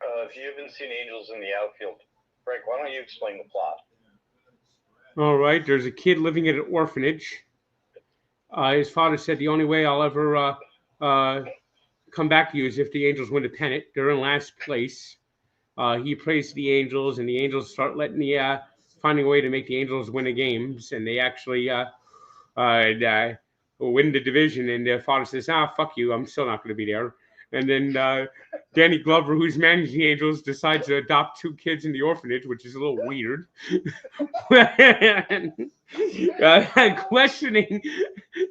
If you haven't seen Angels in the Outfield, Frank, why don't you explain the plot? All right. There's a kid living at an orphanage. His father said the only way I'll ever come back to you is if the Angels win the pennant. They're in last place. He prays to the Angels, and the Angels start finding a way to make the Angels win the games, and they actually win the division. And their father says, fuck you, I'm still not going to be there. And then Danny Glover, who's managing the Angels, decides to adopt 2 kids in the orphanage, which is a little weird. Questioning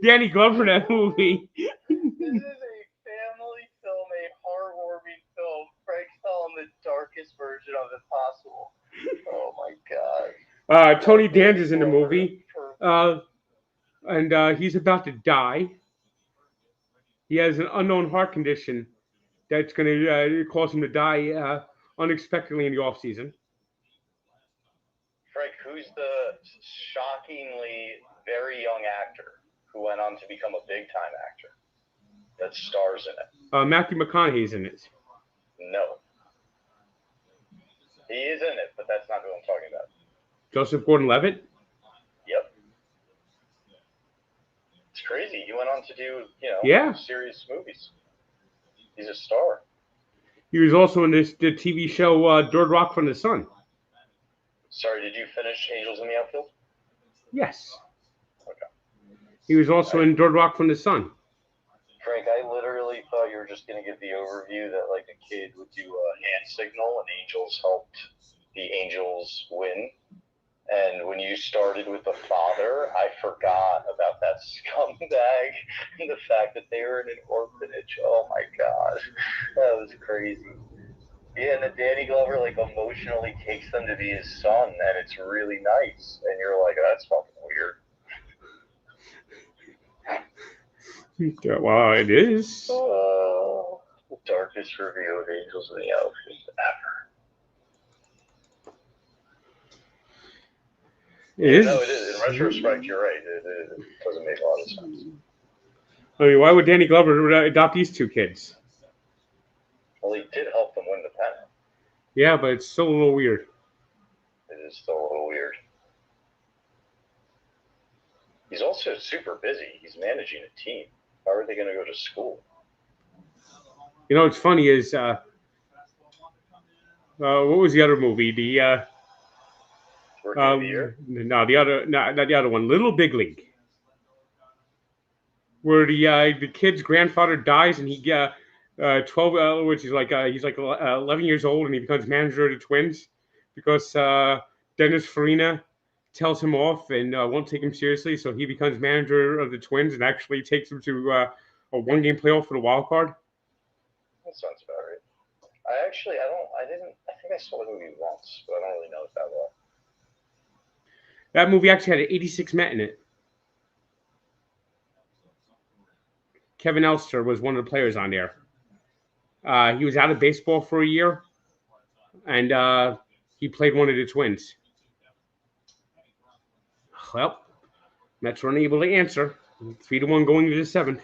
Danny Glover in that movie. This is a family film, a heartwarming film. Frank's telling the darkest version of it possible. Oh my God. Tony Danza's in the movie, and he's about to die. He has an unknown heart condition, that's going to cause him to die unexpectedly in the offseason. Frank, who's the shockingly very young actor who went on to become a big-time actor that stars in it? Matthew McConaughey's in it. No. He is in it, but that's not who I'm talking about. Joseph Gordon-Levitt? Yep. It's crazy. He went on to do, serious movies. He's a star. He was also in the TV show Third Rock from the Sun. Sorry, did you finish Angels in the Outfield? Yes. Okay. He was also in Third Rock from the Sun. Frank, I literally thought you were just going to give the overview that, like, a kid would do a hand signal and Angels helped the Angels win. And when you started with the father, I forgot about that scumbag and the fact that they were in an orphanage. Oh, my God. That was crazy. Yeah, and then Danny Glover, like, emotionally takes them to be his son, and it's really nice. And you're like, that's fucking weird. Well, it is. The darkest review of Angels in the Outfield ever. It is. No, it is. In retrospect, you're right. It doesn't make a lot of sense. I mean, why would Danny Glover adopt these two kids? Well, he did help them win the pennant. Yeah, but it's still a little weird. It is still a little weird. He's also super busy. He's managing a team. How are they going to go to school? You know, what's funny is, what was the other movie? Rookie of the Year? No, not the other one. Little Big League, where the kid's grandfather dies and he 12, which is like he's like 11 years old, and he becomes manager of the Twins because Dennis Farina tells him off and won't take him seriously, so he becomes manager of the Twins and actually takes them to a one-game playoff for the wild card. That sounds about right. I think I saw the movie once, but I don't really know it that well. That movie actually had an 86 Met in it. Kevin Elster was one of the players on there. He was out of baseball for a year, and he played one of the Twins. Well, Mets were unable to answer. 3-1 going to the 7th.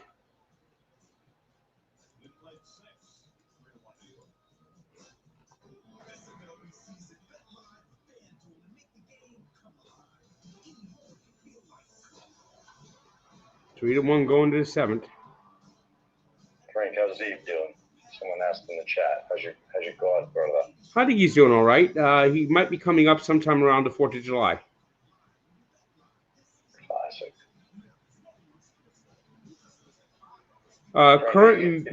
Going to the 7th. Frank, how's Dave doing? Someone asked in the chat. How's your God, brother? I think he's doing all right. He might be coming up sometime around the 4th of July. Classic. Current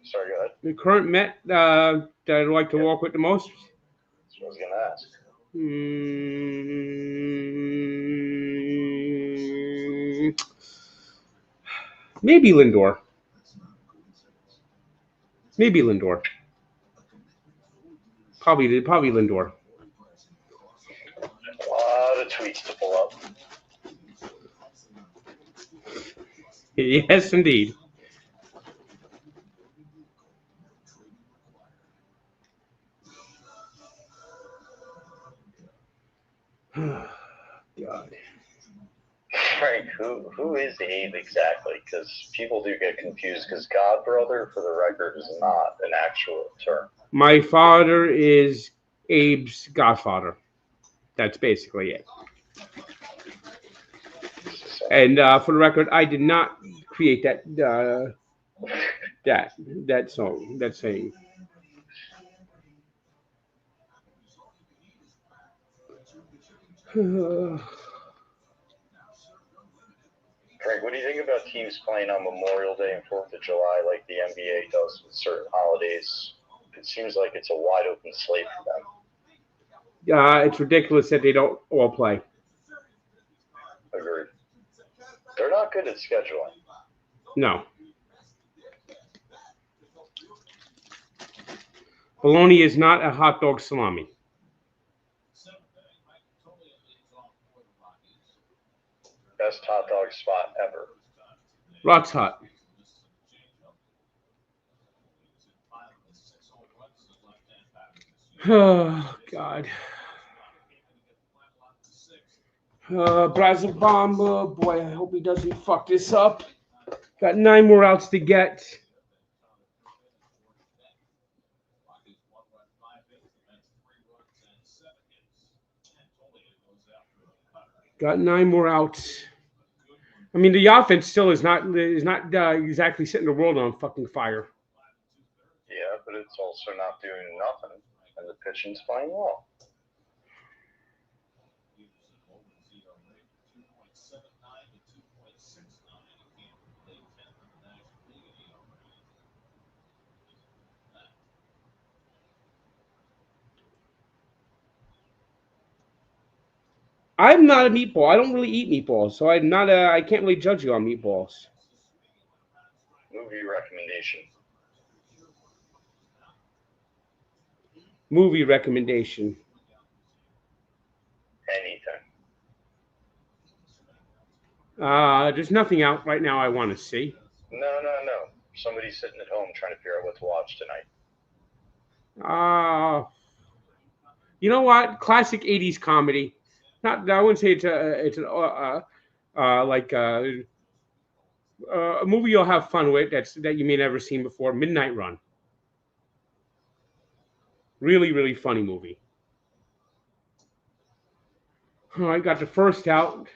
Sorry, go ahead. The current Met that I'd like to walk with the most? That's what I was going to ask. Maybe Lindor. Maybe Lindor. Probably Lindor. A lot of tweets to pull up. Yes, indeed. God. Frank, who is Abe exactly? Because people do get confused. Because God brother, for the record, is not an actual term. My father is Abe's godfather. That's basically it. And for the record, I did not create that song, that saying. Frank, what do you think about teams playing on Memorial Day and 4th of July like the NBA does with certain holidays? It seems like it's a wide open slate for them. It's ridiculous that they don't all play. Agreed. They're not good at scheduling. No. Bologna is not a hot dog salami. Best hot dog spot ever. Rock's Hot. Oh, God. Brazil Bomber. Boy, I hope he doesn't fuck this up. Got 9 more outs to get. Got 9 more outs. I mean, the offense still is not exactly setting the world on fucking fire. Yeah, but it's also not doing nothing, and the pitching's playing well. I'm not a meatball. I don't really eat meatballs, so I'm not. I can't really judge you on meatballs. Movie recommendation. Movie recommendation. Anything. There's nothing out right now I want to see. No. Somebody's sitting at home trying to figure out what to watch tonight. You know what? Classic '80s comedy. Not. I wouldn't say it's a movie you'll have fun with. That you may never seen before. Midnight Run. Really, really funny movie. I got the first out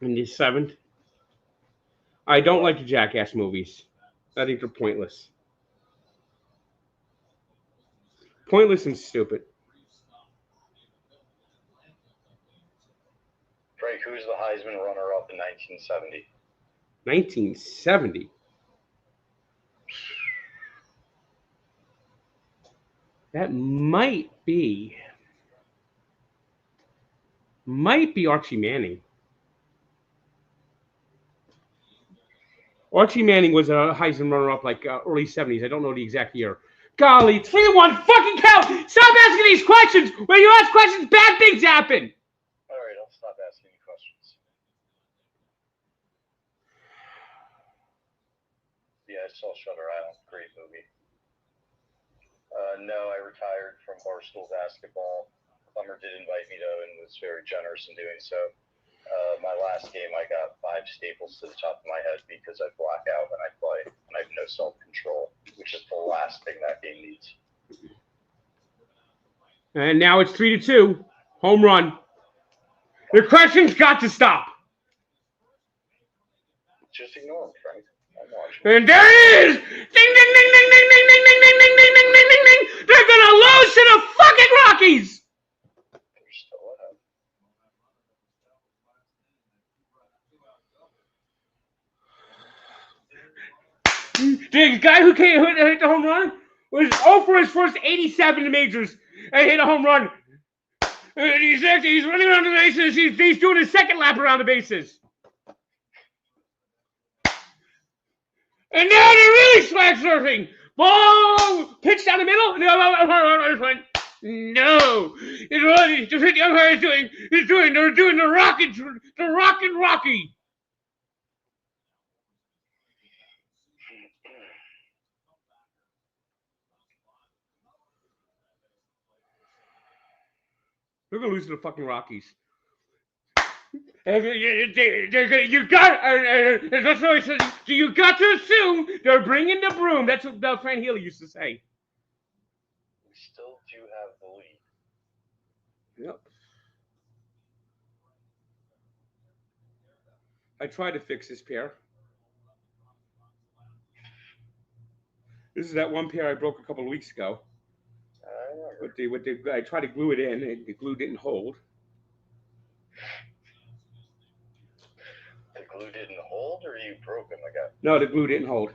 in the 7th. I don't like the Jackass movies. I think they're pointless. Pointless and stupid. Frank, who's the Heisman runner-up in 1970? 1970? That might be Archie Manning. Archie Manning was a Heisman runner-up like early 70s. I don't know the exact year. Golly, 3-1 fucking count! Stop asking these questions! When you ask questions, bad things happen! All right, I'll stop asking you questions. Yeah, I saw Shutter Island. Great movie. No, I retired from Barstool basketball. Plummer did invite me, though, and was very generous in doing so. My last game, I got 5 staples to the top of my head because I black out when I play, and I have no self-control, which is the last thing that game needs. And now it's 3-2. Home run. The question's got to stop. Just ignore them, Frank. I'm watching. And there it is! Ding, ding, ding, ding, ding, ding, ding, ding, ding, ding, ding, ding, ding, ding, ding! They're gonna lose to the fucking Rockies! They're still ahead. The guy who hit the home run was 0 for his first 87 in the majors and hit a home run. And he's running around the bases. He's doing his second lap around the bases. And now they're really swag surfing. Ball pitch down the middle. No, it's just what the umpire is doing. They're doing the rockin' Rocky. They're gonna lose to the fucking Rockies. You got to assume they're bringing the broom. That's what Fran Healy used to say. We still do have the lead. Yep. I tried to fix this pair. This is that one pair I broke a couple of weeks ago. I tried to glue it in, and the glue didn't hold. The glue didn't hold, or you broke them again? No, the glue didn't hold.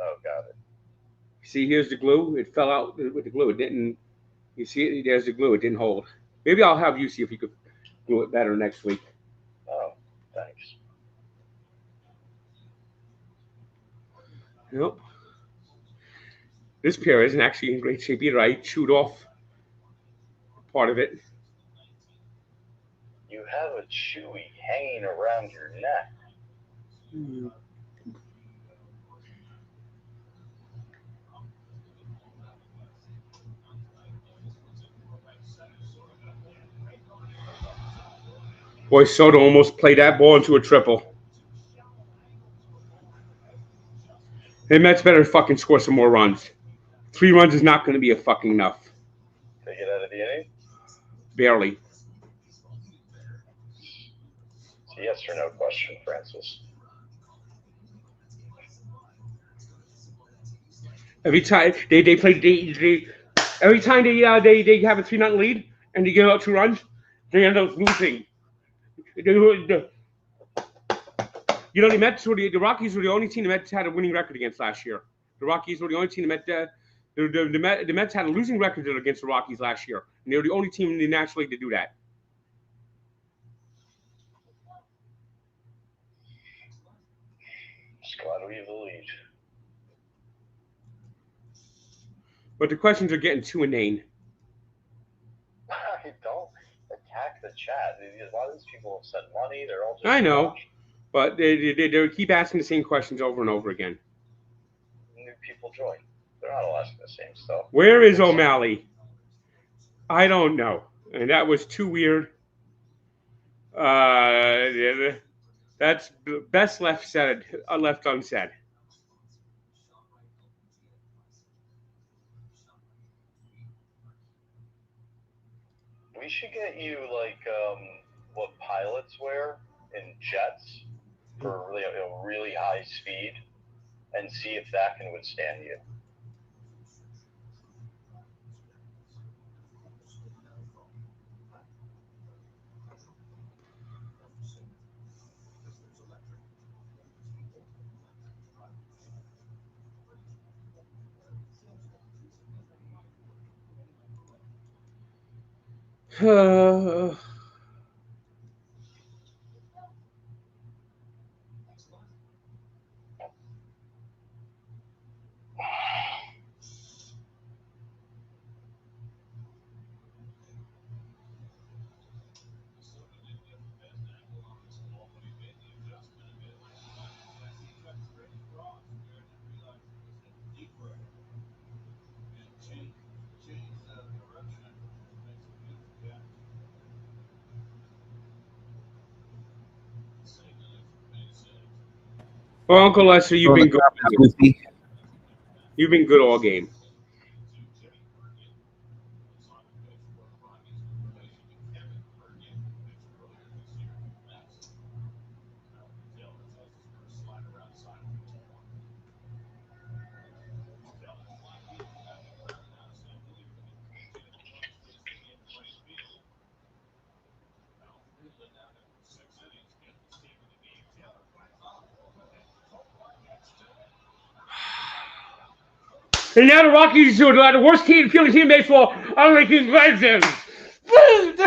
Oh, got it. See, here's the glue. It fell out with the glue. It didn't. You see it? There's the glue. It didn't hold. Maybe I'll have you see if you could glue it better next week. Oh, thanks. Nope. This pair isn't actually in great shape either. I chewed off part of it. You have a Chewy hanging around your neck. Boy, Soto almost played that ball into a triple. The Mets better fucking score some more runs. 3 runs is not going to be a fucking enough. They get out of the inning? Barely. It's a yes or no question, Francis. Every time they play, every time they have a 3-0 lead and they give out 2 runs, they end up losing. The Mets were the Rockies were the only team the Mets had a winning record against last year. The Rockies were the only team the Mets had a losing record against the Rockies last year, and they were the only team in the National League to do that. Just glad we have the lead. But the questions are getting too inane. Don't attack the chat. A lot of these people have sent money. They're all just. I know, but they keep asking the same questions over and over again. New people join. They're not all asking the same stuff. Where is O'Malley? I don't know, and that was too weird. That's best left unsaid. We should get you like what pilots wear in jets for really high speed, and see if that can withstand you. Well, Uncle Lester, you've been good. You've been good all game. And now the Rockies are the worst fielding team in baseball are making legends. And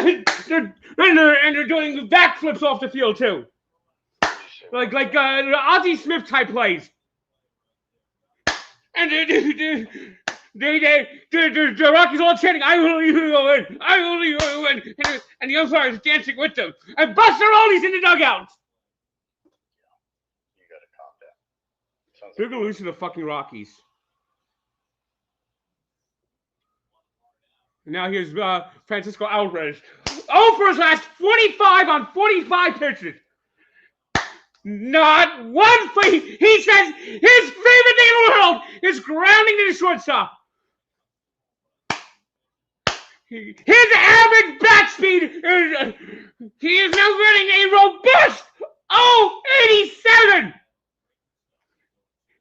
they're doing backflips off the field too, like Ozzie Smith type plays. And the Rockies all chanting, "I will win! I will win!" And the umpire is dancing with them. And Buster Olney's in the dugout. You gotta calm down. They're gonna lose to the fucking Rockies. Now here's Francisco Alvarez. For his last 45 on 45 pitches. Not one play. He says his favorite thing in the world is grounding to the shortstop. His average bat speed is, he is now running a robust 0.87.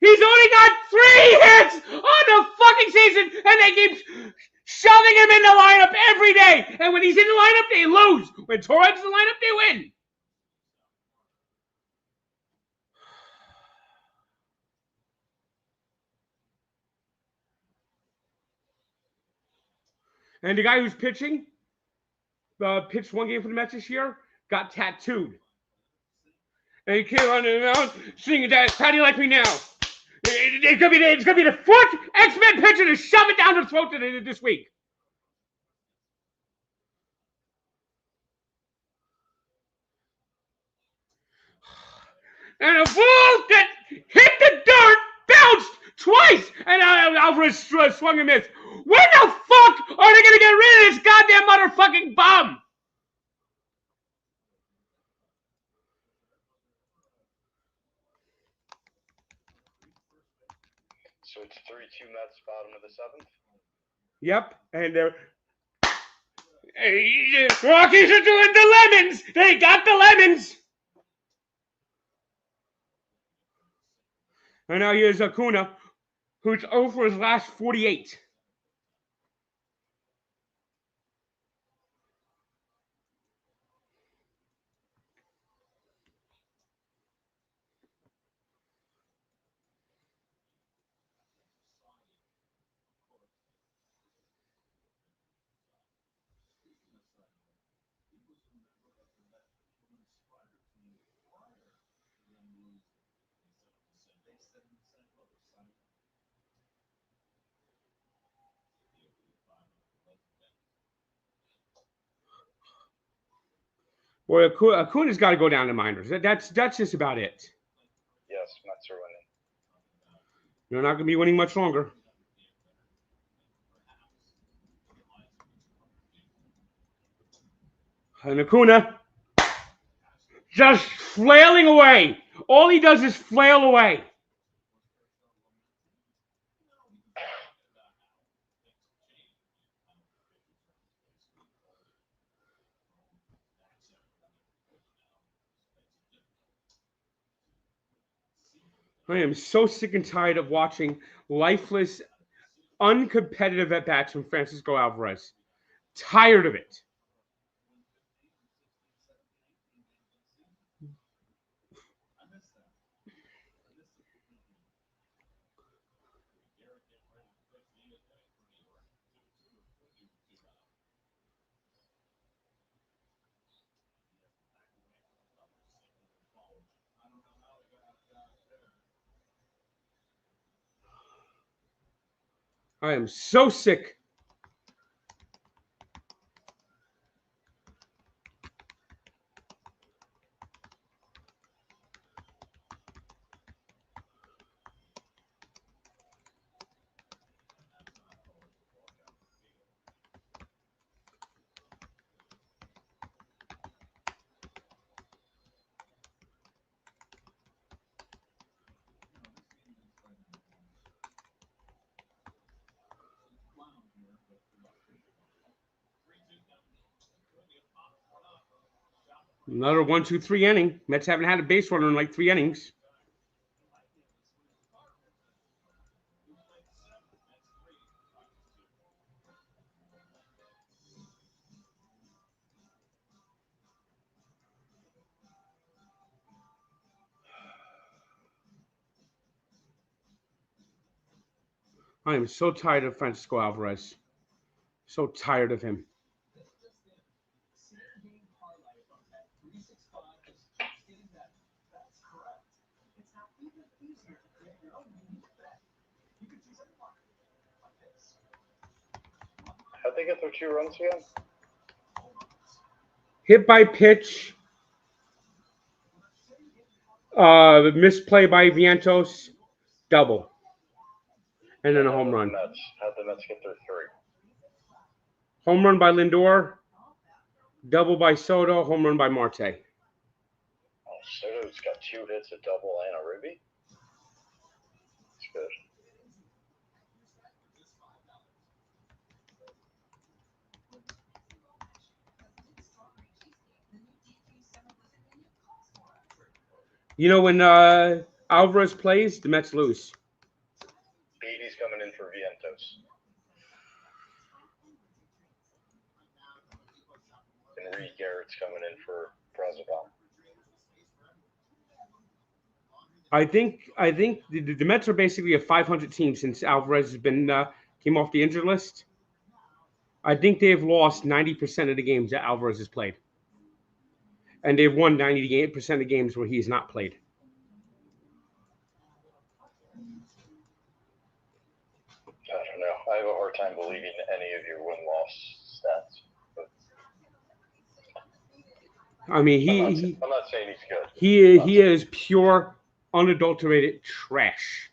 He's only got 3 hits on the fucking season, and they keep shoving him in the lineup every day. And when he's in the lineup, they lose. When Torres is in the lineup, they win. And the guy who's pitching, pitched 1 game for the Mets this year, got tattooed. And he came running around singing that, "How do you like me now?" It's gonna be the 4th X-Men pitcher to shove it down the throat this week. And a ball that hit the dirt, bounced twice, and Alvarez swung and missed. When the fuck are they gonna get rid of this goddamn motherfucking bum? It's 3-2 Mets, bottom of the 7th. Yep, and they're Rockies are doing the lemons. They got the lemons. And now here's Acuna, who's over his last 48. Well, Acuna's got to go down to minors. That's just about it. Yes, Mets are winning. They're not going to be winning much longer. And Acuna just flailing away. All he does is flail away. I am so sick and tired of watching lifeless, uncompetitive at-bats from Francisco Alvarez. Tired of it. I am so sick. Another 1-2-3 inning. Mets haven't had a base runner in like 3 innings. I am so tired of Francisco Alvarez. So tired of him. How'd they get their 2 runs again? Hit by pitch. Misplay by Vientos. Double. And then a home run. How'd the Mets get their 3? Home run by Lindor. Double by Soto. Home run by Marte. Oh, Soto's got 2 hits, a double, and a ribby. That's good. You know, when Alvarez plays, the Mets lose. Beatty's coming in for Vientos. And Reed Garrett's coming in for Braziban. I think the Mets are basically a 500 team since Alvarez has been came off the injured list. I think they've lost 90% of the games that Alvarez has played. And they've won 98% of games where he's not played. I don't know. I have a hard time believing any of your win-loss stats. But I mean, I'm not saying he's good. He is pure, unadulterated trash.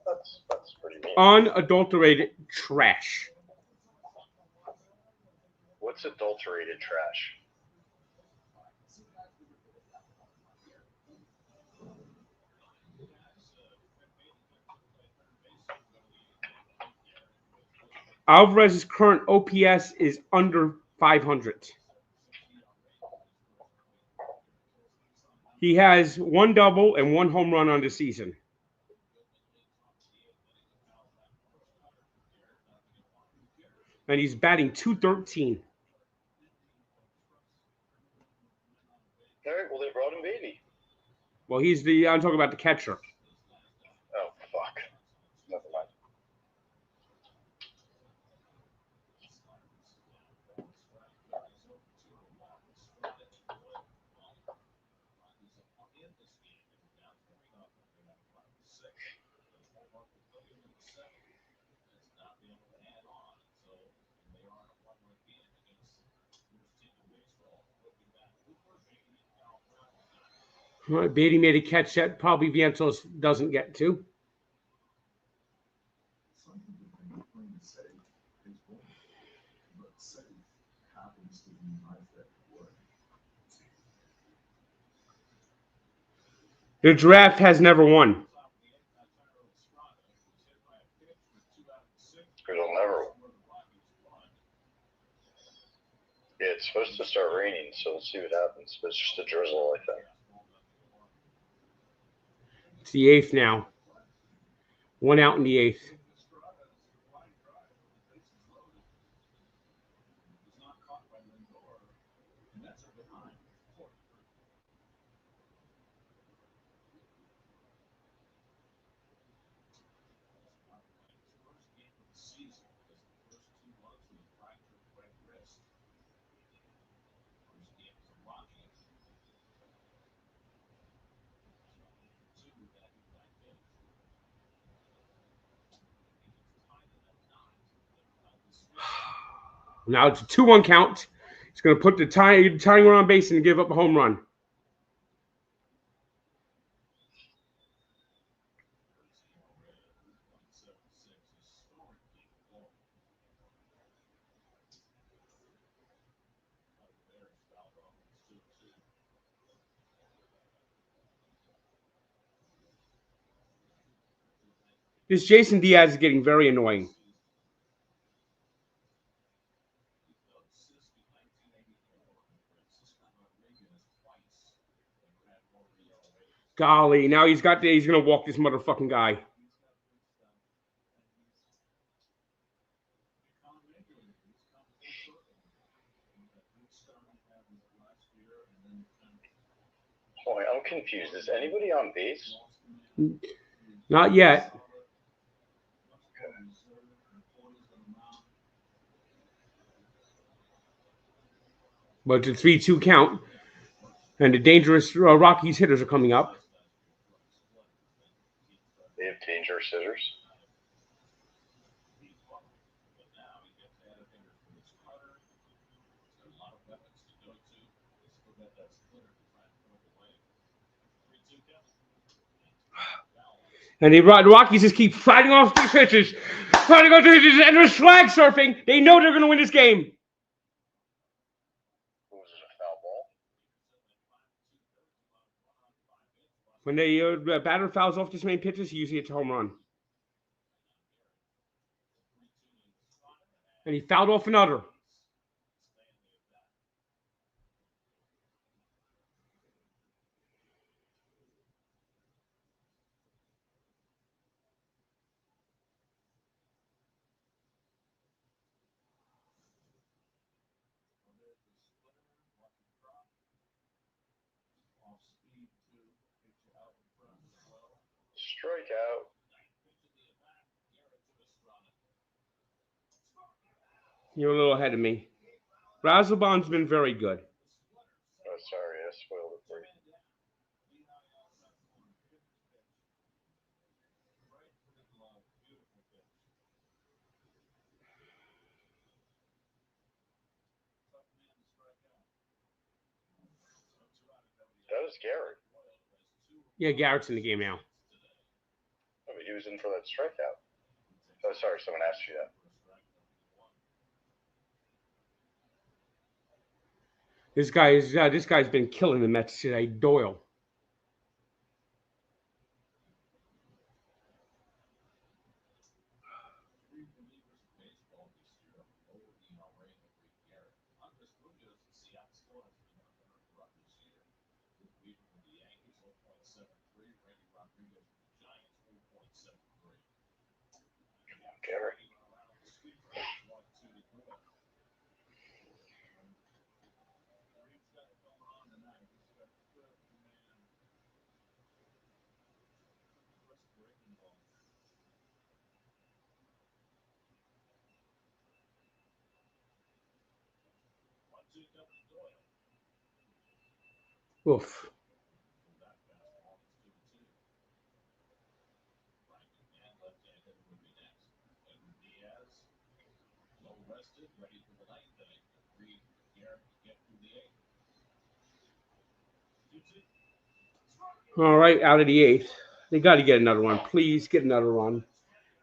That's pretty mean. Unadulterated trash. What's adulterated trash? Alvarez's current OPS is under 500. He has 1 double and 1 home run on the season. And he's batting .213. All right, well, they brought him Beatty. Well, I'm talking about the catcher. Oh, fuck. Never mind. All right, Beatty made a catch that probably Vientos doesn't get to. The draft has never won. It'll never. Yeah, it's supposed to start raining, so we'll see what happens. But it's just a drizzle, I think. It's the 8th now. 1 out in the 8th. Now it's a 2-1 count. He's going to put the tying run on base and give up a home run. This Jason Diaz is getting very annoying. Golly, now he's going to walk this motherfucking guy. Boy, I'm confused. Is anybody on base? Not yet. But it's a 3-2 count. And the dangerous Rockies hitters are coming up. They have dangerous hitters. And the Rockies just keep fighting off these pitches. Trying to go to pitches, and they're flag surfing. They know they're going to win this game. Was it a foul ball? When the batter fouls off this many pitches, he usually hits a home run. And he fouled off another. Strikeout. You're a little ahead of me. Razzlebon's been very good. Oh, sorry, I spoiled it for you. That was Garrett. Yeah, Garrett's in the game now. Oh, but he was in for that strikeout. Oh, sorry, someone asked you that. This guy's been killing the Mets today, Doyle. Gary. Oof. All right, out of the eighth. They got to get another run. Please get another run.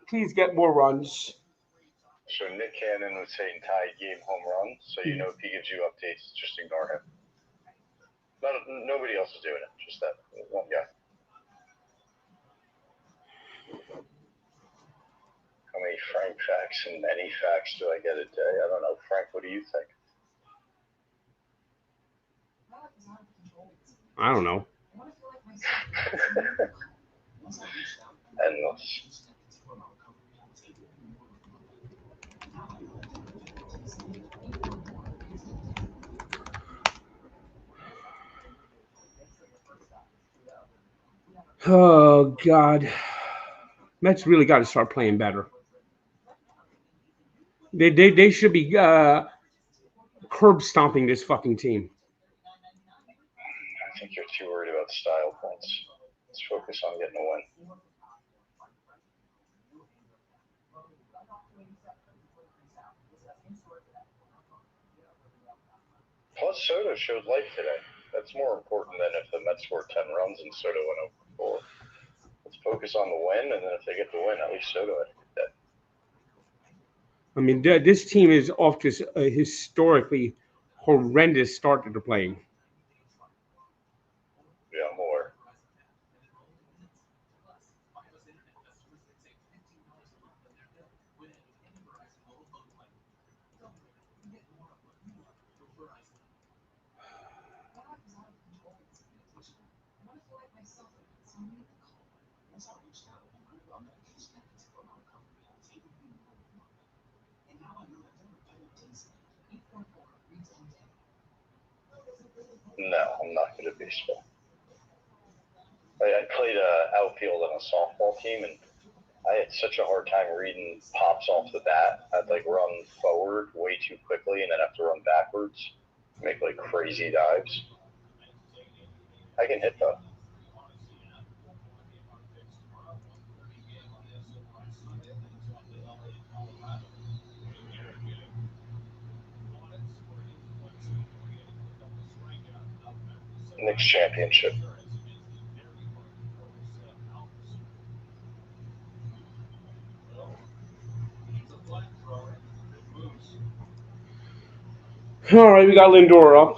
Please get more runs. So Nick Cannon was saying tie game home run. So you know if he gives you updates, just ignore him. Nobody else is doing it. Just that one guy. How many Frank facts and many facts do I get a day? I don't know. Frank, what do you think? I don't know. Endless. Oh, God. Mets really got to start playing better. They should be curb stomping this fucking team. I think you're too worried about style points. Let's focus on getting a win. Plus, Soto showed life today. That's more important than if the Mets scored 10 runs and Soto went over 4. Let's focus on the win, and then if they get the win, at least Soto had a good day. I mean, this team is off to a historically horrendous start to the playing. Yeah, more. No, I'm not good at baseball. I played outfield on a softball team, and I had such a hard time reading pops off the bat. I'd like run forward way too quickly and then have to run backwards, make like crazy dives. I can hit though. Next championship. All right, we got Lindor up.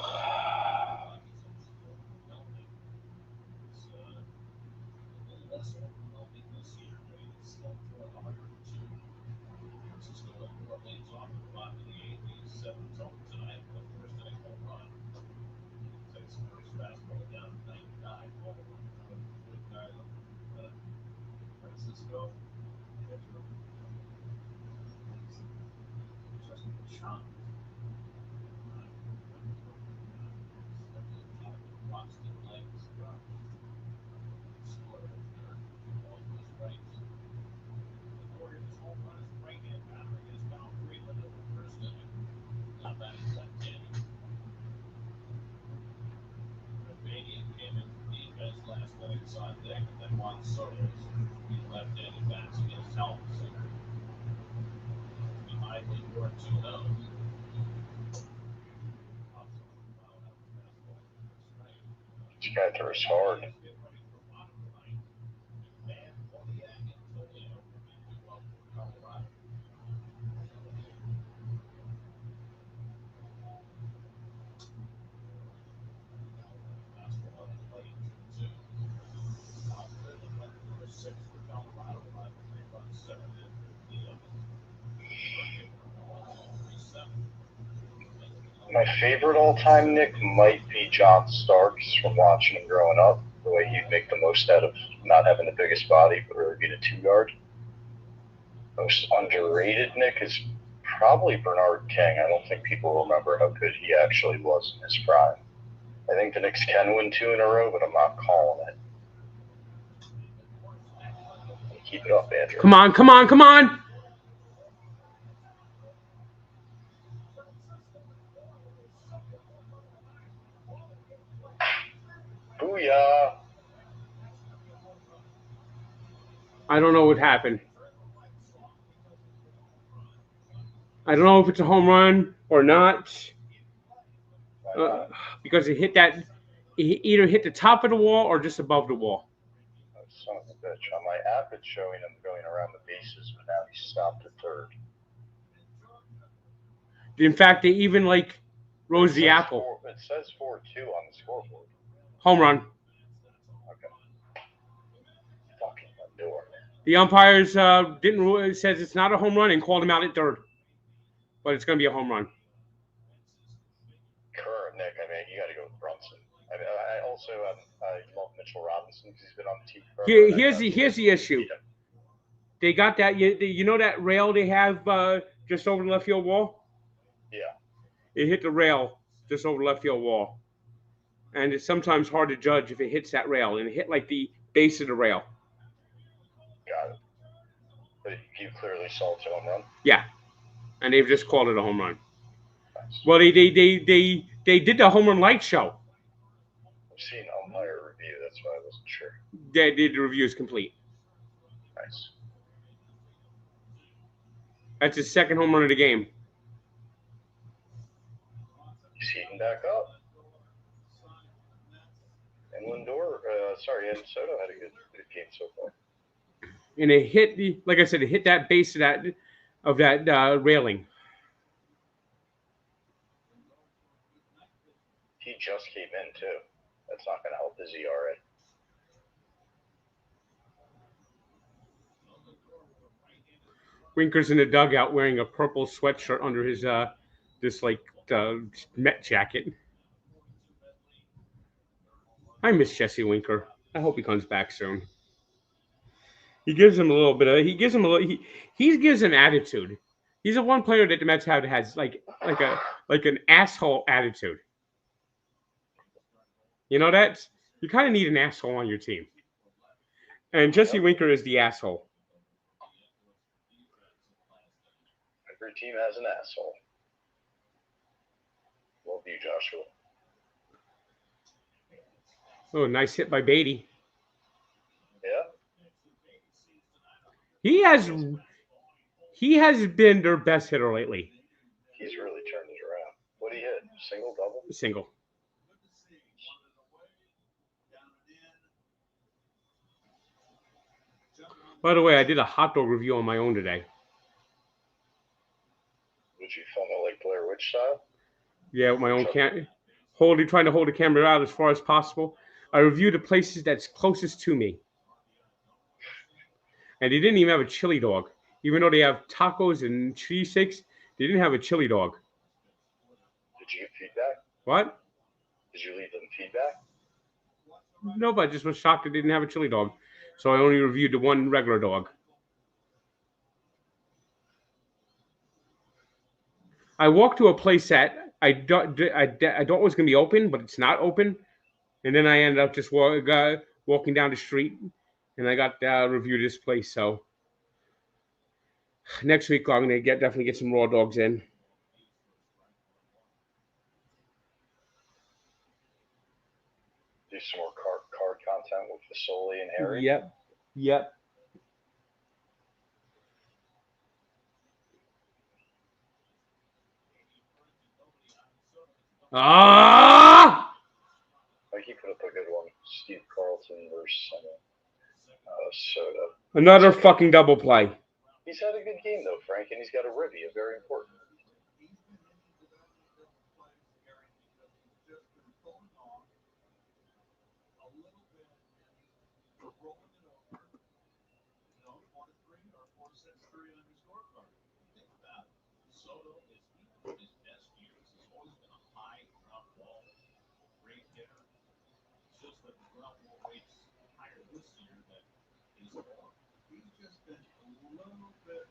This guy throws hard. My favorite all-time Nick might be John Starks from watching him growing up. The way he'd make the most out of not having the biggest body, but really being a 2-yard. Most underrated, Nick, is probably Bernard King. I don't think people remember how good he actually was in his prime. I think the Knicks can win 2 in a row, but I'm not calling it. Keep it up, Andrew. Come on, come on, come on. Booyah. I don't know what happened. I don't know if it's a home run or not. Because it hit that, it either hit the top of the wall or just above the wall. Oh, son of a bitch. On my app, it's showing him going around the bases, but now he's stopped at third. In fact, they even rose the apple. It says 4-2 on the scoreboard. Home run. Okay. Fucking Lindor. The umpires didn't rule. It says it's not a home run and called him out at third. But it's going to be a home run. Current, Nick, I mean, you got to go with Brunson. I also love Mitchell Robinson because he's been on the team forever. Here's the issue. They got that, you know that rail they have just over the left field wall? Yeah. It hit the rail just over the left field wall. And it's sometimes hard to judge if it hits that rail. And it hit the base of the rail. Got it. But you clearly saw it's a home run? Yeah. And they've just called it a home run. Nice. Well, they did the home run light show. I've seen umpire review. That's why I wasn't sure. The review is complete. Nice. That's his second home run of the game. He's heating back up. And and Soto had a good game so far. And it hit like I said, it hit that base of that railing. He just came in too. That's not going to help his ERA. Winker's in the dugout wearing a purple sweatshirt under his Met jacket. I miss Jesse Winker. I hope he comes back soon. He gives him a little bit of. He gives him attitude. He's the one player that the Mets have that has like an asshole attitude. You know that you kind of need an asshole on your team, and Jesse Winker is the asshole. Every team has an asshole. Love you, Joshua. Oh, nice hit by Beatty. Yeah. He has been their best hitter lately. He's really turned it around. What did he hit? Single, double? Single. By the way, I did a hot dog review on my own today. Would you film it like Blair Witch style? Yeah, with my own camera. Trying to hold the camera out as far as possible. I reviewed the places that's closest to me. And they didn't even have a chili dog. Even though they have tacos and cheesesteaks, they didn't have a chili dog. Did you get feedback? What? Did you leave them feedback? No, but I just was shocked they didn't have a chili dog. So I only reviewed the one regular dog. I walked to a place that I thought was going to be open, but it's not open. And then I ended up just walking down the street, and I got reviewed this place. So next week I'm going to definitely get some raw dogs in. Do some more card content with Fasoli and Harry. Yep. Ah! Like he put up a good one. Steve Carlton versus Soto. Another fucking double play. He's had a good game though, Frank, and he's got a ribby, a very important. Soto is even his best years. He's always been a high ground ball, great hitter. It's just that the ground ball rate's higher this year than his form. He's just been a little bit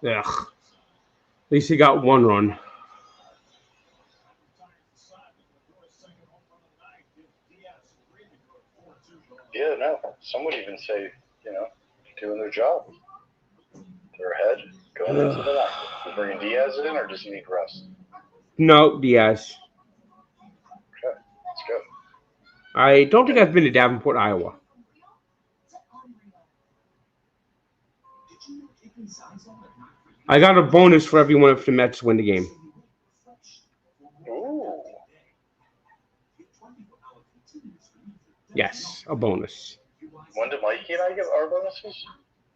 Ugh. At least he got one run. Yeah, no. Some would even say, doing their job. They're ahead, going into the ninth. You bringing Diaz in, or does he need rest? No, Diaz. Okay, let's go. I don't think I've been to Davenport, Iowa. I got a bonus for everyone if the Mets win the game. Ooh. Yes, a bonus. When did Mikey and I get our bonuses?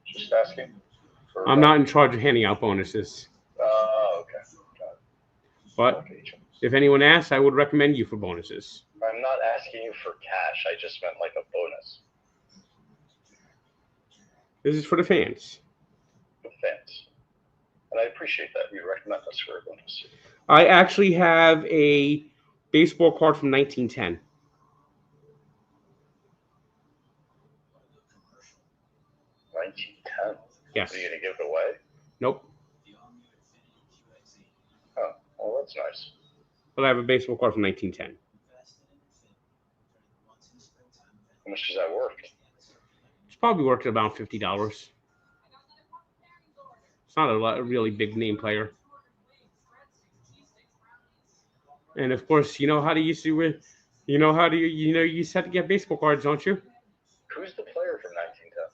Just asking. I'm not in charge of handing out bonuses. Okay. Got it. But if anyone asks, I would recommend you for bonuses. I'm not asking you for cash. I just meant like a bonus. This is for the fans. For fans. And I appreciate that. You recommend us for a bonus. I actually have a baseball card from 1910. 1910? Yes. Are you going to give it away? Nope. Oh, well, that's nice. But I have a baseball card from 1910. How much does that worth? It's probably worth about $50. It's not a really big name player. And of course, you know how to use it. You used to have to get baseball cards, don't you? Who's the player from 1910?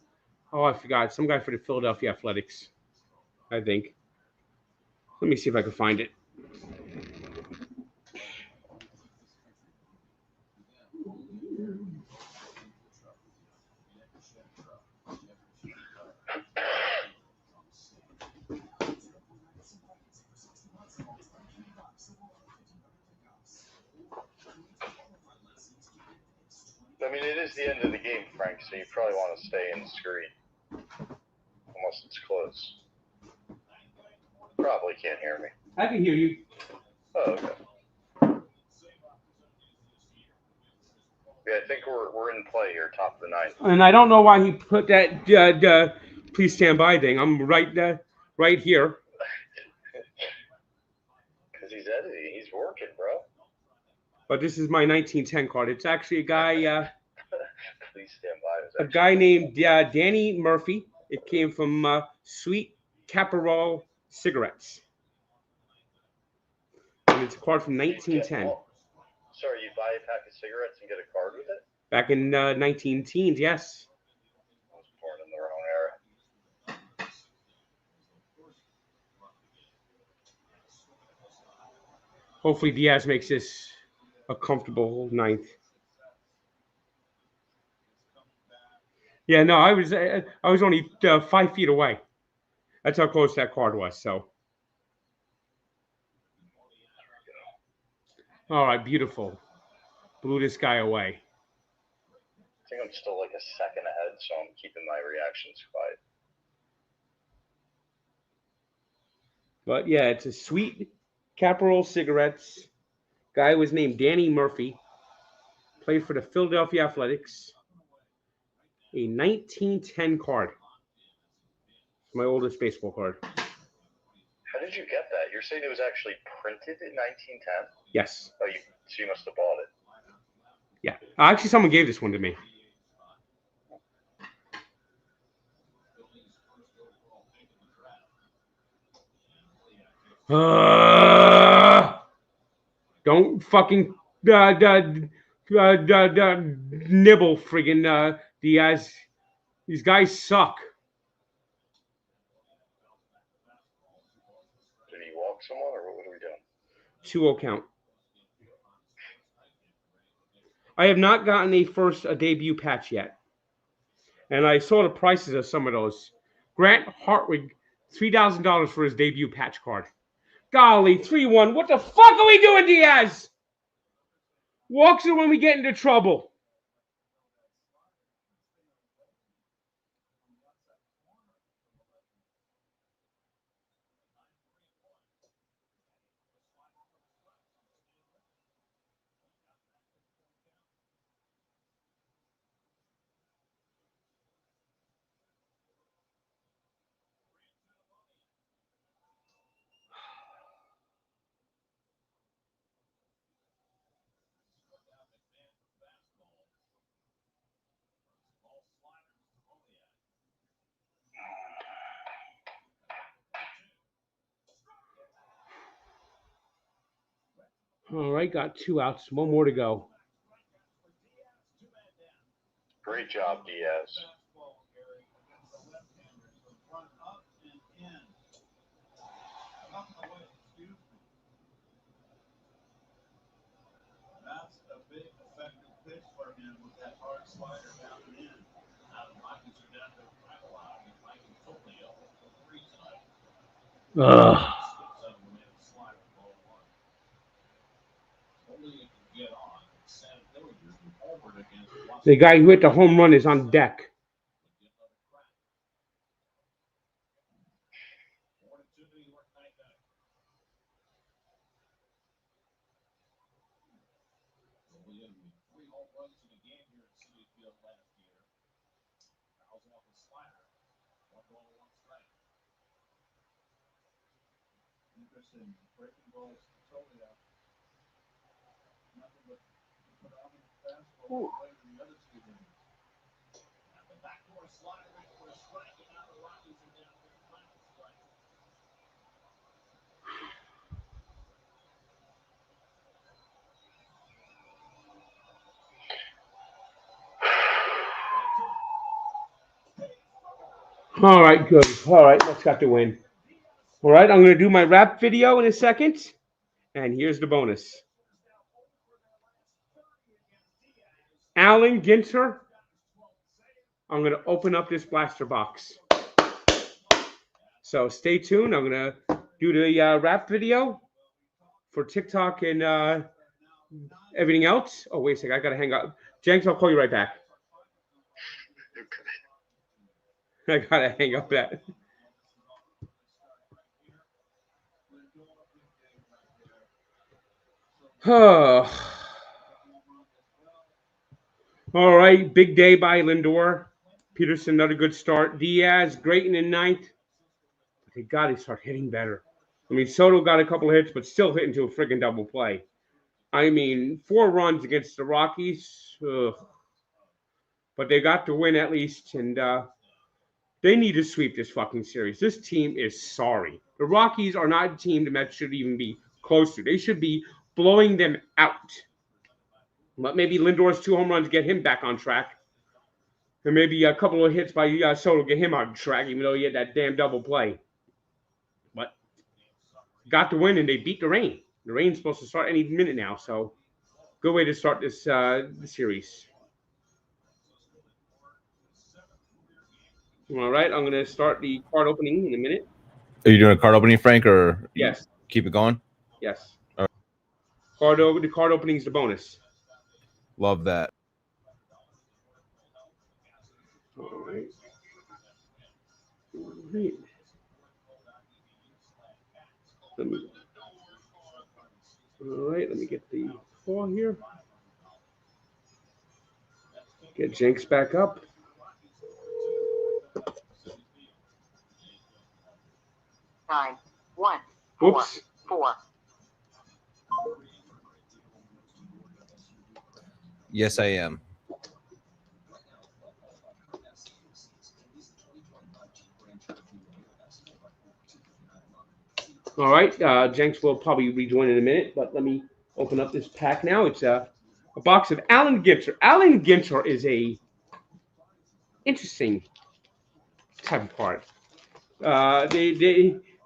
Oh, I forgot. Some guy for the Philadelphia Athletics, I think. Let me see if I can find it. I mean, it is the end of the game, Frank, so you probably want to stay in the screen. Unless it's close. Probably can't hear me. I can hear you. Oh, okay. Yeah, I think we're in play here, top of the ninth. And I don't know why he put that please stand by thing. I'm right here. Because he's editing. He's working, bro. But this is my 1910 card. It's actually a guy. Please stand by. A guy named Danny Murphy. It came from Sweet Caparol Cigarettes. And it's a card from 1910. Sorry, you buy a pack of cigarettes and get a card with it? Back in 19 teens, yes. I was born in the wrong era. Hopefully Diaz makes this a comfortable ninth. Yeah, no, I was only 5 feet away. That's how close that card was. So, all right, beautiful. Blew this guy away. I think I'm still like a second ahead, so I'm keeping my reactions quiet. But yeah, it's a Sweet Caparol Cigarettes. Guy was named Danny Murphy. Played for the Philadelphia Athletics. A 1910 card. It's my oldest baseball card. How did you get that? You're saying it was actually printed in 1910? Yes. Oh, so you must have bought it. Yeah. Actually, someone gave this one to me. Don't fucking nibble, friggin' Diaz. These guys suck. Did he walk someone, or what are we doing? 2-0 count. I have not gotten a debut patch yet. And I saw the prices of some of those. Grant Hartwig, $3,000 for his debut patch card. Golly, 3-1. What the fuck are we doing, Diaz? Walks it when we get into trouble. All right, got 2 outs. 1 more to go. Great job, Diaz. That's a big effective pitch for him with that hard slider down and in. Now the Rockies are down to 5 allowed. Mike is totally 0 for 3 tonight. Slider, ball 1. Only you can get on. Sam Dillinger forward against Washington. The guy who hit the home run is on deck. Interesting. Breaking balls to Soto. Nothing but predominant fastball away from the other 2 innings. And the backdoor slider for a strike, and now the Rockies are down to their final strike. All right, good. All right, let's got the win. All right, I'm going to do my wrap video in a second. And here's the bonus. Alan Ginter. I'm going to open up this blaster box. So stay tuned. I'm going to do the wrap video for TikTok and everything else. Oh, wait a second. I got to hang up. Jenks, I'll call you right back. I got to hang up that. Oh. All right, big day by Lindor. Peterson, another good start. Diaz, great in the 9th. But they got to start hitting better. I mean, Soto got a couple of hits, but still hitting to a friggin' double play. I mean, 4 runs against the Rockies. Ugh. But they got to win at least, and they need to sweep this fucking series. This team is sorry. The Rockies are not a team the Mets should even be close to. They should be blowing them out. But maybe Lindor's 2 home runs get him back on track. And maybe a couple of hits by Soto get him on track, even though he had that damn double play. But got the win, and they beat the Rain. The Rain's supposed to start any minute now, so good way to start this series. All right, I'm going to start the card opening in a minute. Are you doing a card opening, Frank, or yes? Keep it going. Yes. All right. The card opening is the bonus. Love that. All right. All right. Let me get the ball here. Get Jenks back up. Nine, 1, Oops. 4. Yes, I am. All right, Jenks will probably rejoin in a minute, but let me open up this pack now. It's a box of Alan Ginter. Alan Ginter is a interesting type of card.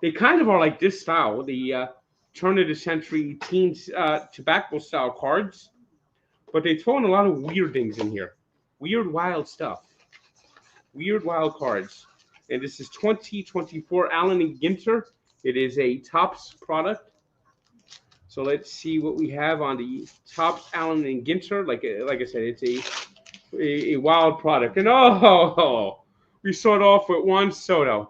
They kind of are like this style, the turn of the century teens tobacco style cards, but they throw in a lot of weird things in here, weird wild stuff, weird wild cards. And this is 2024 Allen and Ginter. It is a Topps product. So let's see what we have on the Topps Allen and Ginter. Like I said, it's a wild product. And we start off with Juan Soto.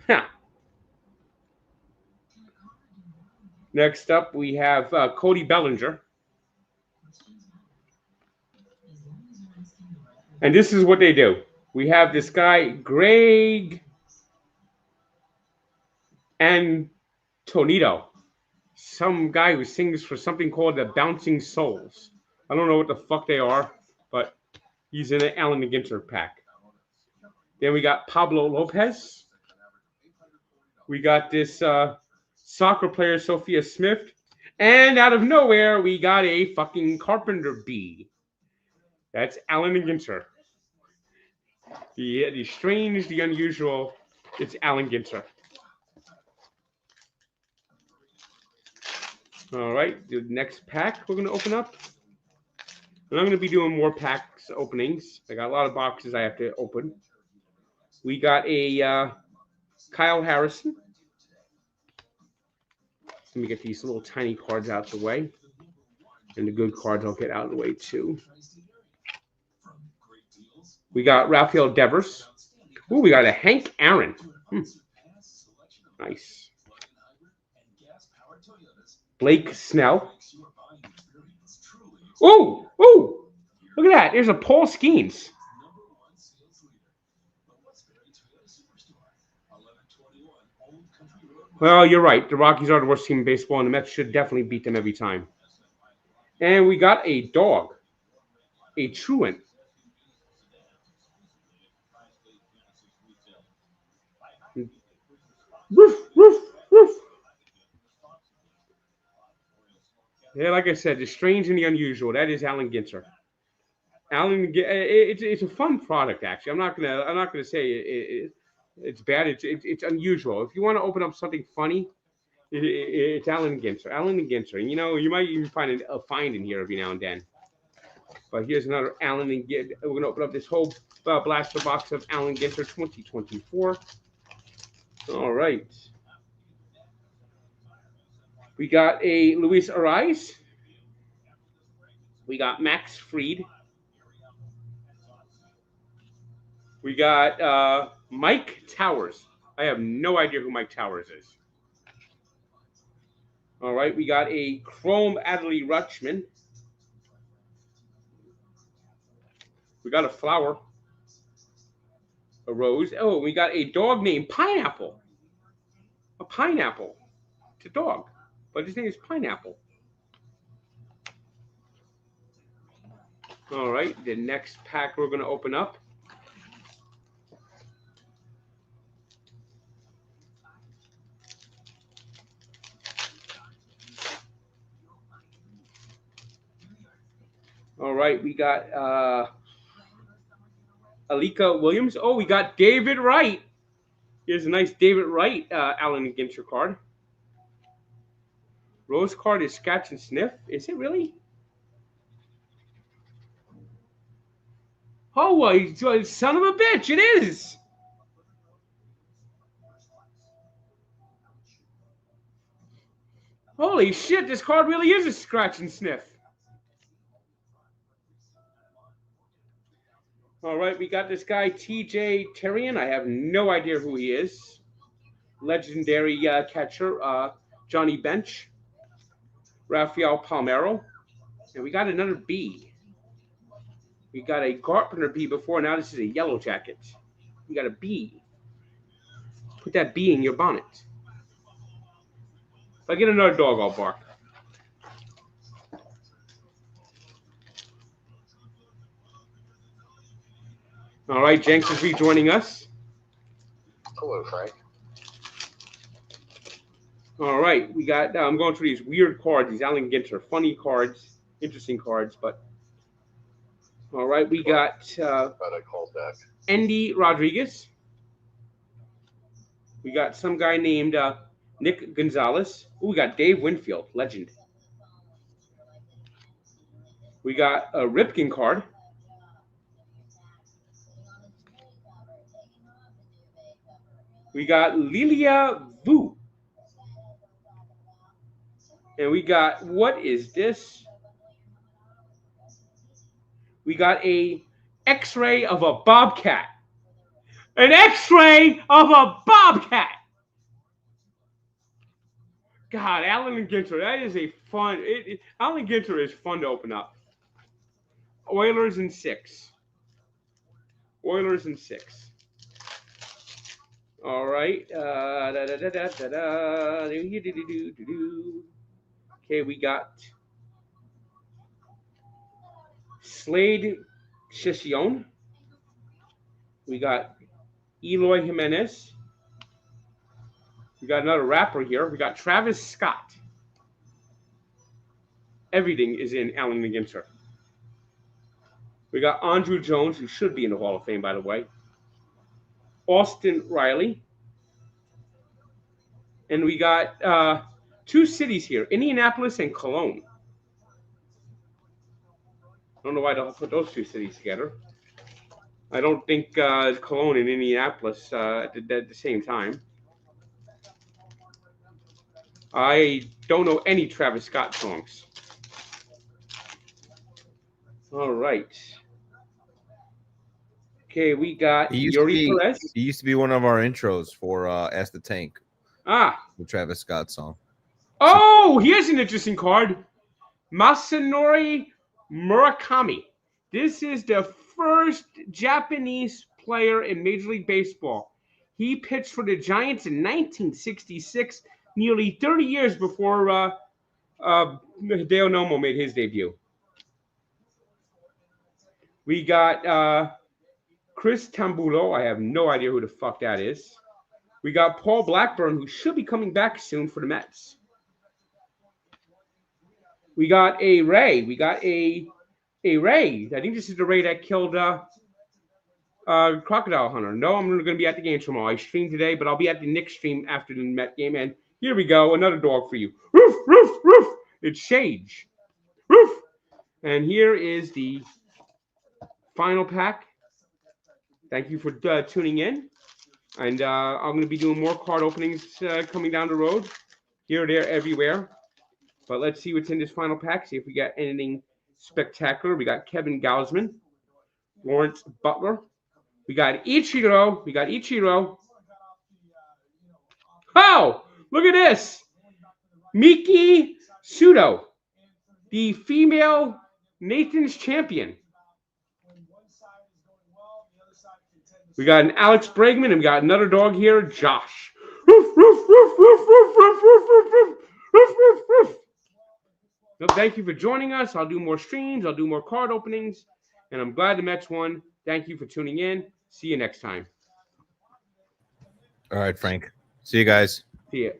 Huh. Next up, we have Cody Bellinger. And this is what they do. We have this guy, Greg Antonito, some guy who sings for something called the Bouncing Souls. I don't know what the fuck they are, but he's in an Allen and Ginter pack. Then we got Pablo Lopez. We got this Soccer player Sophia Smith. And out of nowhere, we got a fucking Carpenter B. That's Alan Ginter. The strange, the unusual. It's Alan Ginter. All right, the next pack we're going to open up. And I'm going to be doing more packs openings. I got a lot of boxes I have to open. We got a Kyle Harrison. Let me get these little tiny cards out of the way. And the good cards I'll get out of the way too. We got Rafael Devers. Ooh, we got a Hank Aaron. Nice. Blake Snell. Ooh, ooh. Look at that. There's a Paul Skeens. Well, you're right. The Rockies are the worst team in baseball, and the Mets should definitely beat them every time. And we got a dog. A truant. Roof, roof, roof. Yeah, like I said, the strange and the unusual. That is Alan Ginter. Alan, it's a fun product actually. I'm not gonna say it's bad. It's unusual. If you want to open up something funny, it's Alan Ginter. Alan and Ginter. And, you might even find a find in here every now and then. But here's another Alan and Ginter. We're gonna open up this whole blaster box of Alan Ginter 2024. All right. We got a Luis Ariz. We got Max Fried. We got Mike Towers. I have no idea who Mike Towers is. All right, we got a Chrome Adley Rutschman. We got a flower. A rose. Oh, we got a dog named Pineapple. A pineapple. It's a dog, but his name is Pineapple. All right, the next pack we're going to open up. All right, we got Alika Williams. Oh, we got David Wright. Here's a nice David Wright Alan Ginter card. Rose card is Scratch and Sniff. Is it really? Oh, son of a bitch, it is. Holy shit, this card really is a Scratch and Sniff. All right, we got this guy, TJ Terrian. I have no idea who he is. Legendary catcher, Johnny Bench. Rafael Palmeiro. And we got another B. We got a Carpenter B before. Now this is a Yellow Jacket. We got a B. Put that B in your bonnet. If I get another dog, I'll bark. All right, Jenks is rejoining us. Hello, Frank. All right, we got. I'm going through these weird cards. These Alan Ginter, funny cards, interesting cards. But all right, we got Andy Rodriguez. We got some guy named Nick Gonzalez. Ooh, we got Dave Winfield, legend. We got a Ripken card. We got Lilia Vu. And we got, what is this? We got a X-ray of a bobcat. An X-ray of a bobcat. God, Alan Ginter, that is a fun. Alan Ginter is fun to open up. Oilers in 6. Oilers in 6. All right. Okay, we got Slade Chichon. We got Eloy Jimenez. We got another rapper here. We got Travis Scott. Everything is in Allen McGinter. We got Andrew Jones, who should be in the Hall of Fame, by the way. Austin Riley. And we got two cities here, Indianapolis and Cologne. I don't know why they'll put those two cities together. I don't think Cologne and Indianapolis at the same time. I don't know any Travis Scott songs. All right. Okay, we got Yuri Perez. He used to be one of our intros for Ask the Tank. The Travis Scott song. Oh, here's an interesting card. Masanori Murakami. This is the first Japanese player in Major League Baseball. He pitched for the Giants in 1966, nearly 30 years before Hideo Nomo made his debut. We got Chris Tambulo. I have no idea who the fuck that is. We got Paul Blackburn, who should be coming back soon for the Mets. We got a Ray. We got a Ray. I think this is the Ray that killed Crocodile Hunter. No, I'm going to be at the game tomorrow. I streamed today, but I'll be at the Knicks stream after the Met game. And here we go. Another dog for you. Roof, roof, roof. It's Shage. Roof. And here is the final pack. Thank you for tuning in. And I'm going to be doing more card openings coming down the road. Here, there, everywhere. But let's see what's in this final pack. See if we got anything spectacular. We got Kevin Gausman, Lawrence Butler. We got Ichiro. Oh, look at this. Miki Sudo, the female Nathan's champion. We got an Alex Bregman, and we got another dog here, Josh. Roof, roof, roof, roof, roof, roof, roof, roof, roof, roof, roof, roof. So thank you for joining us. I'll do more streams. I'll do more card openings. And I'm glad the Mets won. Thank you for tuning in. See you next time. All right, Frank. See you guys. See ya.